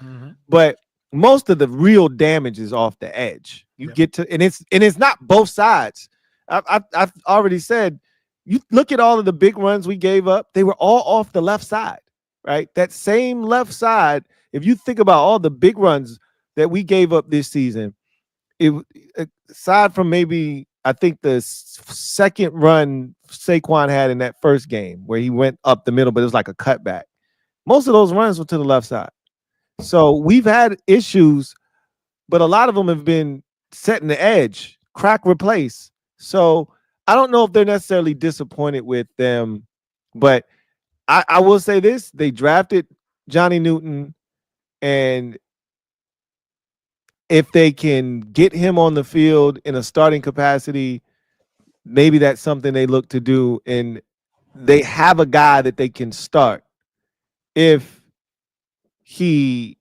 But most of the real damage is off the edge. You get to, and it's not both sides. I've already said, you look at all of the big runs we gave up, they were all off the left side, right? That same left side, if you think about all the big runs that we gave up this season, it aside from maybe I think the second run Saquon had in that first game where he went up the middle, but it was like a cutback. Most of those runs were to the left side. So we've had issues, but a lot of them have been setting the edge, crack, replace. So I don't know if they're necessarily disappointed with them, but I will say this: they drafted Johnny Newton, and if they can get him on the field in a starting capacity, maybe that's something they look to do. And they have a guy that they can start if they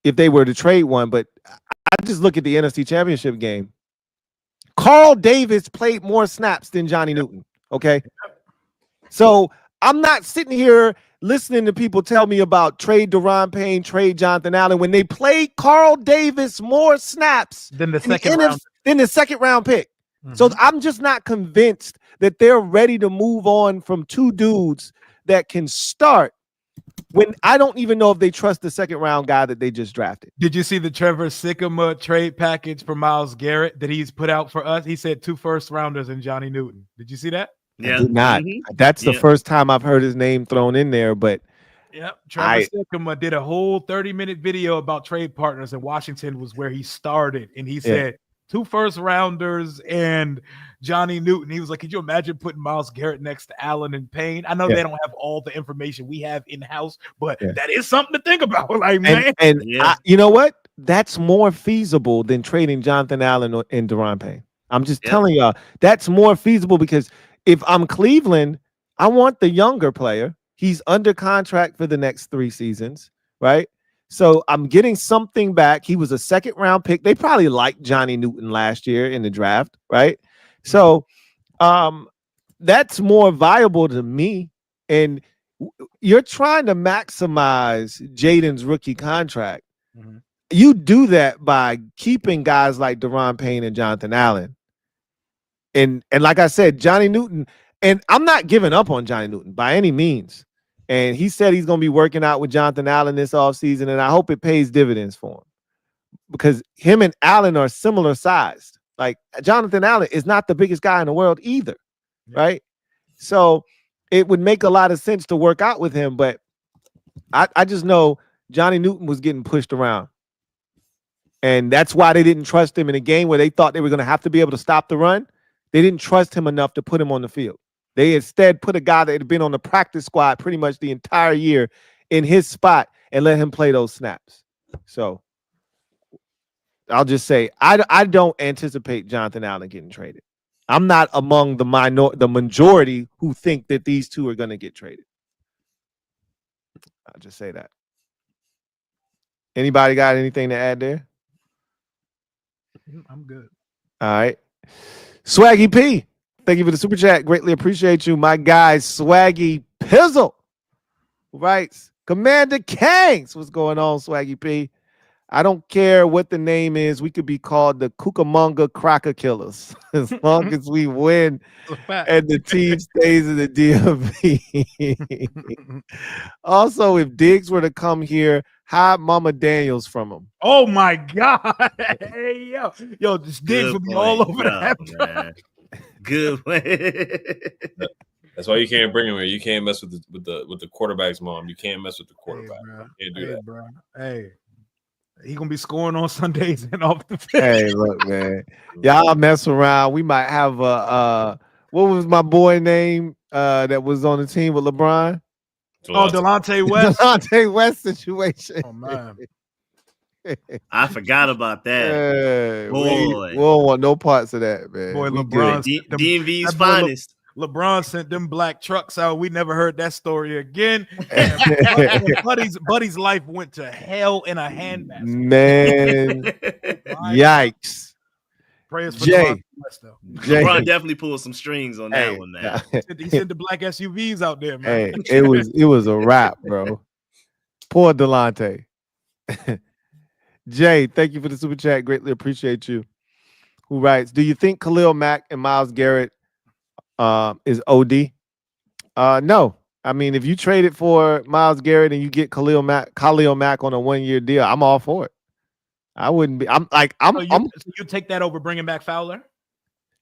were to trade one. But I just look at the NFC Championship game. Carl Davis played more snaps than Johnny Newton. Okay. So I'm not sitting here listening to people tell me about trade Daron Payne, trade Jonathan Allen when they played Carl Davis more snaps than the second round pick. So I'm just not convinced that they're ready to move on from two dudes that can start when I don't even know if they trust the second round guy that they just drafted. Did you see the Trevor Sikkema trade package for Myles Garrett that he's put out for us? He said 2 first rounders and Johnny Newton. Did you see that? Yeah. I did not. That's the first time I've heard his name thrown in there, but Trevor Sikkema did a whole 30-minute video about trade partners, and Washington was where he started, and he said 2 first rounders and Johnny Newton. He was like, could you imagine putting Myles Garrett next to Allen and Payne? I know they don't have all the information we have in-house, but that is something to think about. Like, man. And you know what? That's more feasible than trading Jonathan Allen and Daron Payne. I'm just telling y'all, that's more feasible because if I'm Cleveland, I want the younger player. He's under contract for the next 3 seasons, right? So I'm getting something back. He was a second round pick. They probably liked Johnny Newton last year in the draft, right? So that's more viable to me. And you're trying to maximize Jaden's rookie contract. You do that by keeping guys like Daron Payne and Jonathan Allen. And like I said, Johnny Newton, and I'm not giving up on Johnny Newton by any means. And he said he's going to be working out with Jonathan Allen this offseason, and I hope it pays dividends for him because him and Allen are similar sized. Like Jonathan Allen is not the biggest guy in the world either, right? So it would make a lot of sense to work out with him, but I just know Johnny Newton was getting pushed around. And that's why they didn't trust him in a game where they thought they were going to have to be able to stop the run. They didn't trust him enough to put him on the field. They instead put a guy that had been on the practice squad pretty much the entire year in his spot and let him play those snaps. So I'll just say I don't anticipate Jonathan Allen getting traded. I'm not among the majority who think that these two are going to get traded. I'll just say that. Anybody got anything to add there? I'm good. All right. Swaggy P, thank you for the super chat. Greatly appreciate you. My guy, Swaggy Pizzle, who writes, Commander Kangs. What's going on, Swaggy P? I don't care what the name is. We could be called the Cucamonga Cracker Killers as long as we win and the team stays in the DMV. Also, if Diggs were to come here, hide Mama Daniels from him. Oh my God! Hey yo, this Diggs would be all over that. Good way. That's why you can't bring him here. You can't mess with the quarterback's mom. You can't mess with the quarterback. You can't do that, bro. Hey. He gonna be scoring on Sundays and off the field. Hey, look, man, y'all mess around. We might have a what was my boy name that was on the team with LeBron? Delonte West. Delonte West situation. Oh man, I forgot about that. Hey, boy, we don't want no parts of that, man. Boy, LeBron, DMV's finest. LeBron sent them black trucks out. We never heard that story again. Buddy's life went to hell in a handbasket. Man, yikes. Prayers for Jay. LeBron definitely pulled some strings on that one, man. He sent the black SUVs out there, man. Hey, it was a wrap, bro. Poor Delonte. Jay, thank you for the super chat. Greatly appreciate you. Who writes, do you think Khalil Mack and Myles Garrett is OD? No. I mean, if you trade it for Myles Garrett and you get Khalil Mack on a 1-year deal, I'm all for it. I wouldn't be. So you take that over bringing back Fowler?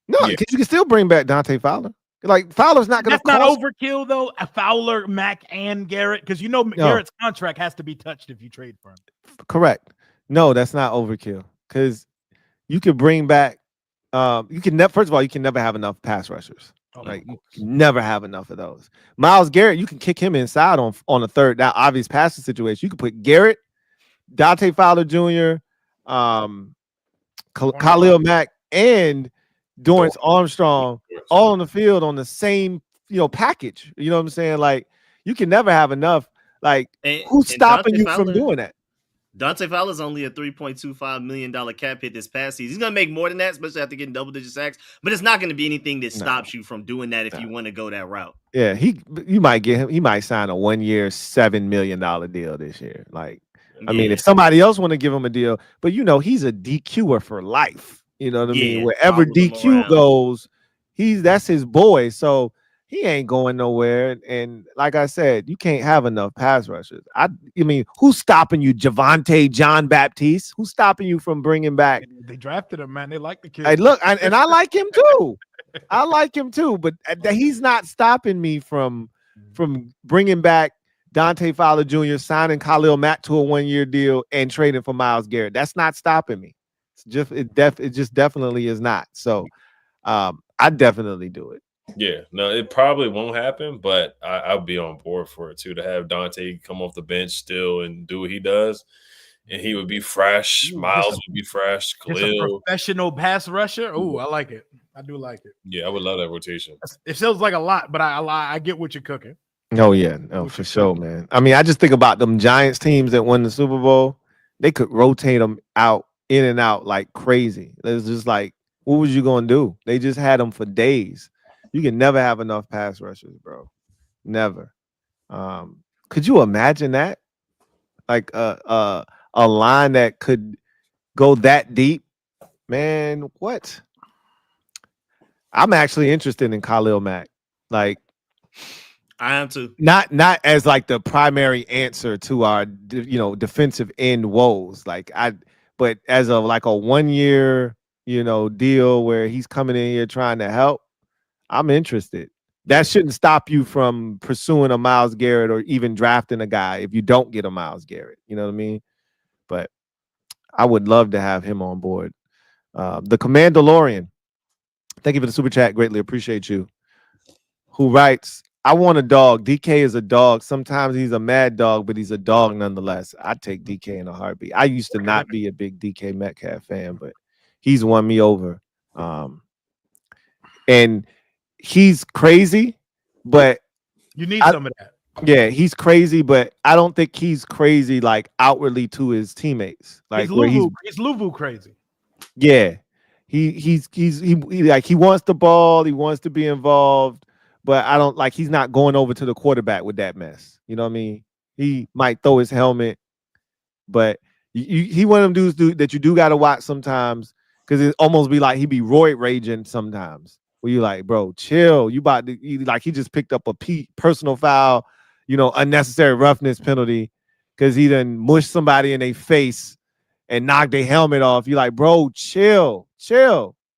No, because you can still bring back Dante Fowler. Like Fowler's not going to. That's not overkill though. Fowler, Mack, and Garrett, because Garrett's contract has to be touched if you trade for him. Correct. No, that's not overkill because you could bring back. You can never. First of all, you can never have enough pass rushers. Like you can never have enough of those. Myles Garrett, you can kick him inside on a third down, obvious passing situation. You can put Garrett, Dante Fowler Jr., Khalil Mack, and Dorrance Armstrong all on the field on the same package. You know what I'm saying? Like you can never have enough. Like who's stopping you from doing that? Dante Fowler's only a $3.25 million cap hit this past season. He's going to make more than that, especially after getting double-digit sacks. But it's not going to be anything that stops you from doing that if you want to go that route. Yeah, you might get him. He might sign a 1-year, $7 million deal this year. Like, I mean, if somebody else want to give him a deal, but he's a DQer for life. You know what I mean? Wherever DQ goes, that's his boy. So he ain't going nowhere. And like I said, you can't have enough pass rushers. I mean, who's stopping you? Javonte John Baptiste? Who's stopping you from bringing back? They drafted him, man. They like the kid. Hey, look, and I like him too. I like him too, but he's not stopping me from bringing back Dante Fowler Jr., signing Khalil Mack to a 1-year deal, and trading for Myles Garrett. That's not stopping me. It just definitely is not. So I definitely do it. Yeah, no, it probably won't happen, but I'll be on board for it too, to have Dante come off the bench still and do what he does. And he would be fresh. Myles would be fresh. Khalil. A professional pass rusher. Oh, I like it. I do like it. Yeah, I would love that rotation. It feels like a lot, but I get what you're cooking. Oh, yeah. No, for sure, man. I mean, I just think about them Giants teams that won the Super Bowl. They could rotate them in and out like crazy. It's just like, what was you going to do? They just had them for days. You can never have enough pass rushers, bro. Never. Could you imagine that? Like a line that could go that deep? Man, what? I'm actually interested in Khalil Mack. Like, I am too. Not as like the primary answer to our defensive end woes. But as a 1-year deal where he's coming in here trying to help. I'm interested. That shouldn't stop you from pursuing a Myles Garrett or even drafting a guy if you don't get a Myles Garrett. You know what I mean? But I would love to have him on board. The Commandalorian. Thank you for the super chat. Greatly appreciate you. Who writes, I want a dog. DK is a dog. Sometimes he's a mad dog, but he's a dog nonetheless. I'd take DK in a heartbeat. I used to not be a big DK Metcalf fan, but he's won me over. And he's crazy, but you need some of that. Yeah, he's crazy, but I don't think he's crazy like outwardly to his teammates. Like he's Louie crazy. Yeah, he wants the ball, he wants to be involved, but I don't like he's not going over to the quarterback with that mess. You know what I mean? He might throw his helmet, but he one of them dudes that you do got to watch sometimes because it almost be like he be roid raging sometimes. Where you like, bro, chill. You about to he just picked up a personal foul, unnecessary roughness penalty because he done mushed somebody in their face and knocked their helmet off. You like, bro, chill.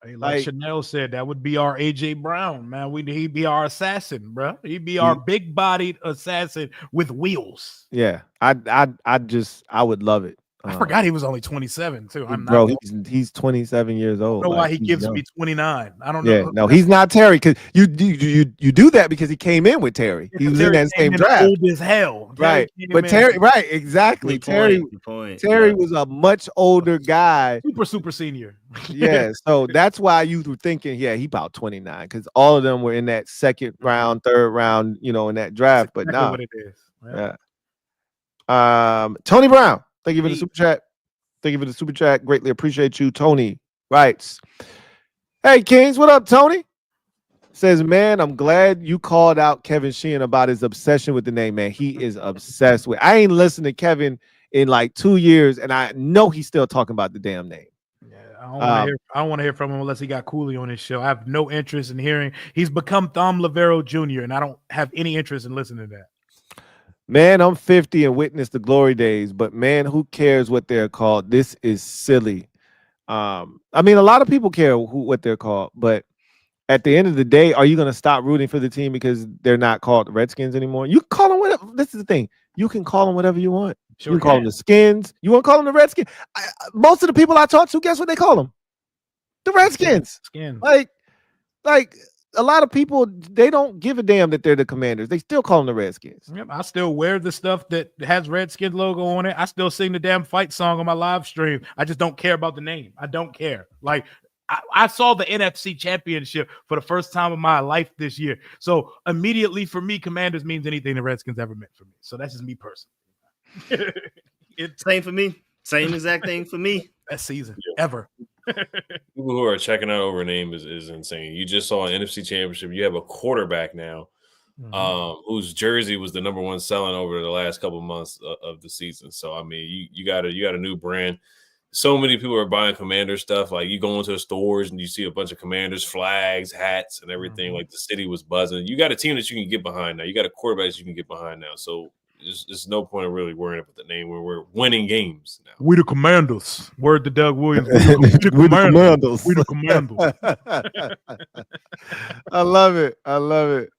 Hey, like Chanel said, that would be our AJ Brown, man. He'd be our assassin, bro. He'd be our big-bodied assassin with wheels. Yeah, I would love it. I forgot he was only 27 too. He's 27 years old. I don't know why he gives me 29. I don't know. Yeah, no, he's not Terry because you do that because he came in with Terry. He was in that same draft. Old as hell, right? But Terry, right? Exactly. Terry was a much older guy, super senior. Yeah, so that's why you were thinking, yeah, he about 29 because all of them were in that second round, third round, in that draft. But now, what it is. Yeah. Tony Brown. Thank you for the super chat. Greatly appreciate you. Tony writes, Hey, Kings, what up, Tony? Says, man, I'm glad you called out Kevin Sheehan about his obsession with the name, man. He is obsessed with. I ain't listened to Kevin in like 2 years, and I know he's still talking about the damn name. Yeah, I don't want to hear from him unless he got Cooley on his show. I have no interest in hearing. He's become Thom Lavero Jr., and I don't have any interest in listening to that. Man, I'm 50 and witnessed the glory days, but man, who cares what they're called? This is silly. I mean, a lot of people care what they're called, but at the end of the day, are you going to stop rooting for the team because they're not called the Redskins anymore? You can call them whatever. This is the thing. You can call them whatever you want. Sure, you can call them the Skins. You want to call them the Redskins? Most of the people I talk to, guess what they call them? The Redskins. Skins. Like a lot of people, they don't give a damn that they're the Commanders. They still call them the Redskins. Yep, I still wear the stuff that has Redskins logo on it. I still sing the damn fight song on my live stream. I just don't care about the name. I don't care. Like, I saw the NFC Championship for the first time in my life this year. So immediately for me, Commanders means anything the Redskins ever meant for me. So that's just me personally. Same for me. Same exact thing for me. Best season ever. People who are checking out over name is insane. You just saw an NFC Championship. You have a quarterback now whose jersey was the number one selling over the last couple of months of the season. So, I mean, you got a new brand. So many people are buying Commander stuff. Like, you go into the stores and you see a bunch of Commanders flags, hats, and everything. Like, the city was buzzing. You got a team that you can get behind now. You got a quarterback that you can get behind now. So there's no point of really worrying about the name when we're winning games now. We the Commanders. Word to Doug Williams. We the Commanders. We the Commanders. I love it. I love it.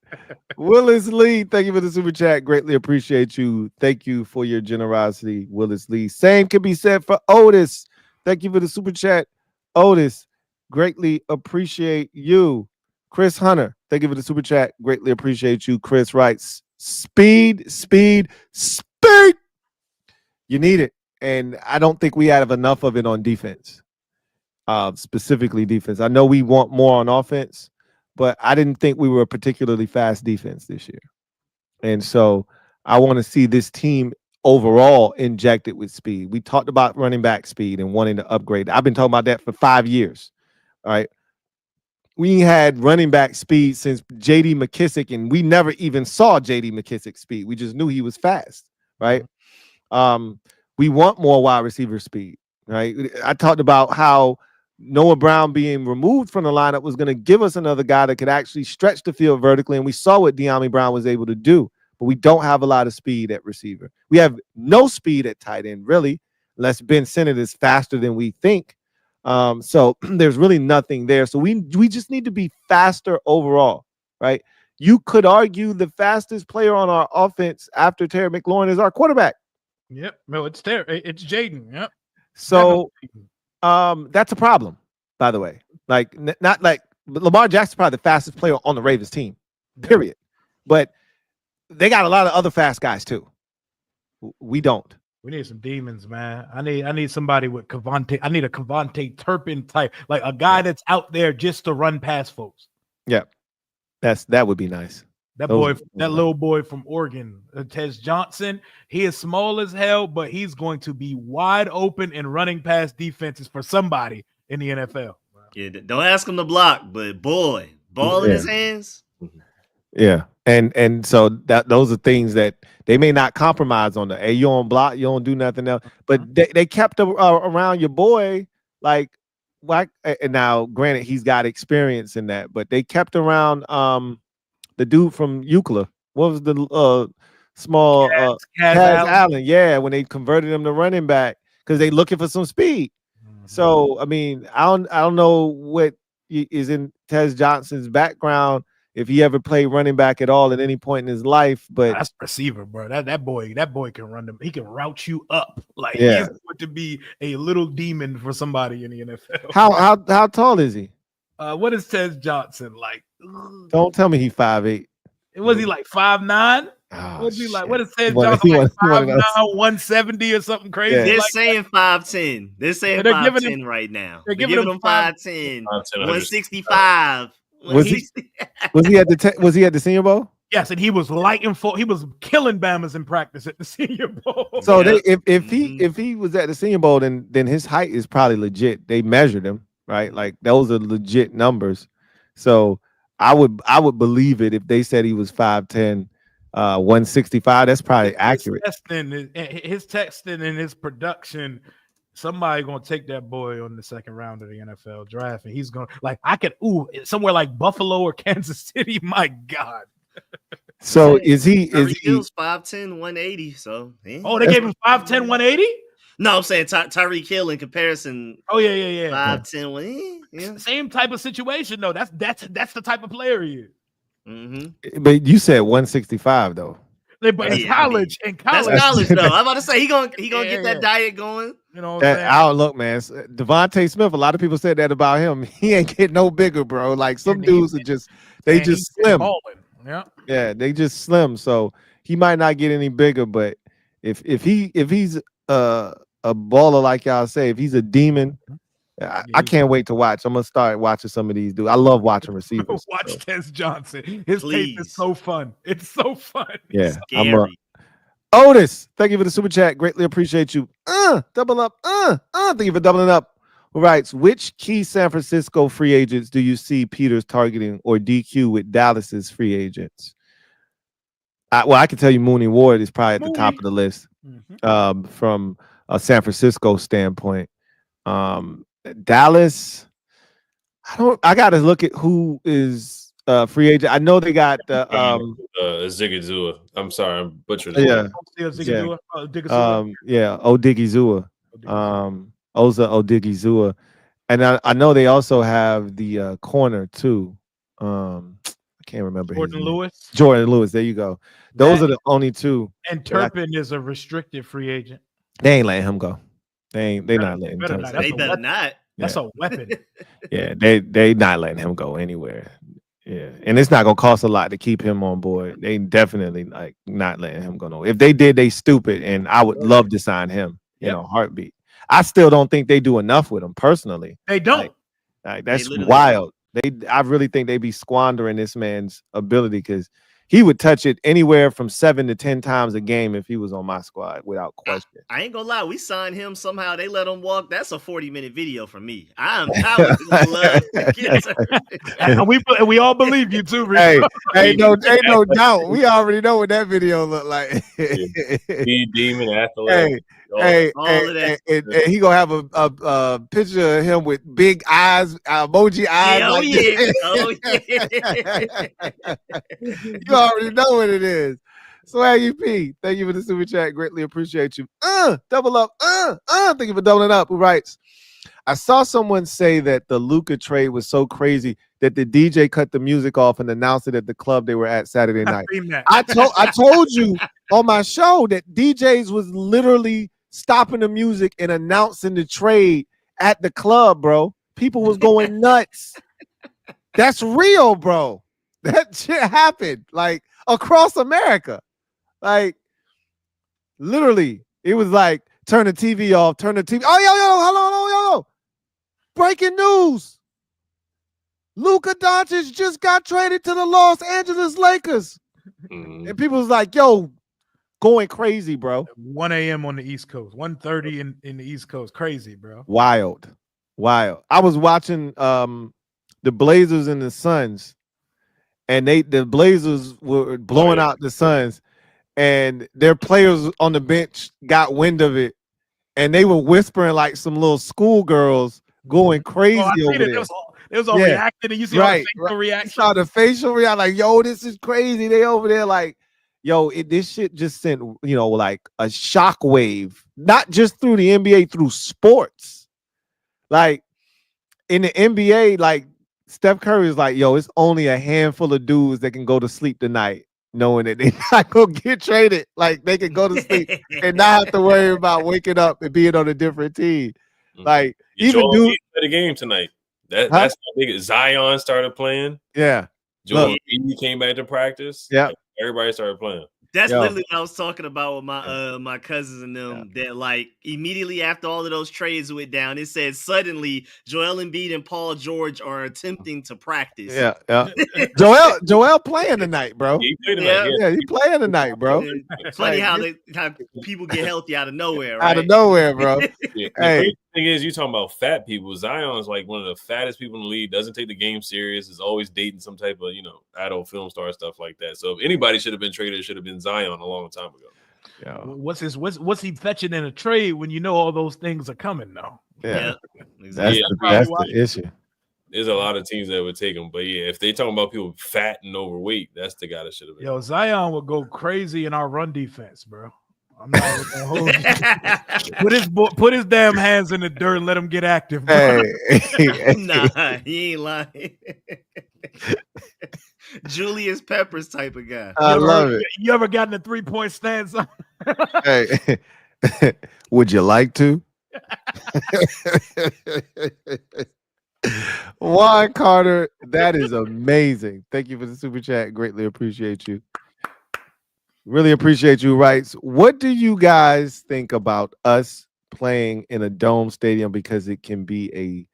Willis Lee, thank you for the super chat. Greatly appreciate you. Thank you for your generosity, Willis Lee. Same can be said for Otis. Thank you for the super chat, Otis. Greatly appreciate you. Chris Hunter, thank you for the super chat. Greatly appreciate you. Chris writes, speed, speed, speed. You need it. And I don't think we have enough of it on defense, specifically defense. I know we want more on offense, but I didn't think we were a particularly fast defense this year. And so I want to see this team overall injected with speed. We talked about running back speed and wanting to upgrade. I've been talking about that for 5 years. All right. We had running back speed since J.D. McKissick, and we never even saw J.D. McKissick's speed. We just knew he was fast, right? We want more wide receiver speed, right? I talked about how Noah Brown being removed from the lineup was going to give us another guy that could actually stretch the field vertically, and we saw what De'Ami Brown was able to do, but we don't have a lot of speed at receiver. We have no speed at tight end, really, unless Ben Sinnott is faster than we think. So there's really nothing there. So we just need to be faster overall, right? You could argue the fastest player on our offense after Terry McLaurin is our quarterback. Yep. No, it's Terry. It's Jaden. Yep. So that's a problem, by the way. Like, not like Lamar Jackson's probably the fastest player on the Ravens team, period. But they got a lot of other fast guys too. We don't. We need some demons, man. I need somebody with Cavante. I need a Cavante Turpin type, like a guy that's out there just to run past folks. Yeah, that would be nice. That little boy from Oregon, Tez Johnson, he is small as hell, but he's going to be wide open and running past defenses for somebody in the NFL. Yeah, don't ask him to block, but boy, ball in his hands. Yeah, and so those are things that they may not compromise on. Hey, you don't block, you don't do nothing else. But they kept around your boy, like, why? And now, granted, he's got experience in that, but they kept around the dude from UCLA. What was the small Kaz Allen? Yeah, when they converted him to running back because they looking for some speed. So I mean, I don't know what is in Tez Johnson's background, if he ever played running back at all at any point in his life, but that's receiver, bro. That boy can run them. He can route you up. Like, yeah. He's going to be a little demon for somebody in the NFL. How tall is he? What is Tez Johnson like? Don't tell me he's 5'8". Was he like 5'9"? Oh, was he like? What is Tez Johnson like? 5'9", 170 or something crazy? Yeah. They're like saying 5'10". They're saying 5'10" right now. They're giving him 5'10", 165. Was he at the Senior Bowl? Yes, and he was he was killing Bamas in practice at the Senior Bowl. So if he was at the Senior Bowl, then his height is probably legit. They measured him, right? Like those are legit numbers. So I would believe it if they said he was 5'10", 165. That's probably accurate. His testing and his production. Somebody gonna take that boy on the second round of the NFL draft, and he's gonna somewhere like Buffalo or Kansas City. My God. So is he 5'10", 180. So they gave him 5'10", 180? No, I'm saying Tyreek Hill in comparison. Oh yeah. 5'10", 180. Yeah. Same type of situation though. That's the type of player he is. Mm-hmm. But you said 165 though. But in college, that's college though. I'm about to say he gonna get that diet going. You know what I'm saying? I don't look, man. Devontae Smith. A lot of people said that about him. He ain't getting no bigger, bro. Like some dudes are just slim. Yeah, they just slim. So he might not get any bigger. But if he's a baller like y'all say, if he's a demon, I can't wait to watch. I'm gonna start watching some of these dudes. I love watching receivers. Watch Tez Johnson. His tape is so fun. It's so fun. Yeah, scary. Otis, thank you for the super chat. Greatly appreciate you. Double up. Thank you for doubling up. All right. Which key San Francisco free agents do you see Peters targeting or DQ with Dallas's free agents? I can tell you Mooney Ward is probably at the top of the list from a San Francisco standpoint. Dallas, I got to look at who is free agent. I know they got Zigazua. I'm sorry, I'm butchering. Odigizua. Oza Odigizua, and I know they also have the corner too. I can't remember. Jordan Lewis. There you go. Those are the only two. And Turpin is a restricted free agent. They ain't letting him go. They not letting him go. They better not. That's a weapon. Yeah, they not letting him go anywhere. Yeah, and it's not gonna cost a lot to keep him on board. They definitely like not letting him go. No, if they did, they stupid, and I would love to sign him. You know, heartbeat. I still don't think they do enough with him personally. They don't. Like that's wild. I really think they be squandering this man's ability because he would touch it anywhere from 7 to 10 times a game if he was on my squad without question. I ain't gonna lie, we signed him somehow. They let him walk. That's a 40-minute video for me. I would love to get and we all believe you too, Rico. Ain't no doubt. We already know what that video looked like. He demon athletic. And he gonna have a picture of him with big eyes, emoji eyes. You already know what it is. Swaggy P, thank you for the super chat. Greatly appreciate you. Double up. Thank you for doubling up. Who writes? I saw someone say that the Luka trade was so crazy that the DJ cut the music off and announced it at the club they were at Saturday night. I told you on my show that DJs was literally stopping the music and announcing the trade at the club, bro. People was going nuts. That's real, bro. That shit happened like across America. Like literally, it was like turn the TV off, turn the TV. Oh, yo. Breaking news. Luka Doncic just got traded to the Los Angeles Lakers. And people was like, yo, going crazy, bro. 1 a.m. on the East Coast, 1:30 in the East Coast. Crazy, bro. Wild. I was watching the Blazers and the Suns, and the Blazers were blowing out the Suns, and their players on the bench got wind of it, and they were whispering like some little schoolgirls going crazy over there. It was all reacting, and you see all the facial reaction. You saw the facial reaction, like, yo, this is crazy. They over there like, yo, this shit just sent, like a shockwave, not just through the NBA, through sports. Like in the NBA, like Steph Curry is like, yo, it's only a handful of dudes that can go to sleep tonight knowing that they're not going to get traded. Like they can go to sleep and not have to worry about waking up and being on a different team. Like even dudes the game tonight. That's how big. Zion started playing. Yeah. Joel Embiid came back to practice. Yeah. Everybody started playing. That's literally what I was talking about with my cousins and them. That like immediately after all of those trades went down, it said suddenly Joel Embiid and Paul George are attempting to practice. Yeah. Joel playing tonight, bro. He played tonight. Yeah, he playing tonight, bro. It's funny how people get healthy out of nowhere. Right? Out of nowhere, bro. Hey, thing is, you talking about fat people. Zion is like one of the fattest people in the league. Doesn't take the game serious. Is always dating some type of adult film star stuff like that. So if anybody should have been traded, it should have been Zion a long time ago. Yeah. What's he fetching in a trade when you know all those things are coming though? Yeah, exactly. That's the issue. There's a lot of teams that would take him, but yeah, if they talking about people fat and overweight, that's the guy that should have been. Yo, Zion would go crazy in our run defense, bro. I'm not gonna hold you. Put his damn hands in the dirt and let him get active, bro. Hey. Nah, he ain't lying. Julius Peppers type of guy. I love it. You ever gotten a 3-point stance? Hey, would you like to? Juan Carter, that is amazing. Thank you for the super chat. Greatly appreciate you. Really appreciate you, Rights. What do you guys think about us playing in a dome stadium because it can be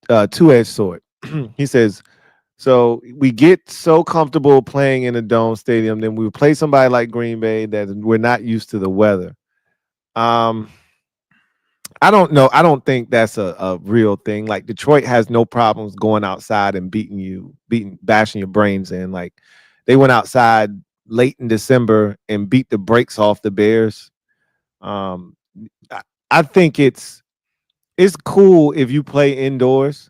a two-edged sword? He says, so we get so comfortable playing in a dome stadium, then we play somebody like Green Bay that we're not used to the weather. I don't know. I don't think that's a real thing. Like Detroit has no problems going outside and bashing your brains in. Like they went outside late in December and beat the brakes off the Bears. I think it's cool if you play indoors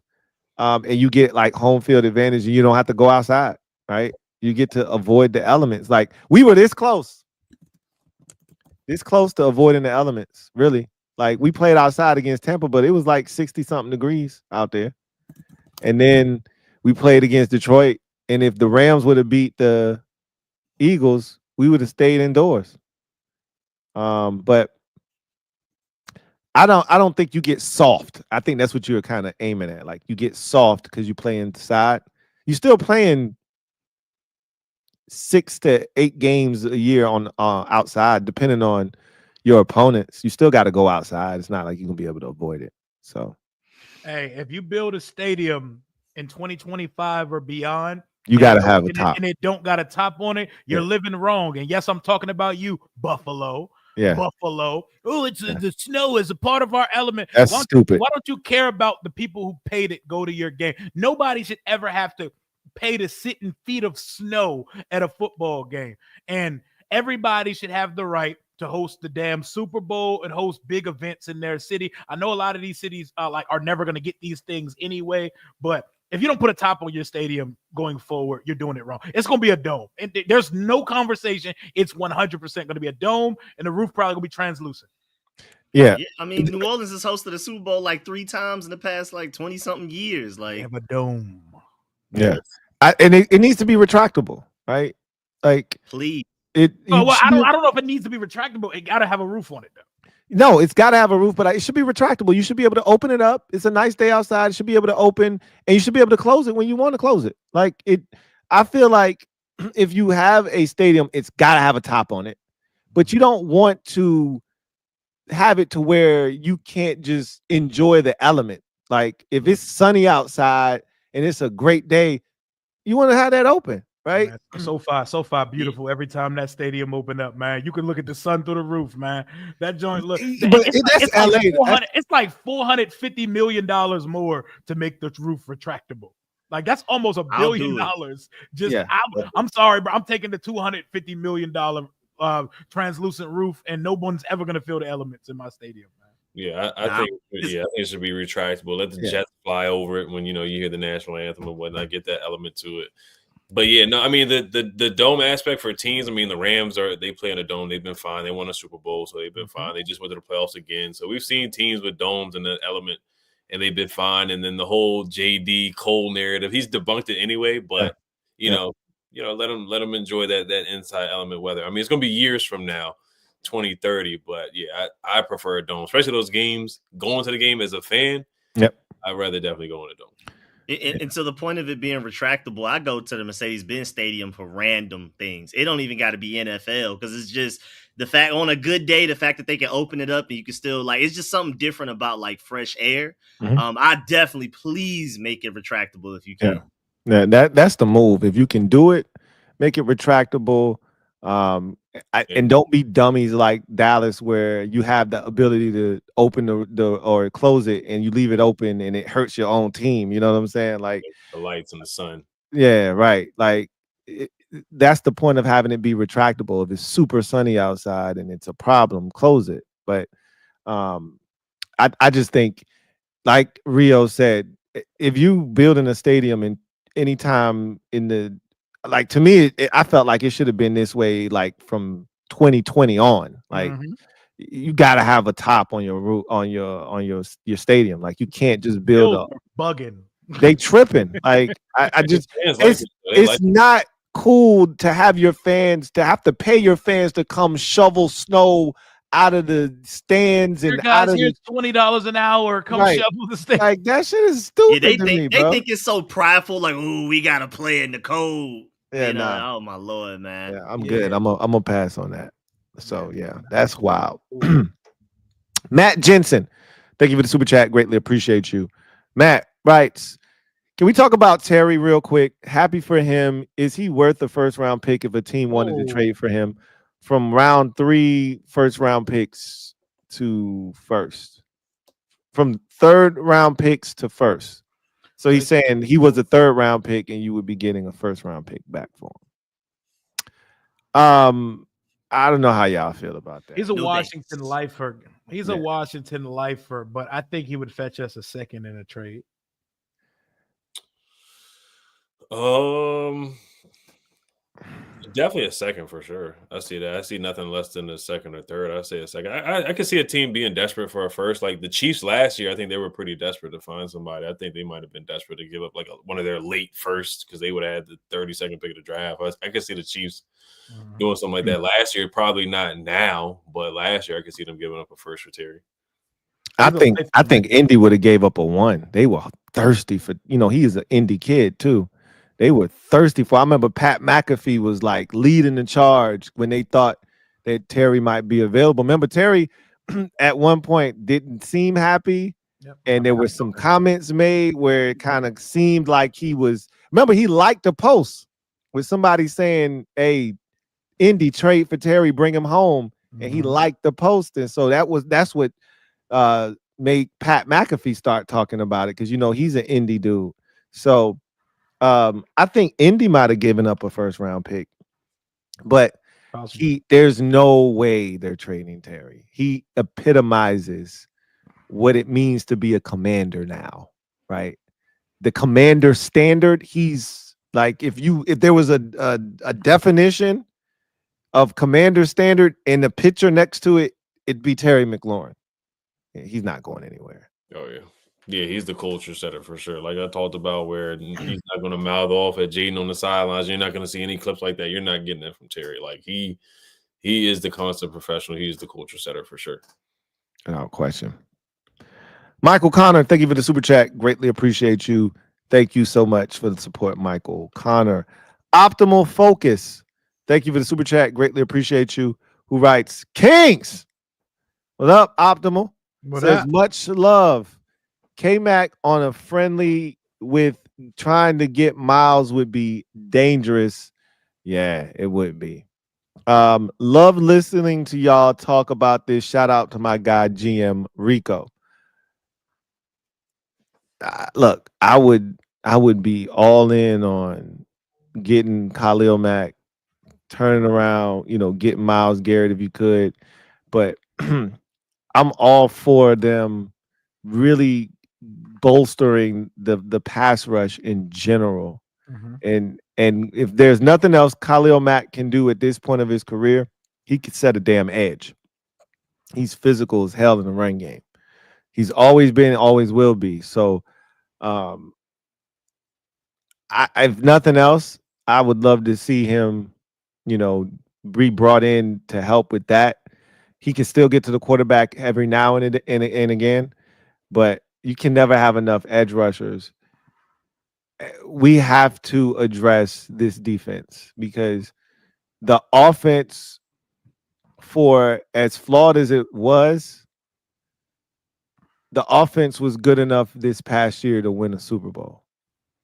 and you get like home field advantage and you don't have to go outside, right? You get to avoid the elements. Like we were this close to avoiding the elements, really. Like we played outside against Tampa, but it was like 60-something degrees out there. And then we played against Detroit. And if the Rams would have beat the Eagles, we would have stayed indoors. But I don't think you get soft. I think that's what you're kind of aiming at. Like you get soft because you play inside. You're still playing 6 to 8 games a year on outside, depending on your opponents. You still got to go outside. It's not like you can be able to avoid it. So, hey, if you build a stadium in 2025 or beyond, you got to have a top, and it don't got a top on it, you're living wrong. And yes, I'm talking about you, Buffalo. Yeah, Buffalo. Oh, the snow is a part of our element. That's stupid. Why don't you care about the people who paid it go to your game? Nobody should ever have to pay to sit in feet of snow at a football game, and everybody should have the right to host the damn Super Bowl and host big events in their city. I know a lot of these cities are never going to get these things anyway, but if you don't put a top on your stadium going forward, you're doing it wrong. It's going to be a dome. And there's no conversation. It's 100% going to be a dome, and the roof probably going to be translucent. Yeah. I mean, New Orleans has hosted a Super Bowl like 3 times in the past like 20-something years. Like, they have a dome. Yeah. And it needs to be retractable, right? Like, please. I don't know if it needs to be retractable. It got to have a roof on it, though. No, it's got to have a roof, but it should be retractable. You should be able to open it up. It's a nice day outside. You should be able to open, and you should be able to close it when you want to close it. Like I feel like if you have a stadium, it's got to have a top on it, but you don't want to have it to where you can't just enjoy the element. Like if it's sunny outside and it's a great day, you want to have that open. Right, man, so far, beautiful. Every time that stadium open up, man, you can look at the sun through the roof, man. That joint look. It's like $450 million more to make the roof retractable. Like that's almost $1 billion. I'm sorry, bro. I'm taking the $250 million translucent roof, and no one's ever gonna feel the elements in my stadium, man. Yeah, I think it should be retractable. Let the jets fly over it when you hear the national anthem and whatnot. Get that element to it. But yeah, no, I mean the dome aspect for teams. I mean the Rams they play in a dome. They've been fine. They won a Super Bowl, so they've been fine. They just went to the playoffs again. So we've seen teams with domes and the element, and they've been fine. And then the whole JD Cole narrative, he's debunked it anyway. But let them enjoy that inside element weather. I mean, it's gonna be years from now, 2030. But yeah, I prefer a dome, especially those games. Going to the game as a fan, I'd rather definitely go in a dome. And to the point of it being retractable, I go to the Mercedes-Benz Stadium for random things. It don't even got to be NFL because it's just the fact on a good day, the fact that they can open it up and you can still it's just something different about like fresh air. I definitely please make it retractable if you can. Yeah, that's the move. If you can do it, make it retractable. And don't be dummies like Dallas, where you have the ability to open the or close it, and you leave it open, and it hurts your own team. You know what I'm saying? Like the lights and the sun. Yeah, right. Like that's the point of having it be retractable. If it's super sunny outside and it's a problem, close it. But I just think, like Rio said, if you build in a stadium and anytime in the like to me, I felt like it should have been this way, like from 2020 on. Like you got to have a top on your roof on your stadium. Like you can't just build up bugging. They tripping. Like I just it's not cool to have your fans to have to pay your fans to come shovel snow out of the stands and out of here's $20 an hour. Come shovel the stands. Like that shit is stupid. Yeah, they think it's so prideful. Like, ooh, we gotta play in the cold. Yeah, Oh my lord, man. Yeah, I'm good. I'm gonna pass on that. So yeah, that's wild. Matt Jensen, thank you for the super chat. Greatly appreciate you. Matt writes, can we talk about Terry real quick? Happy for him. Is he worth the first round pick if a team wanted to trade for him? From round 3 first round picks to first. From third round picks to first. So he's saying he was a third round pick and you would be getting a first round pick back for him. I don't know how y'all feel about that. He's a Washington lifer. He's a Washington lifer, but I think he would fetch us a second in a trade. Definitely a second for sure. I see that. I see nothing less than a second or third. I say a second. I could see a team being desperate for a first. Like the Chiefs last year, I think they were pretty desperate to find somebody. I think they might have been desperate to give up like one of their late firsts because they would have had the 32nd pick of the draft. I could see the Chiefs doing something like that last year. Probably not now, but last year I could see them giving up a first for Terry. I think Indy would have gave up a 1. They were thirsty for, he is an Indy kid too. They were thirsty for. I remember Pat McAfee was like leading the charge when they thought that Terry might be available. Remember, Terry at one point didn't seem happy, and there were some comments made where it kind of seemed like he was. Remember, he liked a post with somebody saying, "Hey, Indy trade for Terry, bring him home," and he liked the post, and so that's what made Pat McAfee start talking about it because he's an Indy dude. So. I think Indy might have given up a first round pick, but there's no way they're trading Terry. He epitomizes what it means to be a commander now, right? The commander standard. He's like, if there was a definition of commander standard and the picture next to it, it'd be Terry McLaurin. He's not going anywhere. Oh yeah. Yeah, he's the culture setter for sure. Like I talked about, where he's not going to mouth off at Jaden on the sidelines. You're not going to see any clips like that. You're not getting that from Terry. Like he is the constant professional. He is the culture setter for sure. No question. Michael Connor, thank you for the super chat. Greatly appreciate you. Thank you so much for the support, Michael Connor. Optimal Focus, thank you for the super chat. Greatly appreciate you. Who writes, Kings, what up, Optimal? Says much love. K-Mac on a friendly with trying to get Miles would be dangerous. Yeah, it would be. Love listening to y'all talk about this. Shout out to my guy GM Rico. Look, I would be all in on getting Khalil Mack, turning around, getting Myles Garrett if you could, but I'm all for them really bolstering the pass rush in general. And if there's nothing else Khalil Mack can do at this point of his career, he could set a damn edge. He's physical as hell in the run game. He's always been, always will be. So if nothing else, I would love to see him, be brought in to help with that. He can still get to the quarterback every now and again, but you can never have enough edge rushers. We have to address this defense because the offense, for as flawed as it was, the offense was good enough this past year to win a Super Bowl.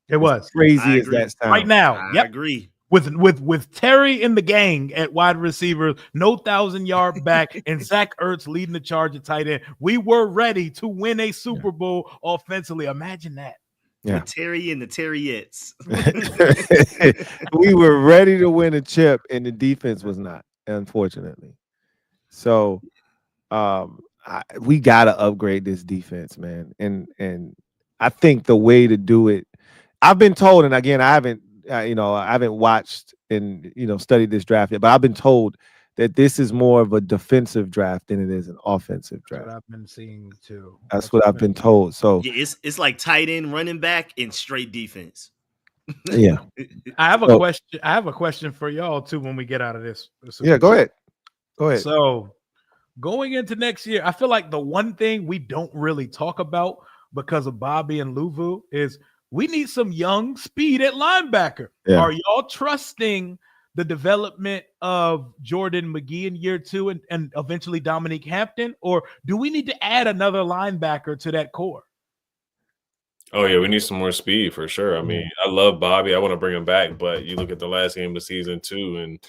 It was crazy as that sounds. Right now. I agree. with Terry in the gang at wide receiver, no 1,000-yard back, and Zach Ertz leading the charge at tight end. We were ready to win a Super Bowl offensively. Imagine that. With Terry and the Terriettes. We were ready to win a chip, and the defense was not, unfortunately. So we got to upgrade this defense, man. And I think the way to do it, I've been told, and again, I haven't watched and studied this draft yet, but I've been told that this is more of a defensive draft than it is an offensive draft. That's what I've been seeing too. That's what I've been told. So yeah, it's like tight end, running back, and straight defense. Yeah. I have a question. I have a question for y'all too when we get out of this. Yeah, go ahead. So going into next year, I feel like the one thing we don't really talk about because of Bobby and Luvu is we need some young speed at linebacker. Yeah. Are y'all trusting the development of Jordan McGee in year 2 and eventually Dominique Hampton? Or do we need to add another linebacker to that core? Oh, yeah, we need some more speed for sure. I mean, I love Bobby. I want to bring him back, but you look at the last game of the season too, and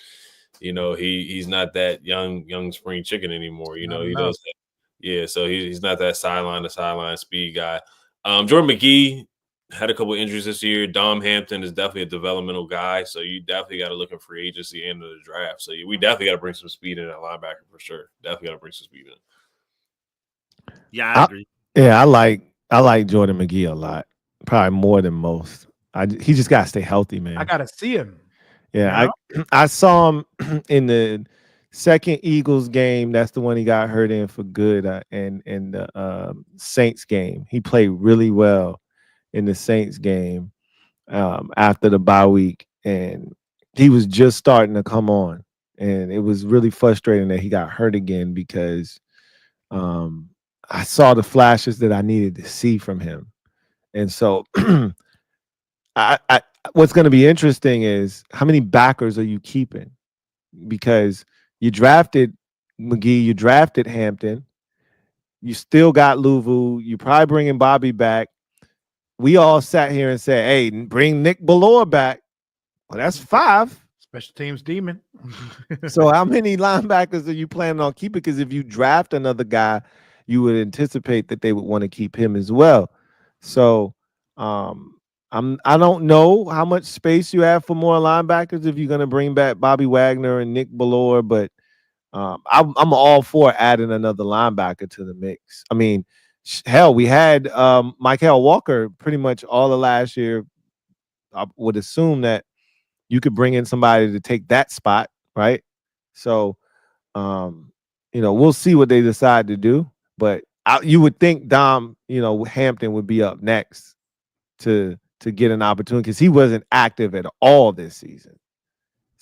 he's not that young spring chicken anymore. So he's not that sideline to sideline speed guy. Jordan McGee had a couple injuries this year. Dom Hampton is definitely a developmental guy, so you definitely got to look in free agency and the draft. So we definitely got to bring some speed in at linebacker for sure. Definitely got to bring some speed in. Yeah, I agree. Yeah, I like Jordan McGee a lot, probably more than most. He just got to stay healthy, man. I got to see him. Yeah, I saw him in the second Eagles game. That's the one he got hurt in for good, and the Saints game. He played really well in the Saints game after the bye week, and he was just starting to come on, and it was really frustrating that he got hurt again because I saw the flashes that I needed to see from him. And so what's going to be interesting is how many backers are you keeping? Because you drafted McGee, you drafted Hampton, you still got Luvu, you probably bringing Bobby back. We all sat here and said, hey, bring Nick Ballore back. Well, that's 5. Special teams demon. So how many linebackers are you planning on keeping? Because if you draft another guy, you would anticipate that they would want to keep him as well. So I don't know how much space you have for more linebackers if you're going to bring back Bobby Wagner and Nick Ballore, but I'm all for adding another linebacker to the mix. I mean, hell, we had Mykal Walker pretty much all of last year. I would assume that you could bring in somebody to take that spot, right? So, we'll see what they decide to do. But you would think Dom, Hampton would be up next to get an opportunity because he wasn't active at all this season.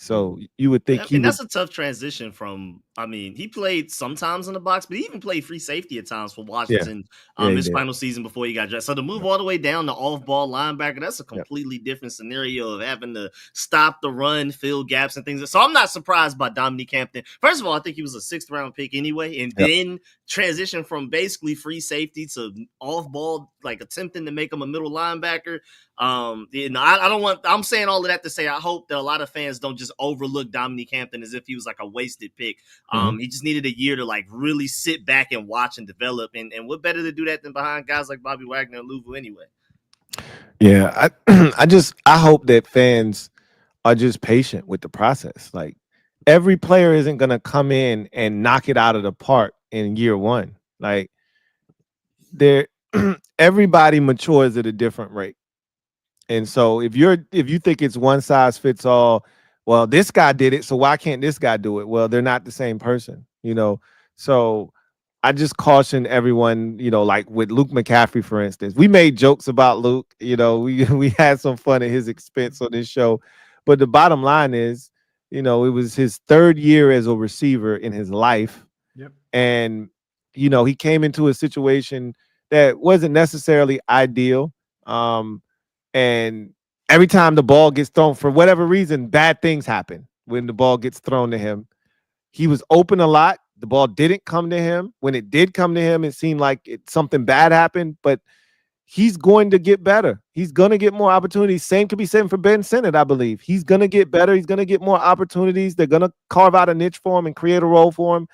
So you would think that's a tough transition from. I mean, he played sometimes in the box, but he even played free safety at times for Washington. His final season before he got drafted. So to move all the way down to off-ball linebacker, that's a completely different scenario of having to stop the run, fill gaps, and things. So I'm not surprised by Dominique Hampton. First of all, I think he was a 6th-round pick anyway, and then transition from basically free safety to off-ball, like attempting to make him a middle linebacker. I don't want. I'm saying all of that to say I hope that a lot of fans don't just overlook Dominique Hampton as if he was like a wasted pick. He just needed a year to like really sit back and watch and develop. And what better to do that than behind guys like Bobby Wagner and Luvu anyway? Yeah, I hope that fans are just patient with the process. Like every player isn't going to come in and knock it out of the park in year 1. Like everybody matures at a different rate. And so if you think it's one size fits all, well, this guy did it, so why can't this guy do it? Well, they're not the same person, So I just caution everyone, like with Luke McCaffrey, for instance. We made jokes about Luke, we had some fun at his expense on this show. But the bottom line is, it was his 3rd year as a receiver in his life. Yep. And, he came into a situation that wasn't necessarily ideal. And every time the ball gets thrown, for whatever reason, bad things happen when the ball gets thrown to him. He was open a lot. The ball didn't come to him. When it did come to him, it seemed like something bad happened, but he's going to get better. He's going to get more opportunities. Same could be said for Ben Sinnott, I believe. He's going to get better. He's going to get more opportunities. They're going to carve out a niche for him and create a role for him.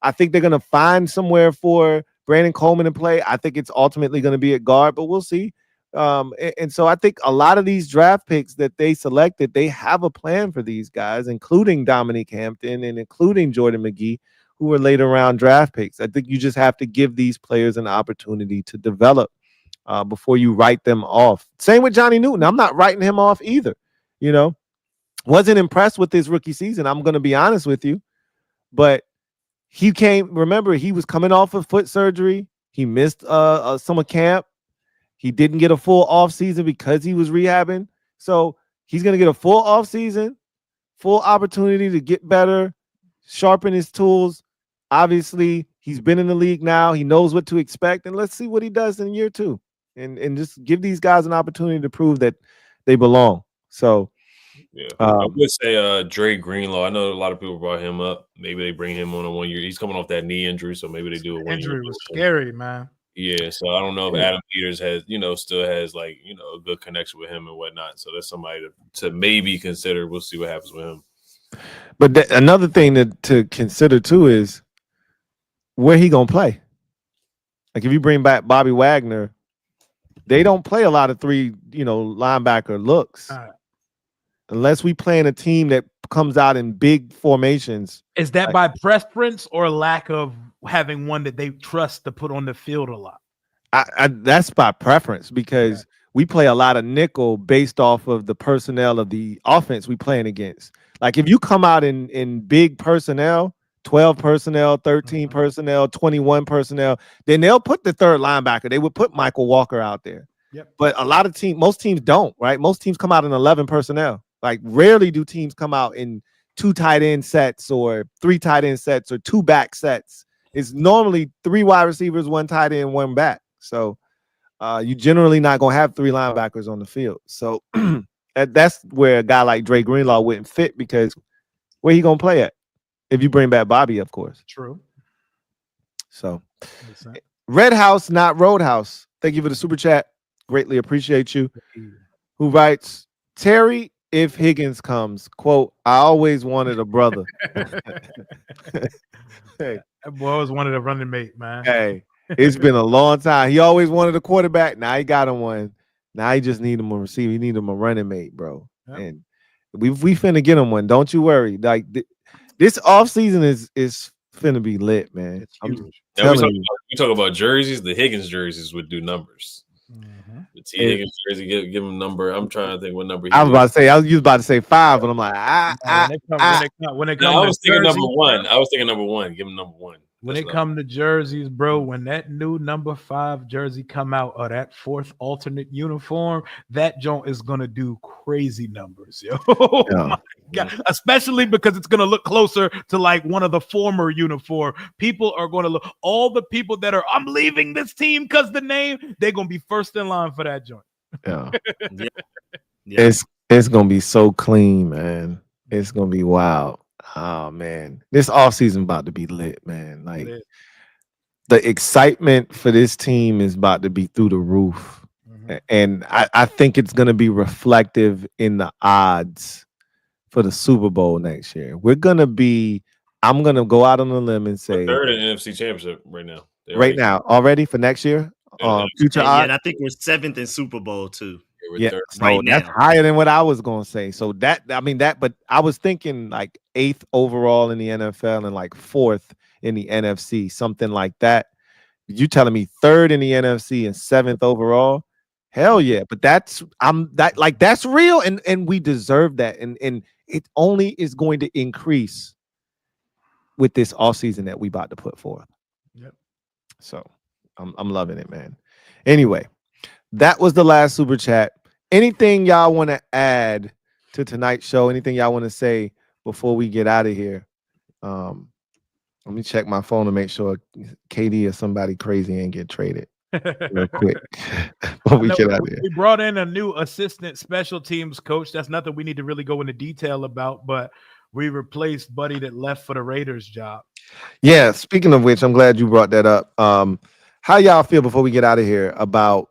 I think they're going to find somewhere for Brandon Coleman to play. I think it's ultimately going to be at guard, but we'll see. And so I think a lot of these draft picks that they selected, they have a plan for these guys, including Dominique Hampton and including Jordan McGee, who were later round draft picks. I think you just have to give these players an opportunity to develop before you write them off. Same with Johnny Newton. I'm not writing him off either. You know, wasn't impressed with his rookie season. I'm going to be honest with you, but remember, he was coming off of foot surgery. He missed summer camp. He didn't get a full off season because he was rehabbing. So he's going to get a full off season, full opportunity to get better, sharpen his tools. Obviously, he's been in the league now. He knows what to expect, and let's see what he does in year 2. And just give these guys an opportunity to prove that they belong. So, yeah, I would say Dre Greenlaw. I know a lot of people brought him up. Maybe they bring him on a 1 year. He's coming off that knee injury, so maybe they do a 1 year. Injury was scary, man. Yeah, so I don't know if Adam Peters has, still has like, a good connection with him and whatnot. So that's somebody to maybe consider. We'll see what happens with him. But another thing to consider too is where he gonna play. Like if you bring back Bobby Wagner, they don't play a lot of 3, linebacker looks. Unless we play in a team that comes out in big formations. Is that by preference or lack of having one that they trust to put on the field a lot? That's by preference because we play a lot of nickel based off of the personnel of the offense we playing against. Like if you come out in big personnel, 12 personnel, 13 personnel, 21 personnel, then they'll put the third linebacker. They would put Michael Walker out there. Yep. But most teams don't, right? Most teams come out in 11 personnel. Like rarely do teams come out in 2 tight end sets or 3 tight end sets or 2 back sets. It's normally 3 wide receivers, 1 tight end, 1 back. So you generally not going to have 3 linebackers on the field. So that's where a guy like Dre Greenlaw wouldn't fit because where he going to play at? If you bring back Bobby, of course. True. So Red House, not Roadhouse. Thank you for the super chat. Greatly appreciate you. Who writes, Terry, if Higgins comes, quote, I always wanted a brother. Hey. That boy always wanted a running mate, man. Hey, it's been a long time. He always wanted a quarterback. Now he got him one. Now he just need him a receiver. He need him a running mate, bro. Yep. And we finna get him one. Don't you worry. Like this offseason is finna be lit, man. We talk about jerseys. The Higgins jerseys would do numbers. The T. Higgins jersey, give him number. I'm trying to think what number. I was about to say 5, but I'm like, when it comes. I was thinking number 1. I was thinking number 1. Give him number 1. When it comes to jerseys, bro, when that new number 5 jersey come out or that 4th alternate uniform, that joint is gonna do crazy numbers, yo. Oh my God. Especially because it's gonna look closer to like one of the former uniform. People are gonna look. All the people that are, I'm leaving this team because the name, they're gonna be first in line for that joint. Yeah. It's gonna be so clean, man. It's gonna be wild. Oh man, this offseason about to be lit, man. Like the excitement for this team is about to be through the roof. And I think it's gonna be reflective in the odds for the Super Bowl next year. I'm gonna go out on a limb and say third in NFC Championship right now. Already for next year. Future odds. And I think we're 7th in Super Bowl too. Yeah, so that's higher than what I was gonna say. So but I was thinking like 8th overall in the NFL and like 4th in the NFC, something like that. You telling me 3rd in the NFC and 7th overall? Hell yeah! But that's real, and we deserve that, and it only is going to increase with this offseason that we about to put forth. Yep. So I'm loving it, man. Anyway, that was the last super chat. Anything y'all want to add to tonight's show? Anything y'all want to say before we get out of here? Let me check my phone to make sure KD or somebody crazy ain't get traded real quick before we get out of here. We brought in a new assistant special teams coach. That's nothing we need to really go into detail about, but we replaced Buddy that left for the Raiders job. Yeah, speaking of which, I'm glad you brought that up. How y'all feel before we get out of here about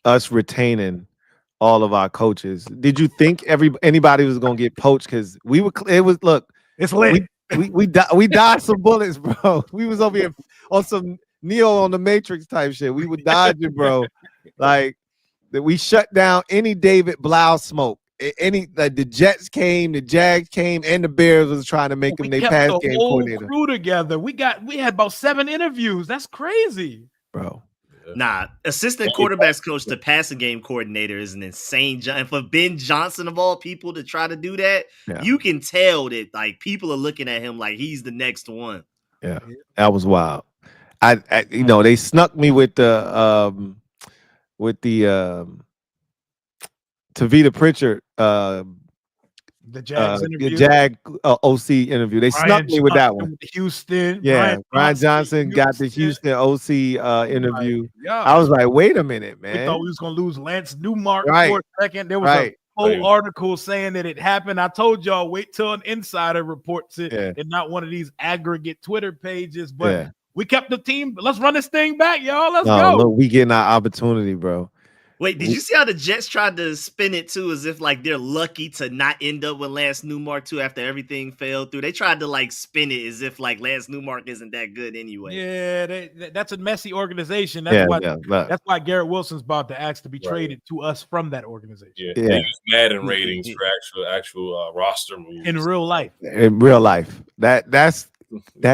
us retaining all of our coaches. Did you think anybody was gonna get poached? Because we were. It was look. It's lit. We dodged some bullets, bro. We was over here on some Neo on the Matrix type shit. We would dodge it, bro. Like that, we shut down any David Blau smoke. The Jets came, the Jags came, and the Bears was trying to make them their pass game coordinator. Crew together. We had about 7 interviews. That's crazy, bro. Nah, assistant quarterbacks coach to passing game coordinator is an insane job. And for Ben Johnson of all people to try to do that, you can tell that like people are looking at him like he's the next one. Yeah, that was wild. I they snuck me with the Tavita Pritchard the Jags interview. The Jag OC interview. They snuck me with that one. Houston. Yeah, Brian Johnson got the Houston OC interview. I was like, wait a minute, man. We thought we was gonna lose Lance Newmark for a second. There was a whole article saying that it happened. I told y'all, wait till an insider reports it and not one of these aggregate Twitter pages. But we kept the team. Let's run this thing back, y'all. Let's go. Look, we getting our opportunity, bro. Wait, did you see how the Jets tried to spin it too, as if like they're lucky to not end up with Lance Newmark too after everything fell through? They tried to like spin it as if like Lance Newmark isn't that good anyway. Yeah, that's a messy organization. That's why Garrett Wilson's about to ask to be traded to us from that organization. Yeah. They use Madden ratings for actual roster moves in real life. In real life, that's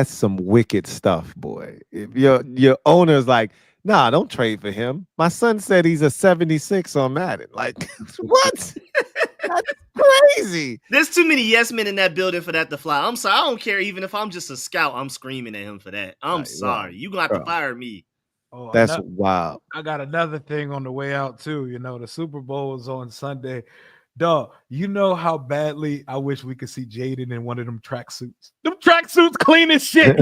some wicked stuff, boy. If your owner's like, nah, don't trade for him. My son said he's a 76 on Madden. Like, what? That's crazy. There's too many yes men in that building for that to fly. I'm sorry. I don't care. Even if I'm just a scout, I'm screaming at him for that. I'm sorry. You're going to have to fire me. Oh, that's wild. I got another thing on the way out, too. You know, the Super Bowl is on Sunday. Dog, you know how badly I wish we could see Jaden in one of them tracksuits. Them tracksuits clean as shit.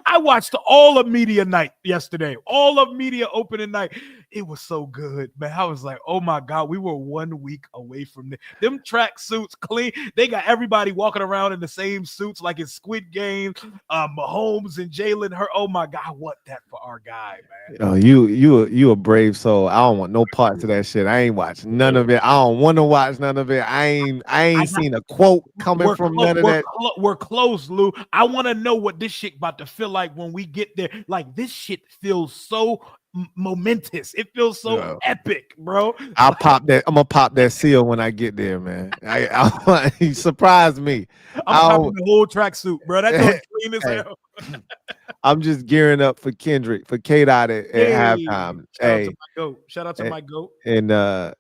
I watched all of media night yesterday. All of media opening night. It was so good, man. I was like, oh my God, we were 1 week away from this. Them tracksuits clean. They got everybody walking around in the same suits like it's Squid Game. Mahomes and Jalen Hurts. Oh my God, I want that for our guy, man. Oh, you a brave soul. I don't want no parts of that shit. I ain't watching none of it. I don't want to watch none of it. I ain't seen a quote coming from none of that. We're close, Lou. I want to know what this shit about to feel like when we get there. Like, this shit feels so momentous. It feels so epic, bro. I'm gonna pop that seal when I get there, man. He surprised me. I'm popping the whole tracksuit, bro. That's clean as hell. I'm just gearing up for Kendrick, for K-Dot at halftime. Shout out to my goat. And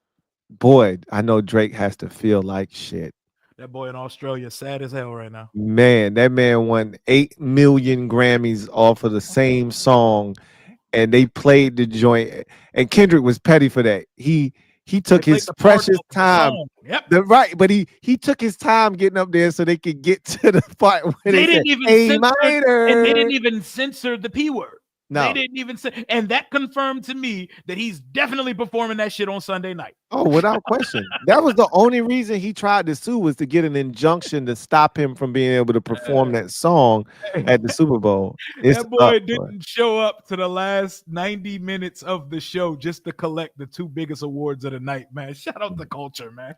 boy, I know Drake has to feel like shit. That boy in Australia sad as hell right now. Man, that man won 8 million Grammys off of the same song, and they played the joint. And Kendrick was petty for that. He took his precious time. But he took his time getting up there so they could get to the part where they didn't even censor the P word. No. They didn't even say, and that confirmed to me that he's definitely performing that shit on Sunday night. Oh, without question. That was the only reason he tried to sue, was to get an injunction to stop him from being able to perform that song at the Super Bowl. That boy didn't show up to the last 90 minutes of the show just to collect the 2 biggest awards of the night, man. Shout out to Culture, man.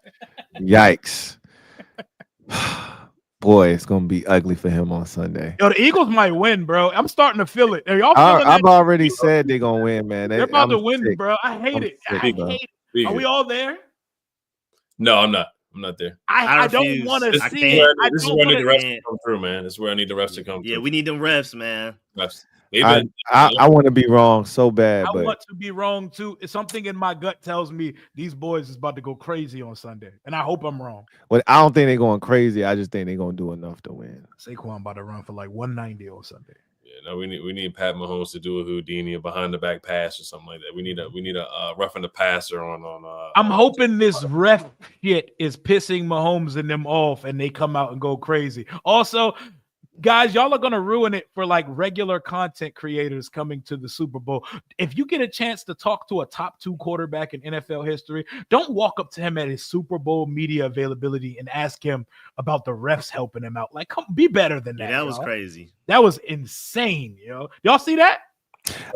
Yikes. Boy, it's gonna be ugly for him on Sunday. Yo, the Eagles might win, bro. I'm starting to feel it. Are y'all I've already said they're gonna win, man. They're about to win, bro. I hate it. I hate it. Are we all there? No, I'm not. I'm not there. I don't want to see it. This is where I need the refs to come through, man. This is where I need the refs to come through. Yeah, we need them refs, man. Refs. I want to be wrong so bad. I want to be wrong too. It's something in my gut tells me these boys is about to go crazy on Sunday, and I hope I'm wrong. Well, I don't think they're going crazy. I just think they're going to do enough to win. Saquon about to run for like 190 on Sunday. Yeah, no, we need Pat Mahomes to do a Houdini, a behind the back pass or something like that. We need a roughing the passer on. I'm hoping this ref shit is pissing Mahomes and them off, and they come out and go crazy. Also, guys, y'all are going to ruin it for like regular content creators coming to the Super Bowl. If you get a chance to talk to a top 2 quarterback in NFL history, don't walk up to him at his Super Bowl media availability and ask him about the refs helping him out. Like, come be better than that. Yeah, that was crazy. That was insane, yo. Y'all see that?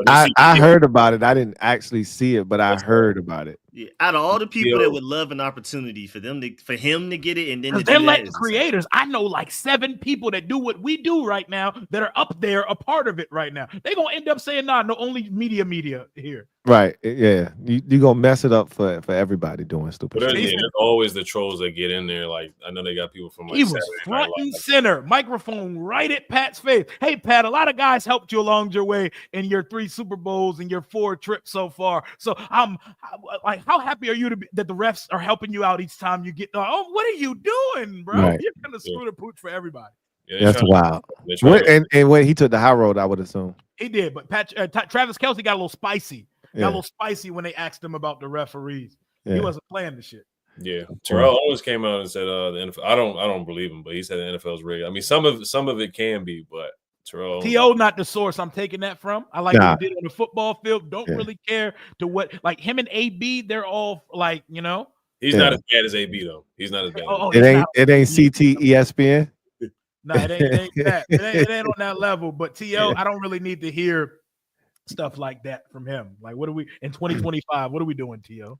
I heard about it. I didn't actually see it, but I heard about it. Yeah, out of all the people that would love an opportunity for him to get it, and then they're letting creators. I know like 7 people that do what we do right now that are up there, a part of it right now. They're gonna end up saying, "Nah, no, only media here." Right? Yeah, you gonna mess it up for everybody doing stupid shit. There's always the trolls that get in there. Like I know they got people from like he was front and center, microphone right at Pat's face. Hey Pat, a lot of guys helped you along your way in your 3 Super Bowls and your 4 trips so far. So I'm like, how happy are you that the refs are helping you out each time you get? Oh, what are you doing, bro? Right. You're gonna screw the pooch for everybody. Yeah, that's wild. And when he took the high road, I would assume he did. But Travis Kelce got a little spicy. Got a little spicy when they asked him about the referees. He wasn't playing the shit. Yeah, Terrell always came out and said the NFL. I don't believe him, but he said the NFL's rigged. I mean, some of it can be, but Terrell T.O. not the source I'm taking that from. I like what he did on the football field. Don't really care to what, like him and AB. They're all like, you know. He's not as bad as AB though. He's not as bad. It ain't CT ESPN. No, it ain't that. It ain't on that level. But T.O. I don't really need to hear stuff like that from him. Like, what are we in 2025? What are we doing, T.O.?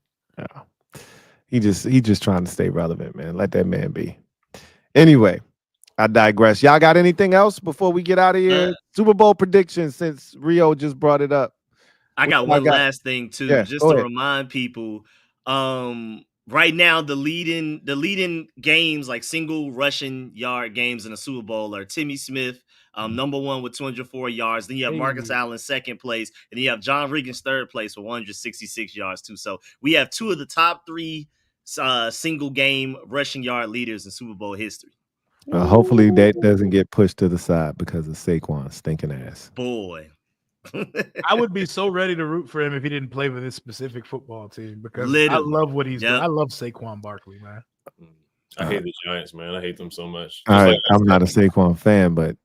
He just trying to stay relevant, man. Let that man be. Anyway, I digress. Y'all got anything else before we get out of here? Super Bowl predictions, since Rio just brought it up. I got one last thing too, just to remind people. Right now, the leading games, like single rushing yard games in the Super Bowl, are Timmy Smith, number 1 with 204 yards. Then you have Marcus Allen second place, and then you have John Riggins third place with 166 yards too. So we have 2 of the top 3 single game rushing yard leaders in Super Bowl history. Hopefully that doesn't get pushed to the side because of Saquon's stinking ass. Boy. I would be so ready to root for him if he didn't play for this specific football team, because I love what he's doing. I love Saquon Barkley, man. I hate the Giants, man. I hate them so much. I'm not a Saquon fan, but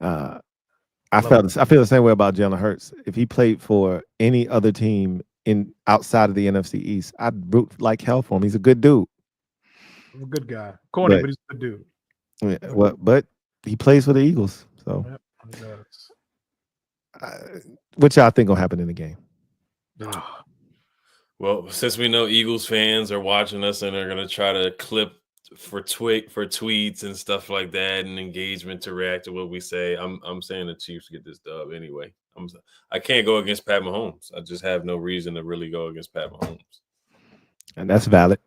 I feel the same way about Jalen Hurts. If he played for any other team outside of the NFC East, I'd root like hell for him. He's a good dude. He's a good guy. Corny, but he's a good dude. Yeah, but he plays for the Eagles, so. Yep, he does. What y'all think gonna happen in the game? Well, since we know Eagles fans are watching us and are gonna try to clip for tweets and stuff like that and engagement to react to what we say, I'm saying the Chiefs get this dub anyway. I can't go against Pat Mahomes. I just have no reason to really go against Pat Mahomes. And that's valid.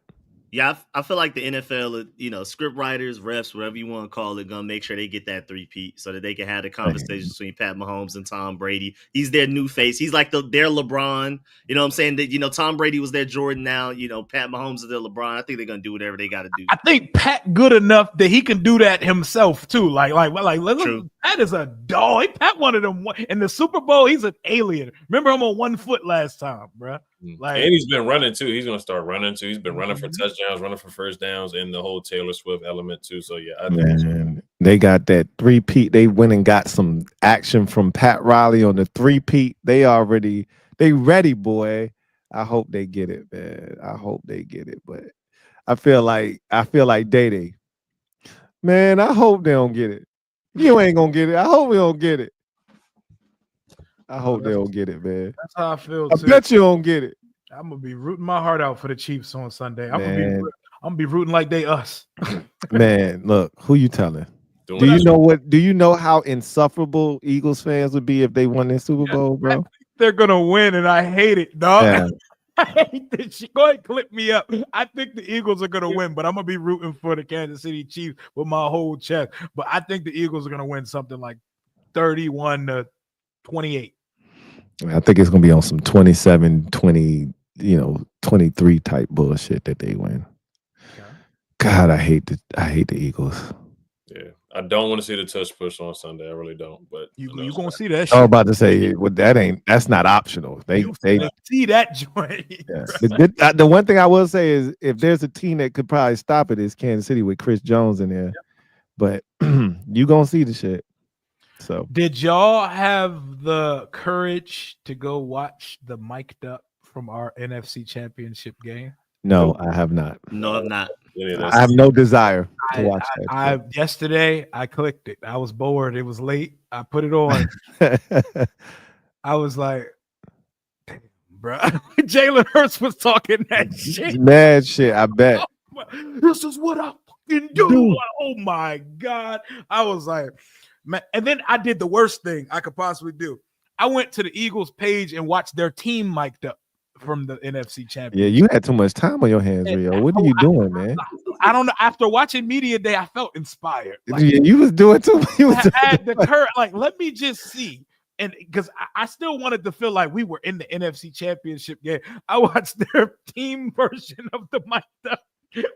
Yeah, I feel like the NFL, script writers, refs, whatever you want to call it, gonna make sure they get that 3-peat so that they can have the conversation between Pat Mahomes and Tom Brady. He's their new face. He's like their LeBron. You know what I'm saying? That Tom Brady was their Jordan. Now Pat Mahomes is their LeBron. I think they're gonna do whatever they got to do. I think Pat good enough that he can do that himself too. Like Pat is a dog. Pat one of them in the Super Bowl. He's an alien. Remember him on 1 foot last time, bro. And he's been running too. He's gonna start running too. He's been running for touchdowns, running for first downs, and the whole Taylor Swift element too. So yeah, I think they got that 3-peat. They went and got some action from Pat Riley on the 3-peat. They ready, boy. I hope they get it, man. I hope they get it. But I feel like Day. Man, I hope they don't get it. You ain't gonna get it. I hope we don't get it. I hope they don't get it, man. That's how I feel. I bet you don't get it. I'm gonna be rooting my heart out for the Chiefs on Sunday. I'm gonna be rooting like they us. Man, look, who you telling? Do you know how insufferable Eagles fans would be if they won their Super Bowl, bro? They're gonna win, and I hate it, dog. Yeah. I hate this shit. Go ahead, clip me up. I think the Eagles are gonna win, but I'm gonna be rooting for the Kansas City Chiefs with my whole chest. But I think the Eagles are gonna win something like 31-28. I think it's gonna be on some 27-20, 23 type bullshit that they win. Okay. God, I hate the Eagles. Yeah, I don't want to see the touch push on Sunday. I really don't. But you gonna see that shit. I was about to say, well, that's not optional. They see that joint. Yeah. The one thing I will say is, if there's a team that could probably stop it, is Kansas City with Chris Jones in there. Yep. But you gonna see the shit. So, did y'all have the courage to go watch the mic'd up from our NFC Championship game? No, I have not. No, I'm not. I have no desire to watch that. Yesterday, I clicked it. I was bored. It was late. I put it on. I was like, damn, bro. Jalen Hurts was talking that shit. Mad shit, I bet. This is what I fucking do. Like, oh my God. I was like, man. And then I did the worst thing I could possibly do. I went to the Eagles page and watched their team mic'd up from the NFC Championship. Yeah, you had too much time on your hands, Rio. What are you doing, man? I don't know. After watching Media Day, I felt inspired. Like, you was doing too much. I had the courage. Like, let me just see. And because I still wanted to feel like we were in the NFC Championship game. I watched their team version of the mic up.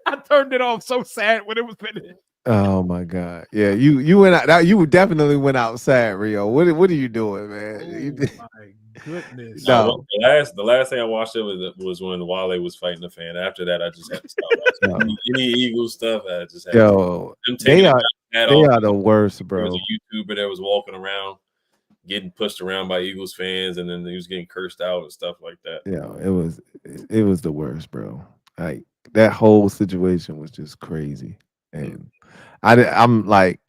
I turned it off so sad when it was finished. Oh my God! Yeah, you went out. You definitely went outside, Rio. What are you doing, man? Oh my goodness! No. The last thing I watched it was when Wale was fighting the fan. After that, I just had to stop watching any Eagles stuff. I just had they are the worst, bro. There was a YouTuber that was walking around getting pushed around by Eagles fans, and then he was getting cursed out and stuff like that. Yeah, it was the worst, bro. Like that whole situation was just crazy, and I'm like,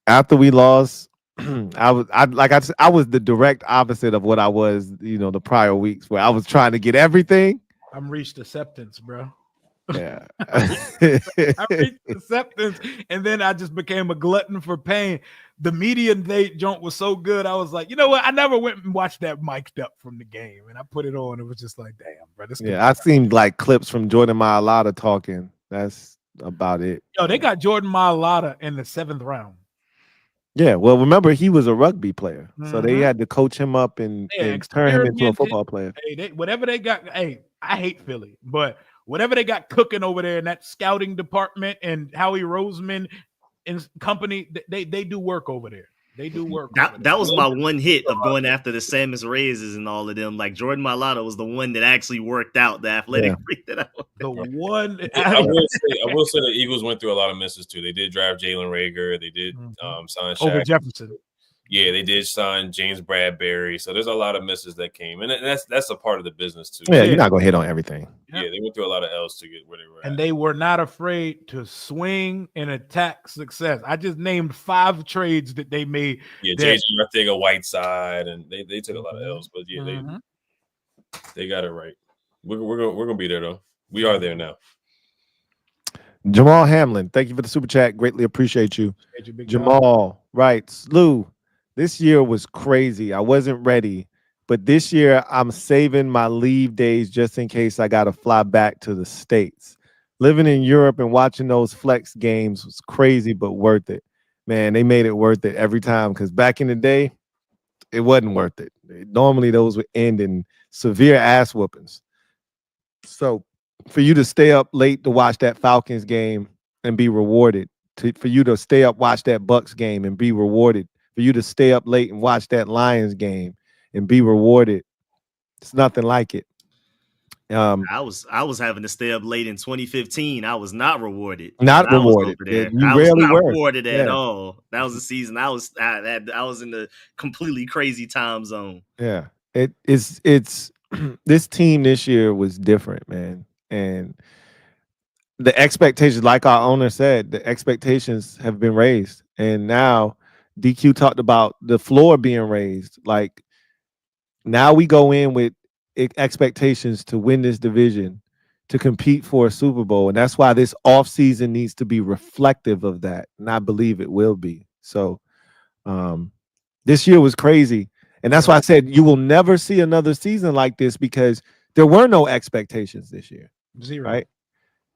after we lost, I was the direct opposite of what I was, the prior weeks, where I was trying to get everything. I'm reached acceptance, bro. Yeah. I reached acceptance, and then I just became a glutton for pain. The Media Day joint was so good. I was like, you know what? I never went and watched that mic'd up from the game, and I put it on. It was just like, damn, bro. I seen like clips from Jordan Mailata talking. That's about it. Yo, they got Jordan Mailata in the 7th round. Yeah, well, remember he was a rugby player, so they had to coach him up and turn him into a football player. Hey, whatever they got. Hey, I hate Philly, but whatever they got cooking over there in that scouting department and Howie Roseman and company, they do work over there. They do work. That was my one hit of going after the Samus Reyes and all of them. Like Jordan Mailata was the one that actually worked out the athletic freak that I was. The one. I will say the Eagles went through a lot of misses too. They did draft Jalen Reagor. They did sign Shaq over Jefferson. Yeah, they did sign James Bradbury. So there's a lot of misses that came, and that's a part of the business too. Yeah, you're not gonna hit on everything. Yeah, they went through a lot of L's to get where they were. And they were not afraid to swing and attack success. I just named 5 trades that they made. Yeah, JJ Arthega, Whiteside, and they took a lot of L's, but yeah, they got it right. We're gonna be there though. We are there now. Jamal Hamlin, thank you for the super chat. Greatly appreciate you. Jamal writes, Lou, this year was crazy. I wasn't ready, but this year I'm saving my leave days just in case I got to fly back to the States. Living in Europe and watching those flex games was crazy, but worth it. Man, they made it worth it every time, because back in the day, it wasn't worth it. Normally those would end in severe ass whoopings. So for you to stay up late to watch that Falcons game and be rewarded, for you to stay up, watch that Bucks game and be rewarded, for you to stay up late and watch that Lions game and be rewarded, it's nothing like it. I was having to stay up late in 2015. I was not rewarded. Not rewarded. I was not rewarded at all. That was the season I was in the completely crazy time zone. Yeah, it's this team this year was different, man, and the expectations, like our owner said, the expectations have been raised, and now DQ talked about the floor being raised. Like now we go in with expectations to win this division, to compete for a Super Bowl, and that's why this offseason needs to be reflective of that, and I believe it will be. So this year was crazy, and that's why I said you will never see another season like this, because there were no expectations this year. Zero. Right?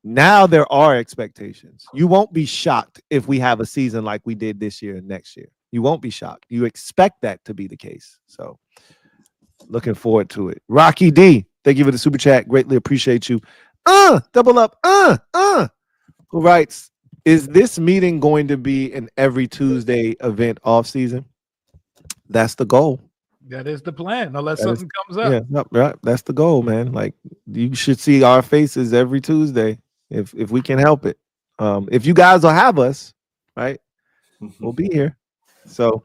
Now there are expectations. You won't be shocked if we have a season like we did this year and next year. You won't be shocked. You expect that to be the case. So looking forward to it. Rocky D, thank you for the super chat. Greatly appreciate you. Double up. Who writes, is this meeting going to be an every Tuesday event off season? That's the goal. That is the plan, unless something comes up. Yeah, right. That's the goal, man. Like you should see our faces every Tuesday if we can help it. If you guys will have us, right? We'll be here. So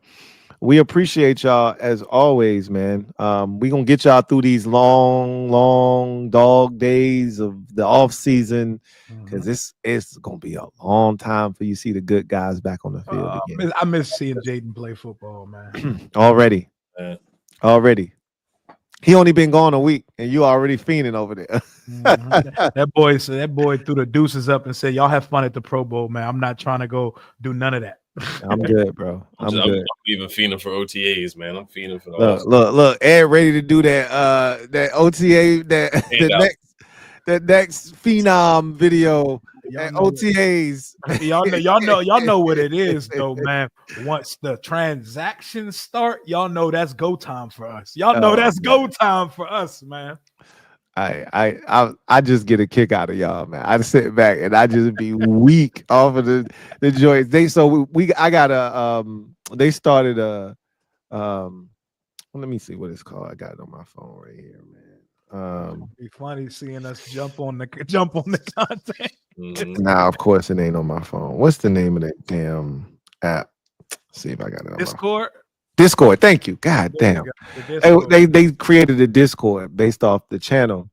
we appreciate y'all as always, man. We're gonna get y'all through these long dog days of the off season, because it's gonna be a long time for you to see the good guys back on the field again. I miss seeing Jaden play football, man. Already. already. He only been gone a week, and you already fiending over there. That boy threw the deuces up and said, "Y'all have fun at the Pro Bowl, man. I'm not trying to go do none of that." I'm good, bro. I'm good. I'm even fiending for OTAs, man. I'm fiending for the look. Ed ready to do that OTA that next phenom video. OTAs. Y'all know what it is though, man. Once the transactions start, y'all know that's go time for us. Y'all know that's go time for us, man. I just get a kick out of y'all, man. I sit back and I just be weak off of the joints. They started a let me see what it's called. I got it on my phone right here, man. Be funny seeing us jump on the content. Nah, of course it ain't on my phone. What's the name of that damn app? Let's see if I got it on Discord. Discord. Thank you. God damn. They created a Discord based off the channel,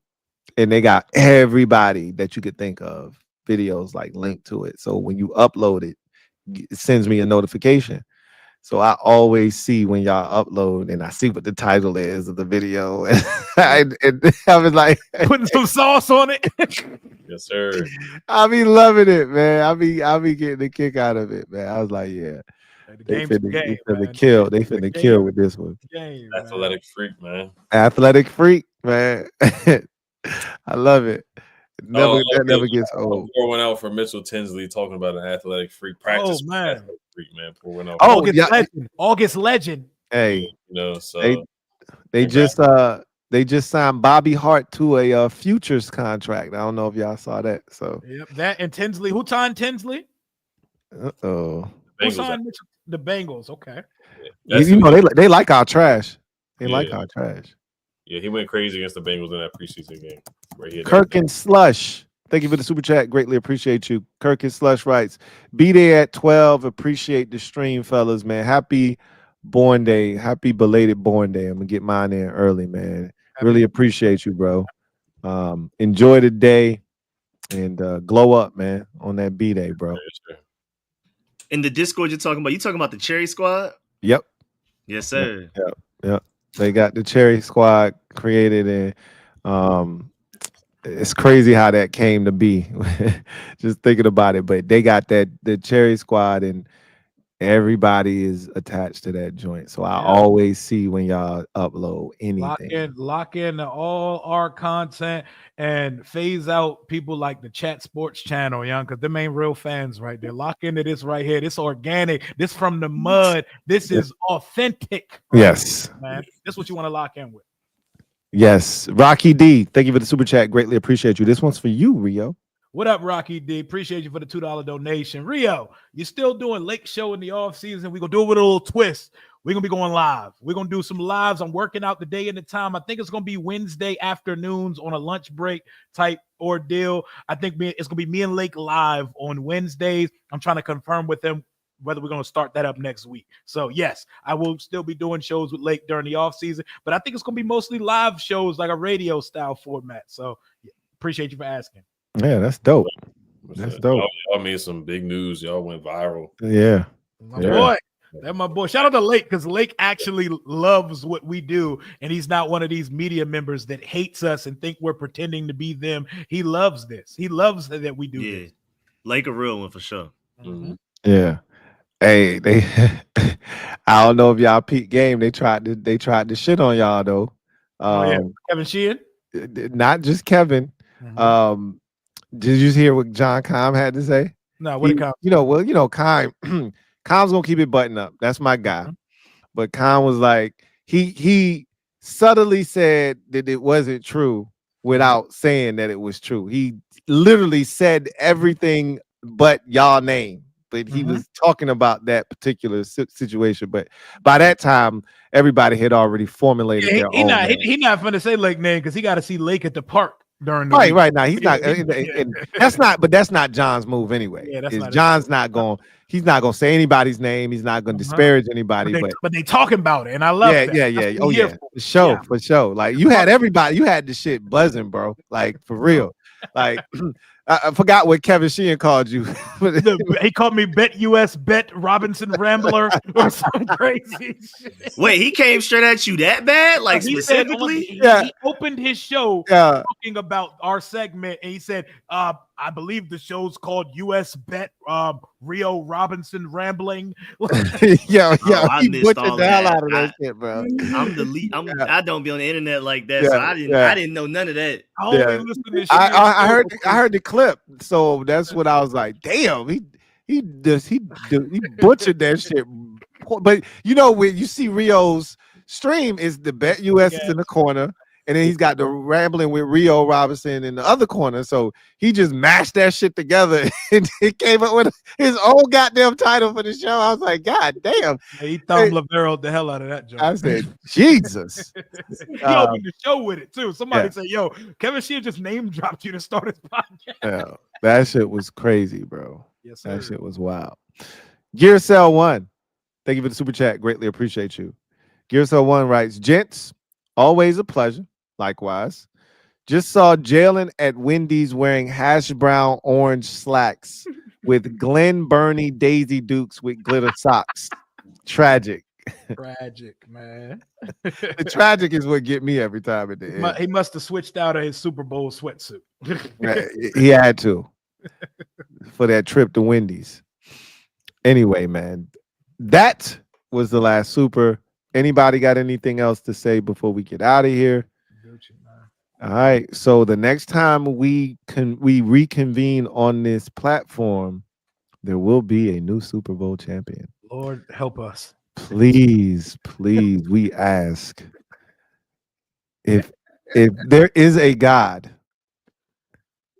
and they got everybody that you could think of videos like linked to it. So when you upload it, it sends me a notification. So I always see when y'all upload, and I see what the title is of the video, and I was like putting some sauce on it. Yes, sir. I be loving it, man. I be getting a kick out of it, man. I was like, yeah. They finna kill with this one. Athletic freak, man. Athletic freak, man. I love it. That never gets old. Pour one out for Mitchell Tinsley talking about an athletic freak practice. Oh man, freak, man. Pour one out. August legend. Hey, so they just signed Bobby Hart to a futures contract. I don't know if y'all saw that. So that and Tinsley. Who signed Tinsley? Who signed the Bengals? Okay. Yeah, they like our trash. They like our trash. Yeah, he went crazy against the Bengals in that preseason game. Right here. Kirk and Slush. Thank you for the super chat. Greatly appreciate you. Kirk and Slush writes, be there at 12. Appreciate the stream, fellas, man. Happy born day. Happy belated born day. I'm going to get mine in early, man. Really appreciate you, bro. Enjoy the day and glow up, man, on that B-Day, bro. In the Discord you talking about the Cherry Squad? Yep. Yes, sir. Yep. They got the Cherry Squad created, and it's crazy how that came to be. Just thinking about it, but they got the Cherry Squad, and everybody is attached to that joint. So I always see when y'all upload anything. Lock in all our content and phase out people like the Chat Sports channel, young, because them ain't real fans right there. Lock into this right here. This organic. This from the mud. This is authentic. Yes, man. That's what you want to lock in with. Yes, Rocky D. Thank you for the super chat. Greatly appreciate you. This one's for you, Rio. What up, Rocky D? Appreciate you for the $2 donation. Rio, you're still doing Lake Show in the off season. We're going to do it with a little twist. We're going to be going live. We're going to do some lives. I'm working out the day and the time. I think it's going to be Wednesday afternoons on a lunch break type ordeal. I think it's going to be me and Lake live on Wednesdays. I'm trying to confirm with them whether we're going to start that up next week. So, yes, I will still be doing shows with Lake during the off season, but I think it's going to be mostly live shows, like a radio style format. So, appreciate you for asking. Yeah, that's dope. That's dope. Y'all made some big news. Y'all went viral. Yeah. Boy. That's my boy. Shout out to Lake, because Lake actually loves what we do, and he's not one of these media members that hates us and think we're pretending to be them. He loves this. He loves that we do this. Lake a real one for sure. Mm-hmm. Yeah. Hey, I don't know if y'all peep game. They tried to shit on y'all though. Kevin Sheehan? Not just Kevin. Mm-hmm. Did you hear what John Keim had to say? No, what did Keim? Keim. Keim's gonna keep it buttoned up. That's my guy. Mm-hmm. But Keim was like, he subtly said that it wasn't true without saying that it was true. He literally said everything but y'all name. But he was talking about that particular situation. But by that time, everybody had already formulated their own name. He's not going to say Lake name because he got to see Lake at the park during the week. Right now. He's not. And that's not John's move anyway. Yeah, John's not going. He's not going to say anybody's name. He's not going to disparage anybody. But they talking about it, and I love that. Yeah. Oh yeah, for sure. Like you had everybody. You had the shit buzzing, bro. Like for real. Like I forgot what Kevin Sheehan called you. He called me Bet US Bet Robinson Rambler or some crazy shit. Wait, he came straight at you that bad? Like He specifically? said he opened his show Yeah. talking about our segment, and he said, I believe the show's called US Bet Rio Robinson Rambling. Yeah, I he missed butchered all the hell that. out of that shit, bro. I'm the lead. I don't be on the internet like that, Yeah, so I didn't know none of that. I only listen to shit. I heard the clip, so that's what I was like. Damn, he butchered that shit. But you know, when you see Rio's stream, is the Bet US is in the corner, and then he's got the rambling with Rio Robinson in the other corner. So he just mashed that shit together and it came up with his own goddamn title for the show. I was like, God damn. He Ron Rivera the hell out of that joke. I said, Jesus. He opened the show with it too. Somebody said, yo, Kevin Sheehan just name dropped you to start his podcast. Yeah, that shit was crazy, bro. Yes, sir. That shit was wild. Gearcell 1. Thank you for the super chat. Greatly appreciate you. Gearcell 1 writes, gents, always a pleasure. Likewise. Just saw Jalen at Wendy's wearing hash brown orange slacks with Glen Burnie Daisy Dukes with glitter socks. Tragic. Tragic, man. The tragic is what get me every time at the end. He must have switched out of his Super Bowl sweatsuit. He had to for that trip to Wendy's. Anyway, man, that was the last super. Anybody got anything else to say before we get out of here? All right. So the next time we reconvene on this platform, there will be a new Super Bowl champion. Lord help us. Please, we ask. If there is a God,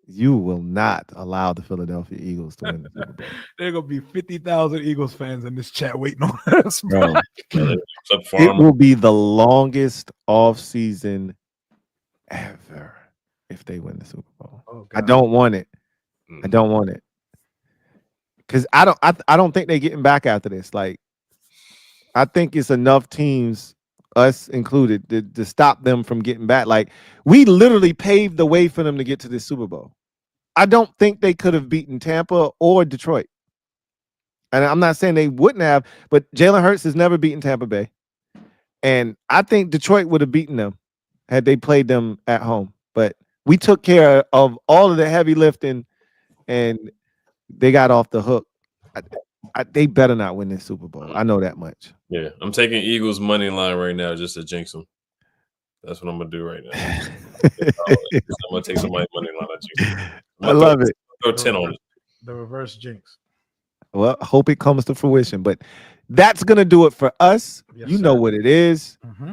you will not allow the Philadelphia Eagles to win the Super Bowl. There are gonna be 50,000 Eagles fans in this chat waiting on us, bro. It will be the longest offseason ever if they win the Super Bowl. Oh, I don't want it. I don't want it. Because I don't think they're getting back after this. Like, I think it's enough teams, us included, to stop them from getting back. Like, we literally paved the way for them to get to this Super Bowl. I don't think they could have beaten Tampa or Detroit. And I'm not saying they wouldn't have, but Jalen Hurts has never beaten Tampa Bay. And I think Detroit would have beaten them had they played them at home. But we took care of all of the heavy lifting, and they got off the hook. They better not win this Super Bowl. I know that much. Yeah, I'm taking Eagles money line right now just to jinx them. That's what I'm gonna do right now. I'm gonna take somebody's money line at you. I love it. Throw 10 on it. The reverse jinx. Well, I hope it comes to fruition. But that's gonna do it for us. Yes, you know what it is. Mm-hmm.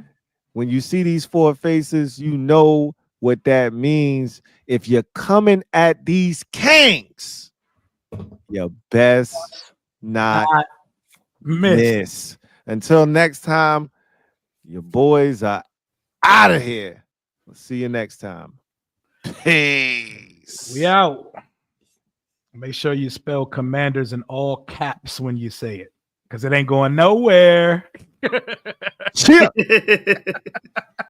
When you see these four faces, you know what that means. If you're coming at these Kings, you best not miss. Until next time, your boys are out of here. We'll see you next time. Peace. We out. Make sure you spell Commanders in all caps when you say it, because it ain't going nowhere. Cheer.